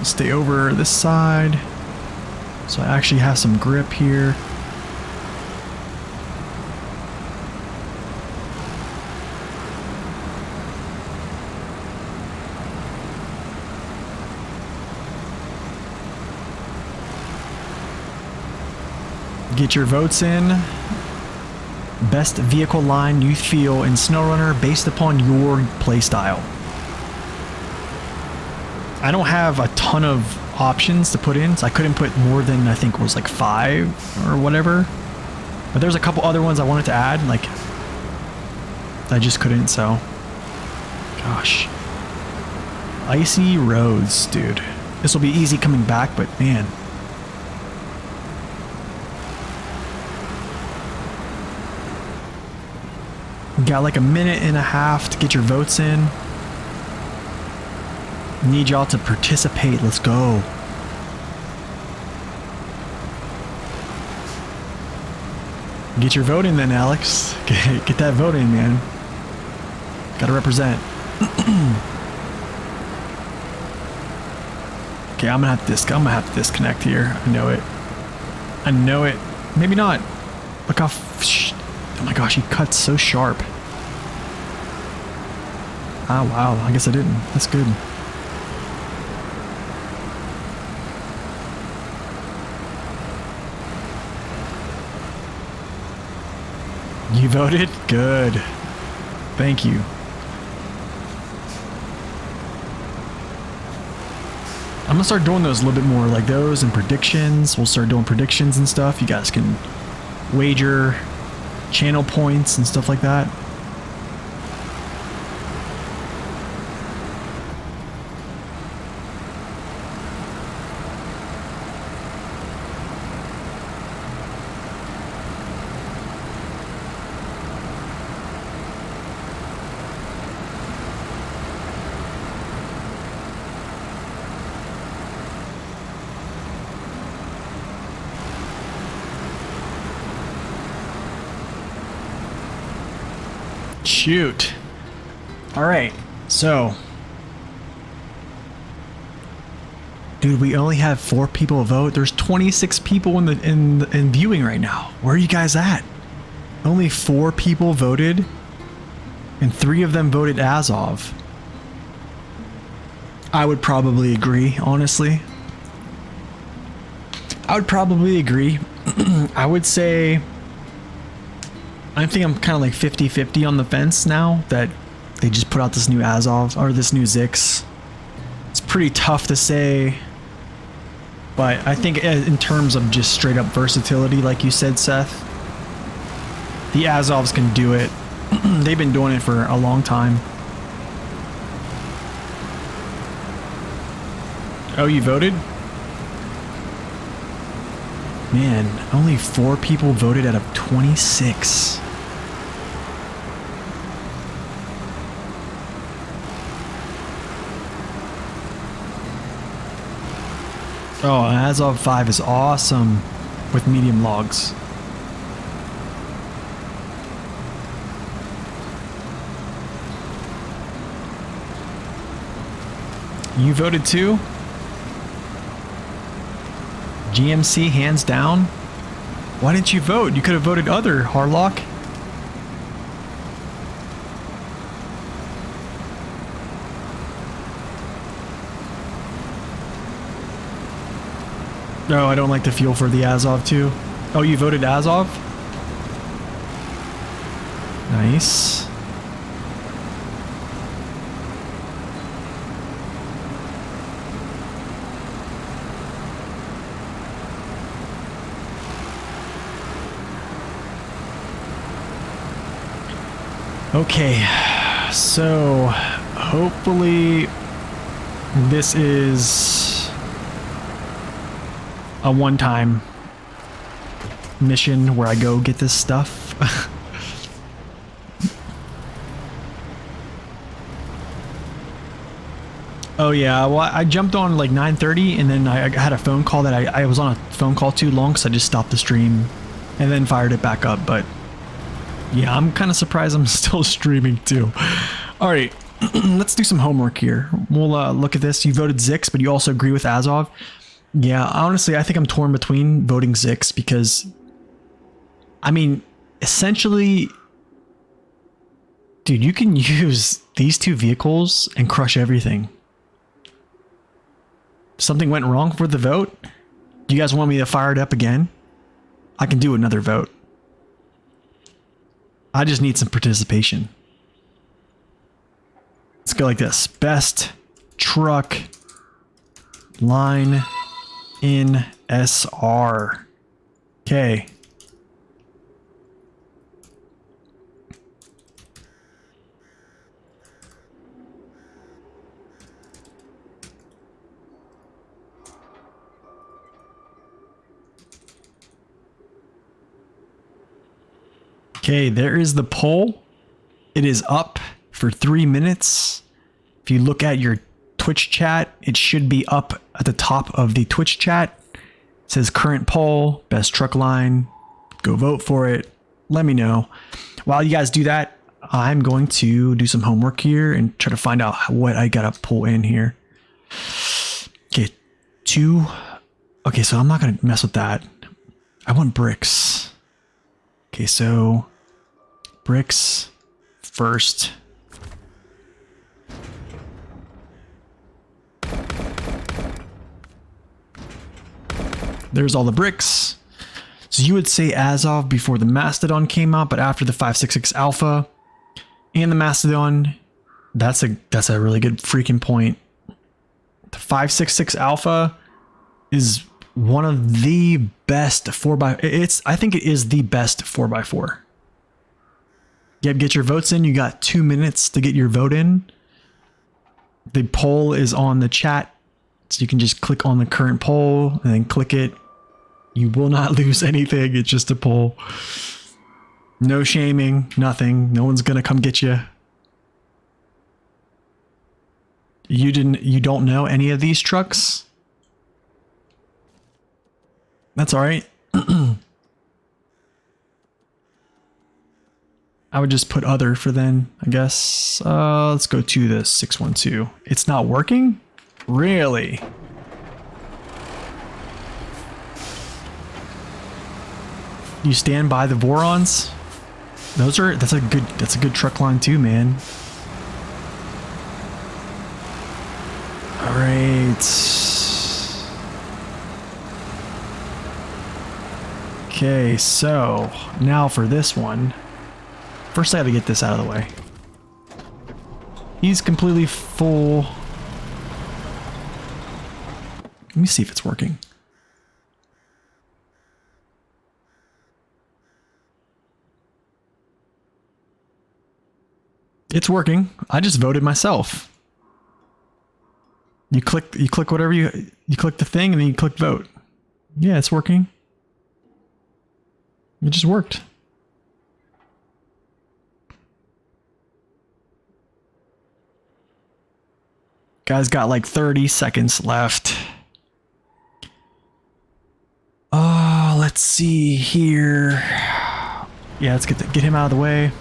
A: Stay over this side, so I actually have some grip here. Get your votes in. Best vehicle line you feel in SnowRunner based upon your playstyle. I don't have a ton of options to put in, so I couldn't put more than I think it was like 5 or whatever. But there's a couple other ones I wanted to add, like I just couldn't, so gosh. Icy roads, dude. This will be easy coming back, but man. Got like a minute and a half to get your votes in. Need y'all to participate. Let's go. Get your vote in then, Alex. Get that vote in, man. Gotta represent. Okay, I'm gonna have to disconnect here. I know it. I know it. Maybe not. Look how. Oh my gosh, he cuts so sharp. Ah, wow. I guess I didn't. That's good. You voted? Good. Thank you. I'm gonna start doing those a little bit more, like those and predictions. We'll start doing predictions and stuff. You guys can wager channel points and stuff like that. Shoot. All right. So, dude, we only have 4 people vote. There's 26 people in viewing right now. Where are you guys at? Only 4 people voted, and 3 of them voted Azov. I would probably agree, honestly. I would probably agree. I would say I think I'm kind of like 50-50 on the fence now that they just put out this new Azov or this new Zikz. It's pretty tough to say, but I think in terms of just straight up versatility, like you said, Seth, the Azovs can do it. They've been doing it for a long time. Oh, you voted? Man, only 4 people voted out of 26. Oh, Azov 5 is awesome with medium logs. You voted too? GMC hands down? Why didn't you vote? You could have voted other, Harlock. No, I don't like the fuel for the Azov too. Oh, you voted Azov? Nice. Okay, so hopefully this is a one-time mission where I go get this stuff. Oh yeah, well I jumped on like 9:30 and then I had a phone call that I was on a phone call too long, so I just stopped the stream and then fired it back up. But yeah, I'm kind of surprised I'm still streaming too. All right, let's do some homework here. We'll look at this. You voted Zikz, but you also agree with Azov. Yeah, honestly, I think I'm torn between voting Zikz because, I mean, essentially, dude, you can use these 2 vehicles and crush everything. Something went wrong for the vote? Do you guys want me to fire it up again? I can do another vote. I just need some participation. Let's go like this. Best truck line in SR. Okay. Okay, there is the poll. It is up for 3 minutes. If you look at your Twitch chat, it should be up at the top of the Twitch chat. It says current poll, best truck line. Go vote for it. Let me know. While you guys do that, I'm going to do some homework here and try to find out what I gotta pull in here. Okay, 2. Okay, so I'm not gonna mess with that. I want bricks. Okay, so bricks first. There's all the bricks. So you would say as of before the Mastodon came out, but after the 566 Alpha and the Mastodon, that's a really good freaking point. The 566 Alpha is one of the best 4x. I think it is the best 4x4. Yep, get your votes in. You got 2 minutes to get your vote in. The poll is on the chat, so you can just click on the current poll and then click it. You will not lose anything. It's just a poll. No shaming, nothing. No one's gonna come get you. You don't know any of these trucks? That's all right. I would just put other for then, I guess. Let's go to the 612. It's not working? Really? You stand by the Vorons? That's a good truck line too, man. All right. Okay, so now for this one. First I gotta get this out of the way. He's completely full. Let me see if it's working. It's working. I just voted myself. You click whatever you click the thing and then you click vote. Yeah, it's working. It just worked. Guys got like 30 seconds left. Let's see here. Yeah, let's get him out of the way.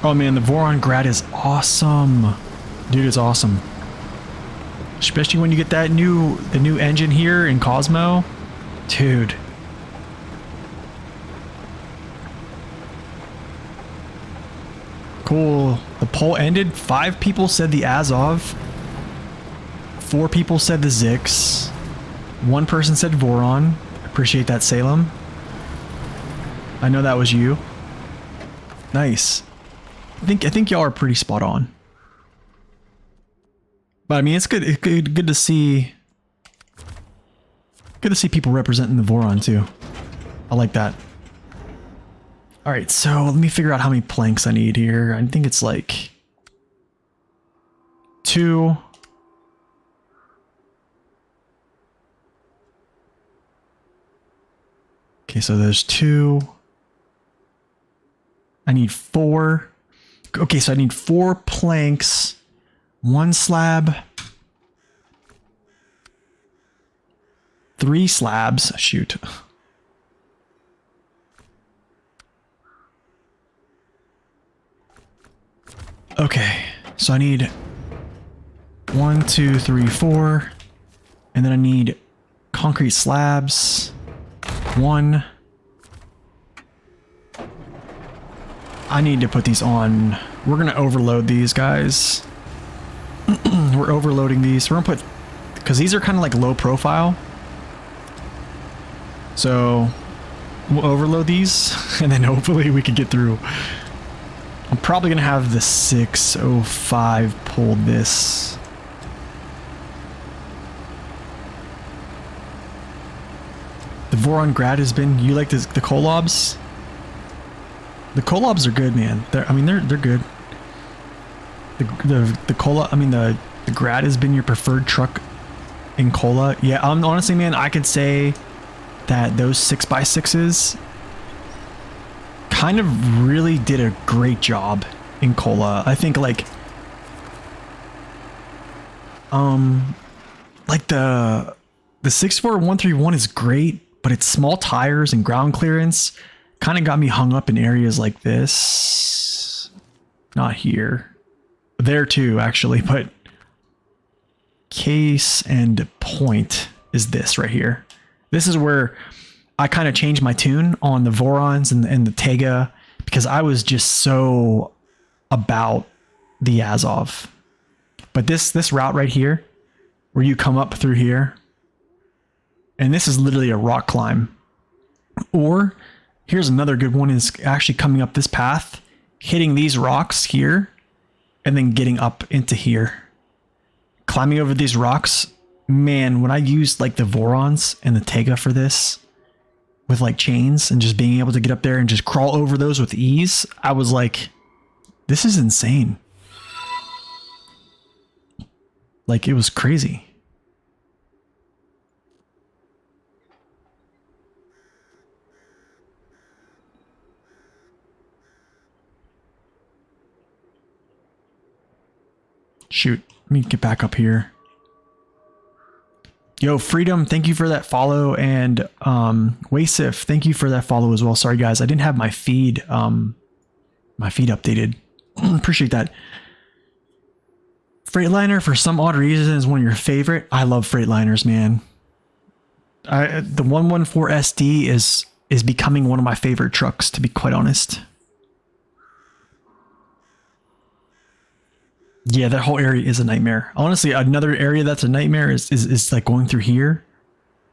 A: Oh man, the Voron Grad is awesome. Dude, it's awesome. Especially when you get the new engine here in Cosmo. Dude. Cool. The poll ended. 5 people said the Azov. 4 people said the Zikz. 1 person said Voron. Appreciate that, Salem. I know that was you. Nice. I think y'all are pretty spot on. But I mean, it's good. It's good to see. Good to see people representing the Voron too. I like that. All right, so let me figure out how many planks I need here. I think it's like 2. Okay, so there's 2. I need 4. Okay, so I need 4 planks, 1 slab, 3 slabs. Shoot. Okay, so I need 1, 2, 3, 4, and then I need concrete slabs. 1. I need to put these on. We're gonna overload these guys. We're overloading these. We're gonna put, because these are kind of like low profile. So we'll overload these and then hopefully we can get through. I'm probably gonna have the 605 pull this. The Voron Grad has been. You like the collabs? The collabs are good, man. They're good. The cola. I mean the Grad has been your preferred truck in cola. Yeah. Honestly, man, I could say that those 6x6s kind of really did a great job in cola. I think like the 64131 is great, but its small tires and ground clearance kind of got me hung up in areas like this. Not here. There too, actually, but case and point is this right here. This is where I kind of changed my tune on the Vorons and the Tega, because I was just so about the Azov. But this route right here, where you come up through here, and this is literally a rock climb. Or here's another good one, is actually coming up this path, hitting these rocks here, and then getting up into here. Climbing over these rocks. Man, when I used like the Vorons and the Tega for this, with like chains and just being able to get up there and just crawl over those with ease, I was like, this is insane. Like, it was crazy. Shoot, let me get back up here. Yo, Freedom, thank you for that follow, and Wasif, thank you for that follow as well. Sorry guys, I didn't have my feed updated. Appreciate that. Freightliner, for some odd reason, is one of your favorite. I love Freightliners, man. The 114 SD is becoming one of my favorite trucks, to be quite honest. Yeah, that whole area is a nightmare. Honestly, another area that's a nightmare is like going through here.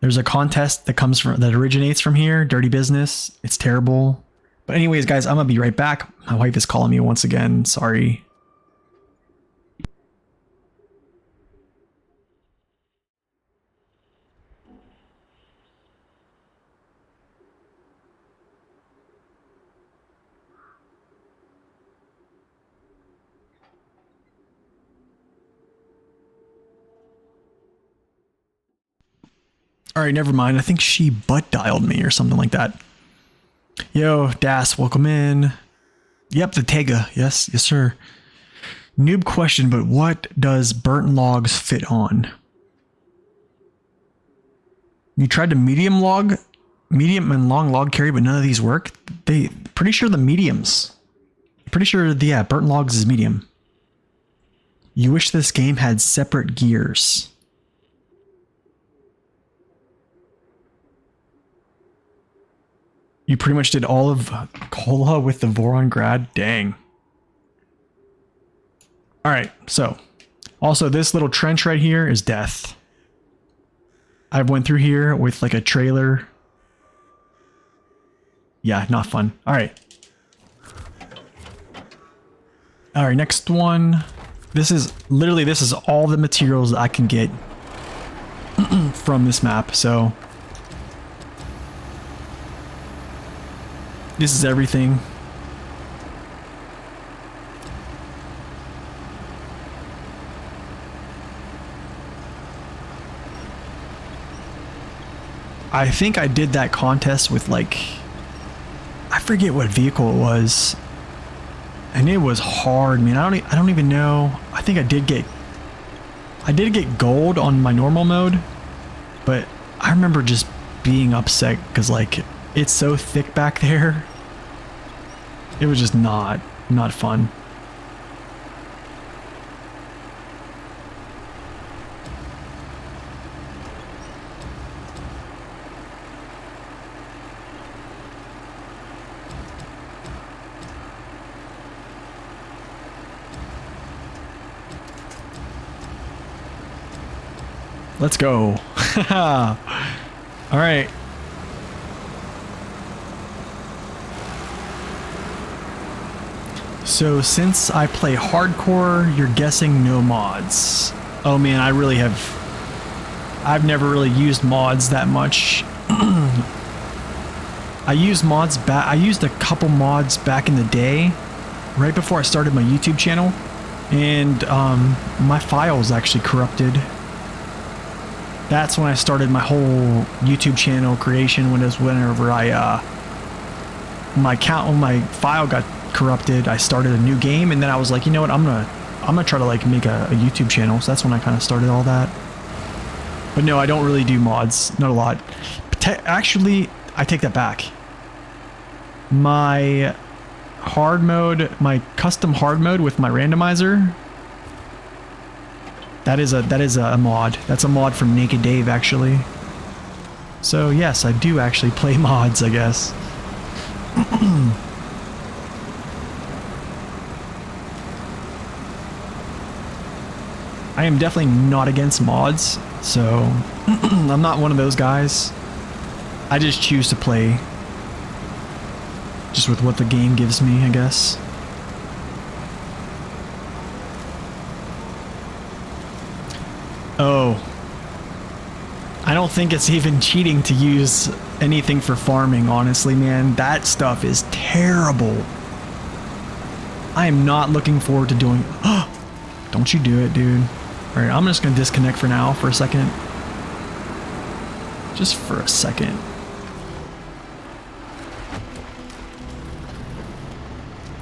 A: There's a contest that originates from here. Dirty business. It's terrible. But anyways, guys, I'm gonna be right back. My wife is calling me once again. Sorry. All right, never mind. I think she butt dialed me or something like that. Yo, Das, welcome in. Yep, the Tega. Yes, sir. Noob question, but what does burnt logs fit on? You tried to medium and long log carry, but none of these work. Pretty sure the mediums. Pretty sure, yeah, burnt logs is medium. You wish this game had separate gears. You pretty much did all of Cola with the Voron Grad? Dang. Alright, so. Also, this little trench right here is death. I went through here with like a trailer. Yeah, not fun. Alright. Alright, next one. This is all the materials that I can get from this map, so. This is everything. I think I did that contest with like, I forget what vehicle it was, and it was hard, man. I don't even know. I think I did get gold on my normal mode, but I remember just being upset because like it's so thick back there. It was just not fun. Let's go. All right. So since I play hardcore, you're guessing no mods. Oh man, I've never really used mods that much I used mods back. I used a couple mods back in the day, right before I started my YouTube channel, and my files actually corrupted. That's when I started my whole YouTube channel creation. Whenever I my account, when my file got corrupted, I started a new game, and then I was like, you know what, I'm gonna try to like make a YouTube channel. So that's when I kind of started all that. But no, I don't really do mods, not a lot. Actually, I take that back. My hard mode, my custom hard mode with my randomizer, that is a mod. That's a mod from Naked Dave, actually. So yes, I do actually play mods, I guess. I am definitely not against mods, so I'm not one of those guys. I just choose to play just with what the game gives me, I guess. Oh. I don't think it's even cheating to use anything for farming, honestly, man. That stuff is terrible. I am not looking forward to doing... Don't you do it, dude. Alright, I'm just going to disconnect for now, for a second. Just for a second.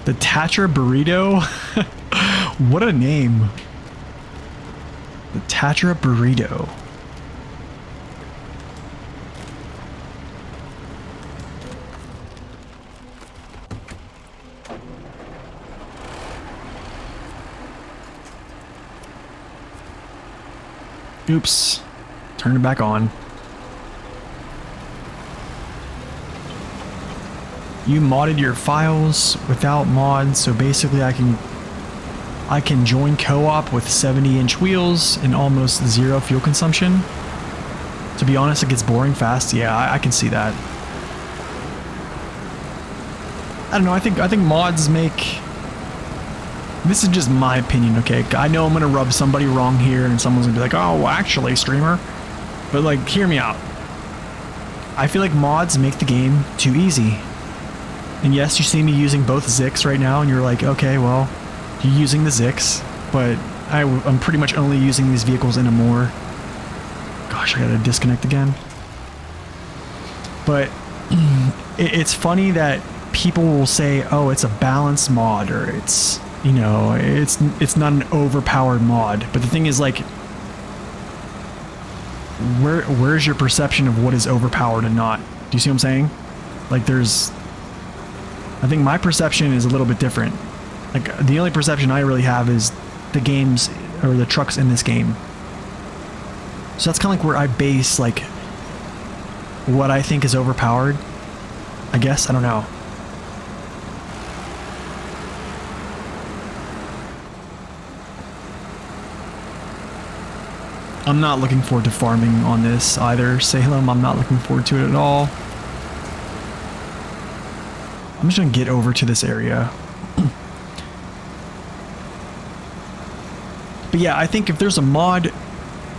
A: The Thatcher Burrito? What a name. The Thatcher Burrito. Oops. Turn it back on. You modded your files without mods, so basically I can join co-op with 70-inch wheels and almost zero fuel consumption. To be honest, it gets boring fast. Yeah, I can see that. I don't know, I think mods make... This is just my opinion, okay? I know I'm gonna rub somebody wrong here and someone's gonna be like, oh, well, actually, streamer. But like, hear me out. I feel like mods make the game too easy. And yes, you see me using both Zikz right now, and you're like, okay, well, you're using the Zikz, but I'm pretty much only using these vehicles in a more... Gosh, I gotta disconnect again. But it's funny that people will say, oh, it's a balanced mod, or it's, you know, it's not an overpowered mod. But the thing is, like, where's your perception of what is overpowered and not? Do you see what I'm saying? Like, I think my perception is a little bit different. Like, the only perception I really have is the games, or the trucks in this game. So that's kind of like where I base, like, what I think is overpowered. I guess, I don't know. I'm not looking forward to farming on this either, Salem. I'm not looking forward to it at all. I'm just gonna get over to this area. But yeah, I think if there's a mod,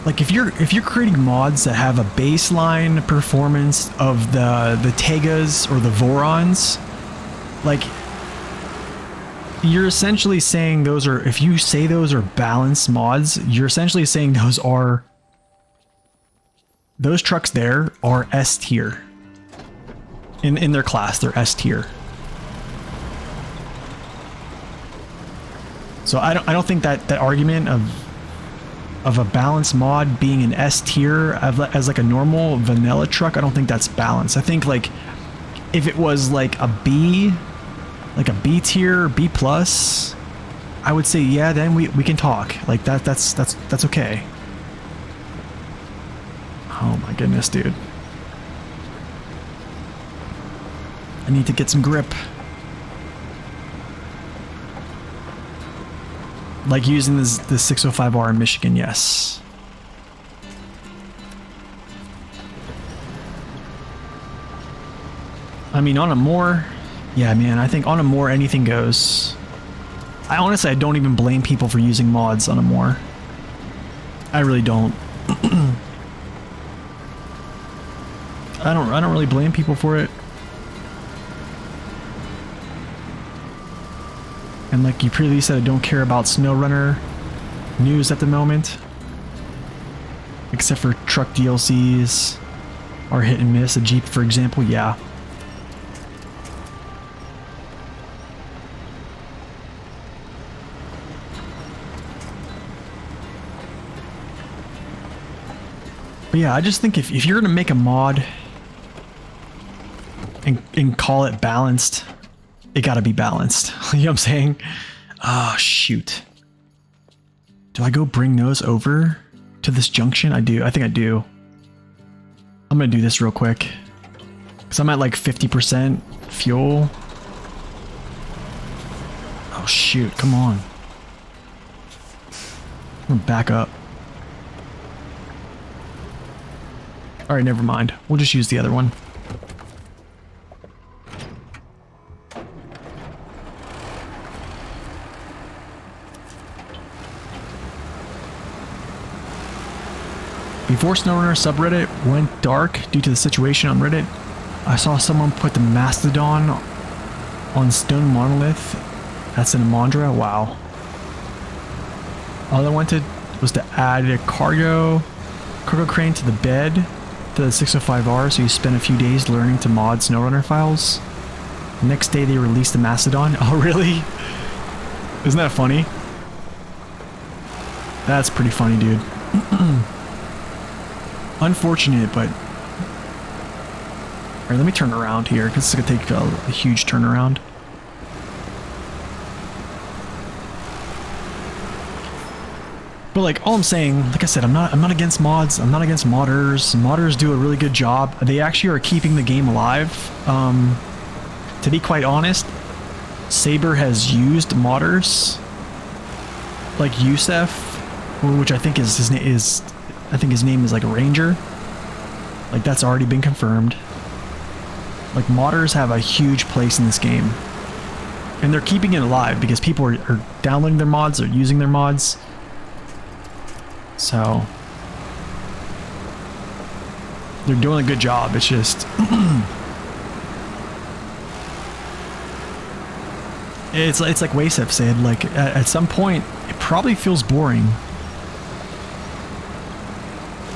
A: like if you're creating mods that have a baseline performance of the Tegas or the Vorons, like, you're essentially saying those are, if you say those are balanced mods, you're essentially saying those trucks there are S tier. In their class, they're S tier. So I don't think that argument of a balanced mod being an S tier as like a normal vanilla truck, I don't think that's balanced. I think, like, if it was like a B, like a B tier, B plus, I would say, yeah, then we can talk. Like, that's okay. Oh my goodness, dude. I need to get some grip. Like using the 605R in Michigan, yes. I mean, on a more... Yeah, man, I think on a more anything goes. I honestly don't even blame people for using mods on a more. I really don't. I don't really blame people for it. And like you previously said, I don't care about SnowRunner news at the moment. Except for truck DLCs or hit and miss. A Jeep, for example, yeah. But yeah, I just think if you're gonna make a mod and call it balanced, it gotta be balanced. You know what I'm saying? Oh, shoot. Do I go bring those over to this junction? I do. I think I do. I'm gonna do this real quick. Because I'm at like 50% fuel. Oh, shoot. Come on. I'm gonna back up. Alright, never mind. We'll just use the other one. Before SnowRunner subreddit went dark due to the situation on Reddit, I saw someone put the Mastodon on Stone Monolith. That's in Amandra. Wow. All I wanted was to add a cargo crane to the bed to the 605R, so you spend a few days learning to mod SnowRunner files. Next day they released the Mastodon. Oh, really? Isn't that funny? That's pretty funny, dude. Unfortunate, but... Alright, let me turn around here, because it's going to take a huge turnaround. But like, all I'm saying, like I said, I'm not against mods, I'm not against modders. Modders do a really good job. They actually are keeping the game alive. To be quite honest, Saber has used modders, like Yusef, which I think I think his name is like Ranger. Like that's already been confirmed. Like modders have a huge place in this game. And they're keeping it alive because people are downloading their mods, they're using their mods. So they're doing a good job. It's just it's like Wasef said, like at some point it probably feels boring.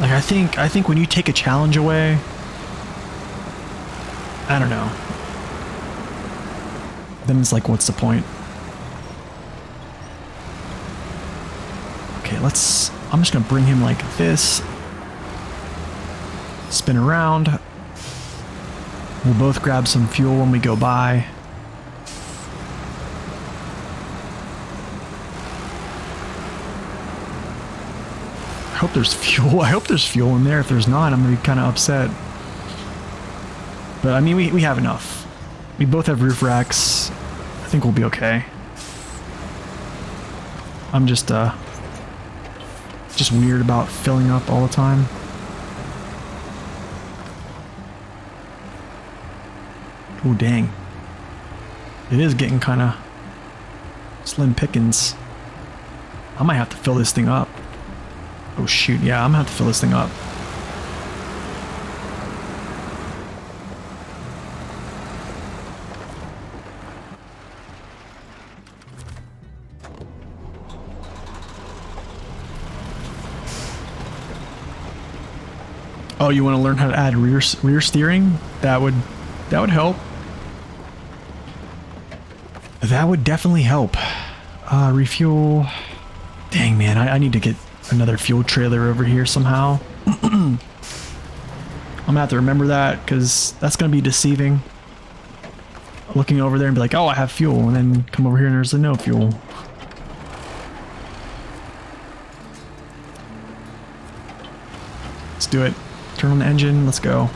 A: Like I think when you take a challenge away, I don't know. Then it's like, what's the point? Okay, I'm just gonna bring him like this. Spin around. We'll both grab some fuel when we go by. I hope there's fuel. I hope there's fuel in there. If there's not, I'm gonna be kind of upset. But I mean, we have enough. We both have roof racks. I think we'll be okay. I'm just weird about filling up all the time. Oh dang. It is getting kind of slim pickings. I might have to fill this thing up. Oh shoot, yeah, I'm gonna have to fill this thing up. Oh, you want to learn how to add rear steering? That would help. That would definitely help. Refuel. Dang man, I need to get another fuel trailer over here somehow. I'm gonna have to remember that because that's gonna be deceiving. Looking over there and be like, oh, I have fuel, and then come over here and there's no fuel. Let's do it. Turn on the engine, let's go.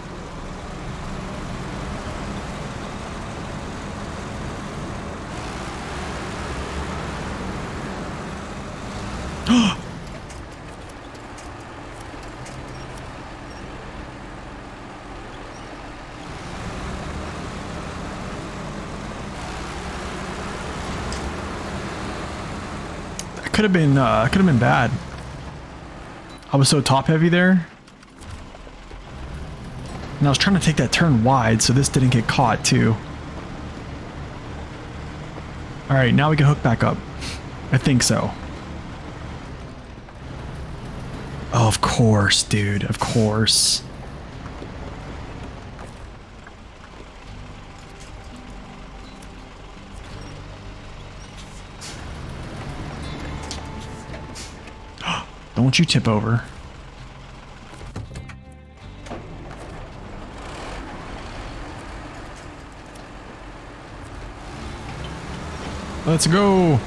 A: Could have been bad. I was so top heavy there. And I was trying to take that turn wide so this didn't get caught too. Alright, now we can hook back up. I think so. Oh, of course, dude. Of course. Don't you tip over. Let's go.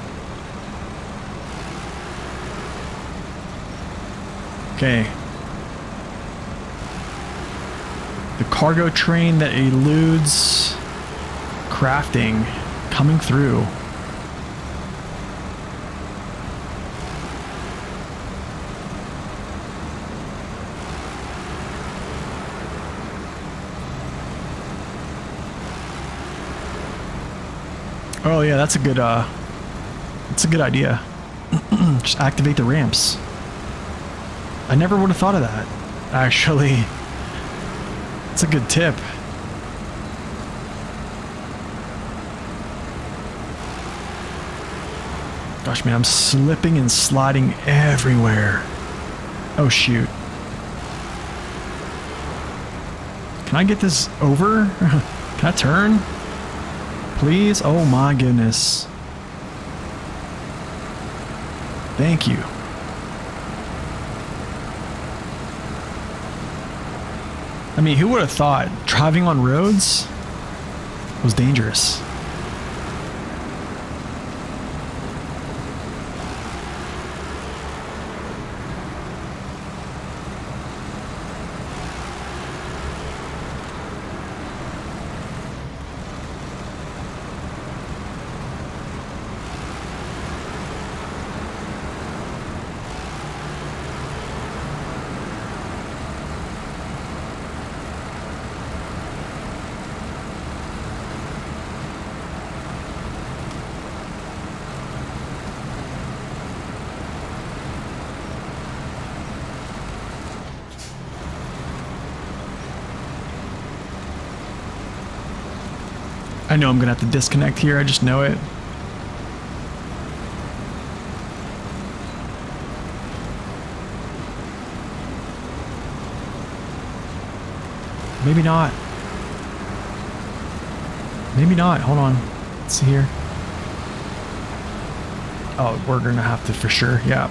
A: Okay. The cargo train that eludes crafting coming through. Oh yeah, that's a good idea. Just activate the ramps. I never would have thought of that. Actually, it's a good tip. Gosh, man, I'm slipping and sliding everywhere. Oh shoot. Can I get this over? Can I turn? Please? Oh my goodness. Thank you. I mean, who would have thought driving on roads was dangerous? I know I'm gonna have to disconnect here, I just know it. Maybe not. Maybe not. Hold on. Let's see here. Oh, we're gonna have to for sure. Yeah.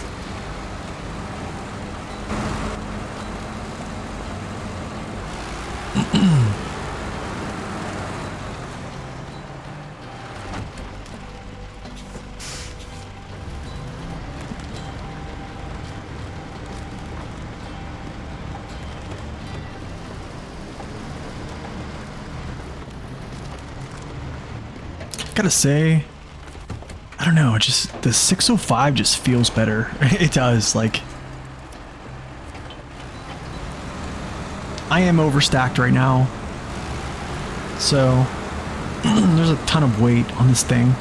A: Gotta say, I don't know, just the 605 just feels better. It does, like, I am overstacked right now, so there's a ton of weight on this thing.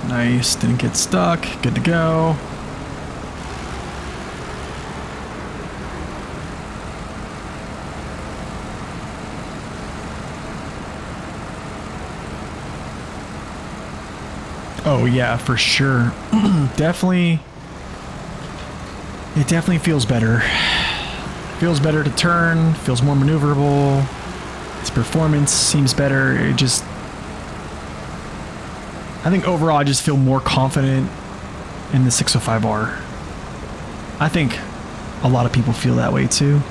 A: Nice, didn't get stuck, good to go. Oh yeah, for sure. Definitely, it definitely feels better. Feels better to turn, feels more maneuverable. Its performance seems better. It just, I think overall I just feel more confident in the 605R. I think a lot of people feel that way too.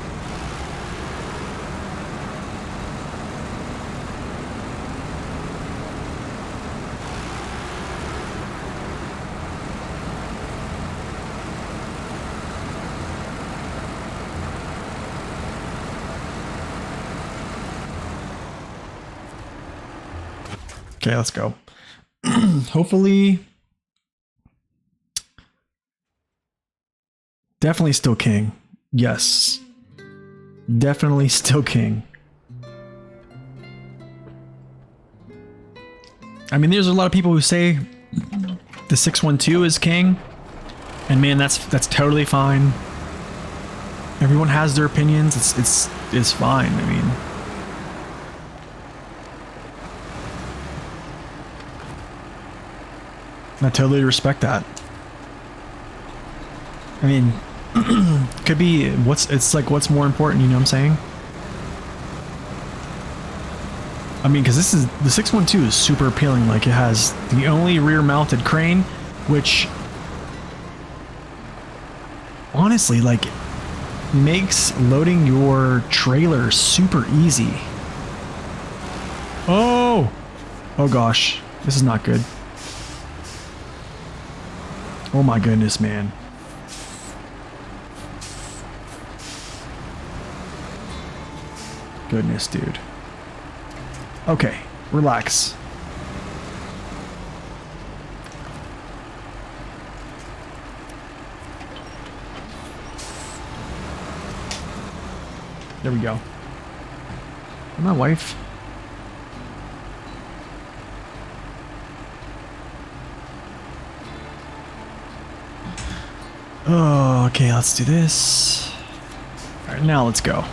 A: Okay, let's go. Hopefully. Definitely still king. Yes. Definitely still king. I mean, there's a lot of people who say the 612 is king. And man, that's totally fine. Everyone has their opinions. It's fine. I mean, I totally respect that. I mean, could be it's like what's more important, you know what I'm saying? I mean, because this is the 612 is super appealing. Like, it has the only rear mounted crane, which honestly, like, makes loading your trailer super easy. Oh gosh, this is not good. Oh my goodness, man. Goodness, dude. Okay, relax. There we go. My wife. Oh, okay, let's do this. All right, now let's go.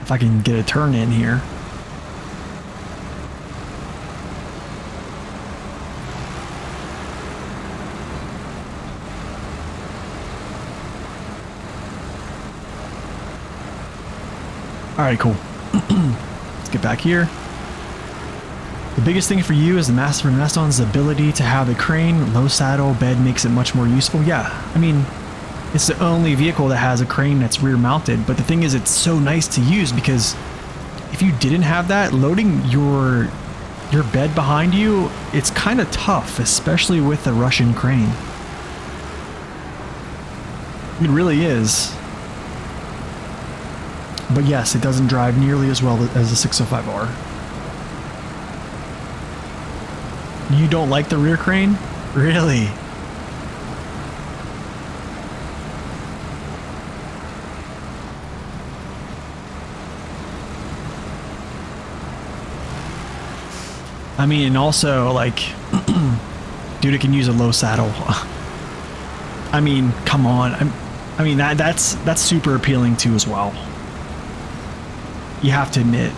A: If I can get a turn in here. All right, cool. Let's get back here. The biggest thing for you is the Master Mastodon's ability to have a crane. Low saddle bed makes it much more useful. Yeah, I mean, it's the only vehicle that has a crane that's rear mounted, but the thing is, it's so nice to use because if you didn't have that, loading your bed behind you, it's kind of tough, especially with the Russian crane. It really is. But yes, it doesn't drive nearly as well as the 605R. You don't like the rear crane? Really? I mean, and also, like, dude, it can use a low saddle. I mean, come on. I mean, that's super appealing too as well. You have to admit.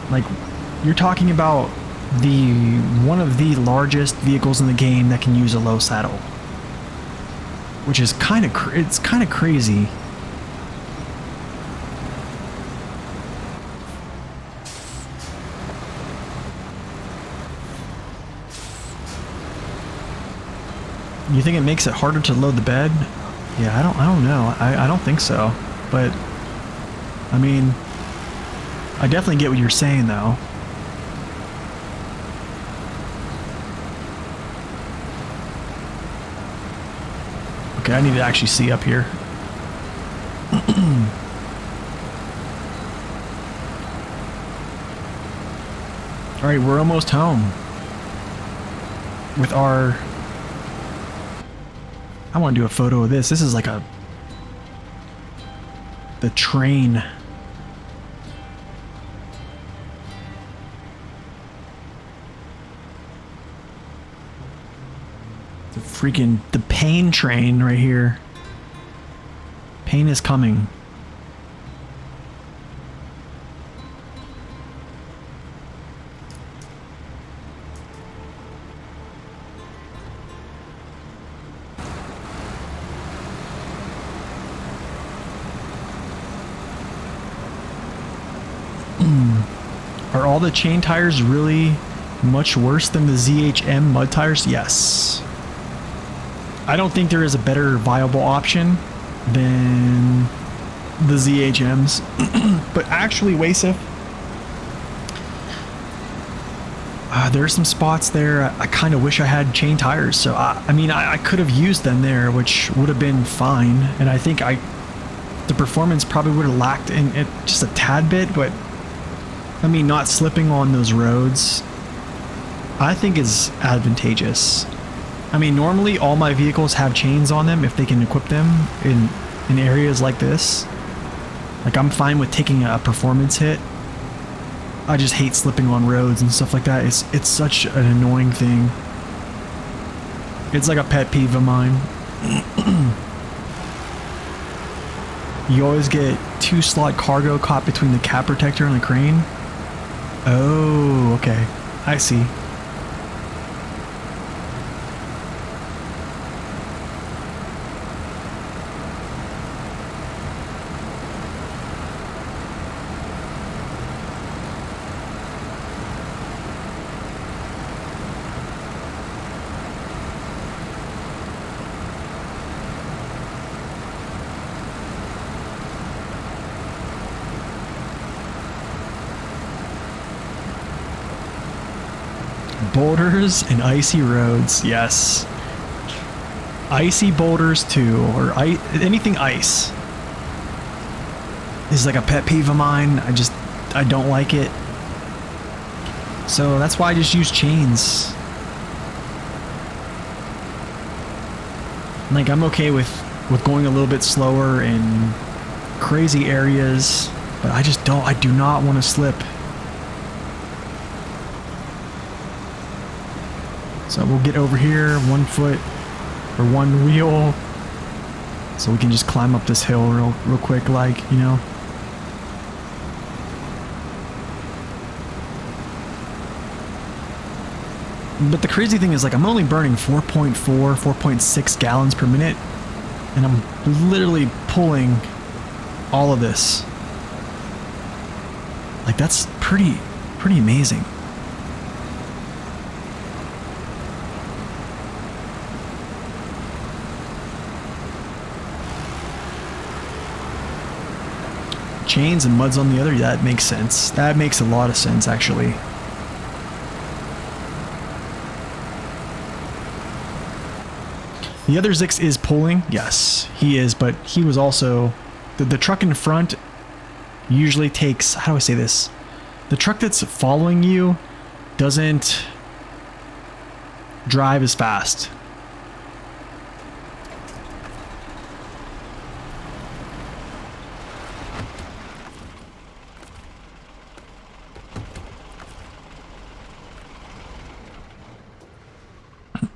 A: Like, you're talking about one of the largest vehicles in the game that can use a low saddle, which is kind of crazy. You think it makes it harder to load the bed? Yeah, I don't know. I don't think so. But I mean, I definitely get what you're saying though. Okay, I need to actually see up here. All right, we're almost home with our... I want to do a photo of this. This is like the train. The pain train right here. Pain is coming. Are all the chain tires really much worse than the ZHM mud tires? Yes. I don't think there is a better viable option than the ZHMs. But actually, Wasif, there are some spots there I kind of wish I had chain tires. So I mean, I could have used them there, which would have been fine. And I think the performance probably would have lacked in it just a tad bit, but I mean, not slipping on those roads, I think is advantageous. I mean, normally all my vehicles have chains on them if they can equip them in areas like this. Like, I'm fine with taking a performance hit. I just hate slipping on roads and stuff like that. It's such an annoying thing. It's like a pet peeve of mine. You always get 2-slot cargo caught between the cab protector and the crane. Oh, okay. I see. Boulders and icy roads, yes. Icy boulders too, or anything ice is like a pet peeve of mine. I don't like it. So that's why I just use chains. Like, I'm okay with going a little bit slower in crazy areas, but I do not want to slip. So we'll get over here, 1 foot or 1 wheel, so we can just climb up this hill real quick, like, you know. But the crazy thing is, like, I'm only burning 4.6 gallons per minute, and I'm literally pulling all of this. Like, that's pretty amazing. Chains and muds on the other, that makes sense. That makes a lot of sense, actually. The other Zikz is pulling. Yes, he is, but he was also... The truck in front usually takes... How do I say this? The truck that's following you doesn't drive as fast.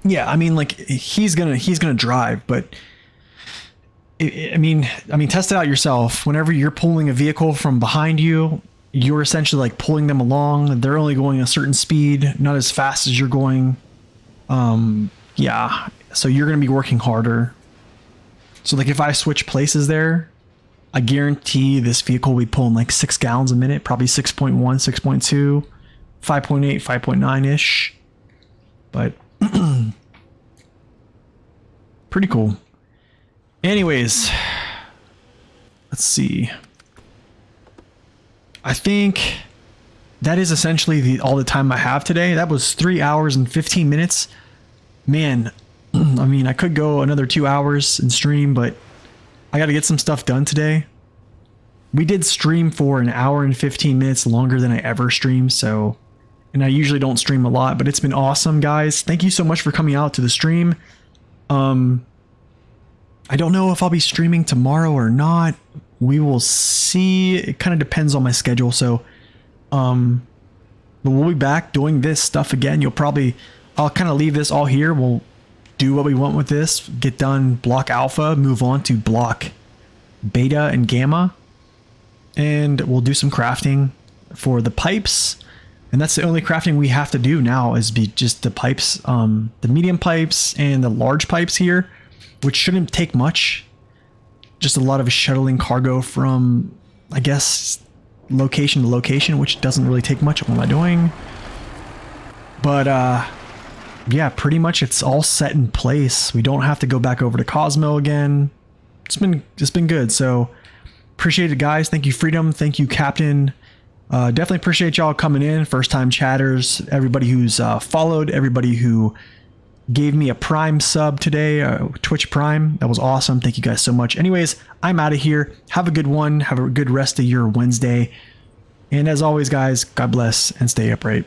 A: Yeah, I mean, like, he's gonna drive, but I mean, test it out yourself. Whenever you're pulling a vehicle from behind you, you're essentially like pulling them along. They're only going a certain speed, not as fast as you're going. Yeah, so you're gonna be working harder. So like, if I switch places there, I guarantee this vehicle will be pulling like 6 gallons a minute, probably 6.1, 6.2, 5.8, 5.9 ish. But pretty cool. Anyways, let's see. I think that is essentially all the time I have today. That was 3 hours and 15 minutes. Man, I mean, I could go another 2 hours and stream, but I got to get some stuff done today. We did stream for 1 hour and 15 minutes longer than I ever stream, so... And I usually don't stream a lot, but it's been awesome, guys. Thank you so much for coming out to the stream. I don't know if I'll be streaming tomorrow or not. We will see. It kind of depends on my schedule. So, but we'll be back doing this stuff again. I'll kind of leave this all here. We'll do what we want with this. Get done block alpha, move on to block beta and gamma. And we'll do some crafting for the pipes. And that's the only crafting we have to do now is be just the pipes, the medium pipes and the large pipes here, which shouldn't take much. Just a lot of shuttling cargo from, I guess, location to location, which doesn't really take much. What am I doing? But yeah, pretty much it's all set in place. We don't have to go back over to Cosmo again. It's been good. So appreciate it, guys. Thank you, Freedom. Thank you, Captain. Definitely appreciate y'all coming in, first time chatters, everybody who's followed, everybody who gave me a Prime sub today, Twitch Prime. That was awesome. Thank you guys so much. Anyways, I'm out of here. Have a good one. Have a good rest of your Wednesday. And as always, guys, God bless and stay upright.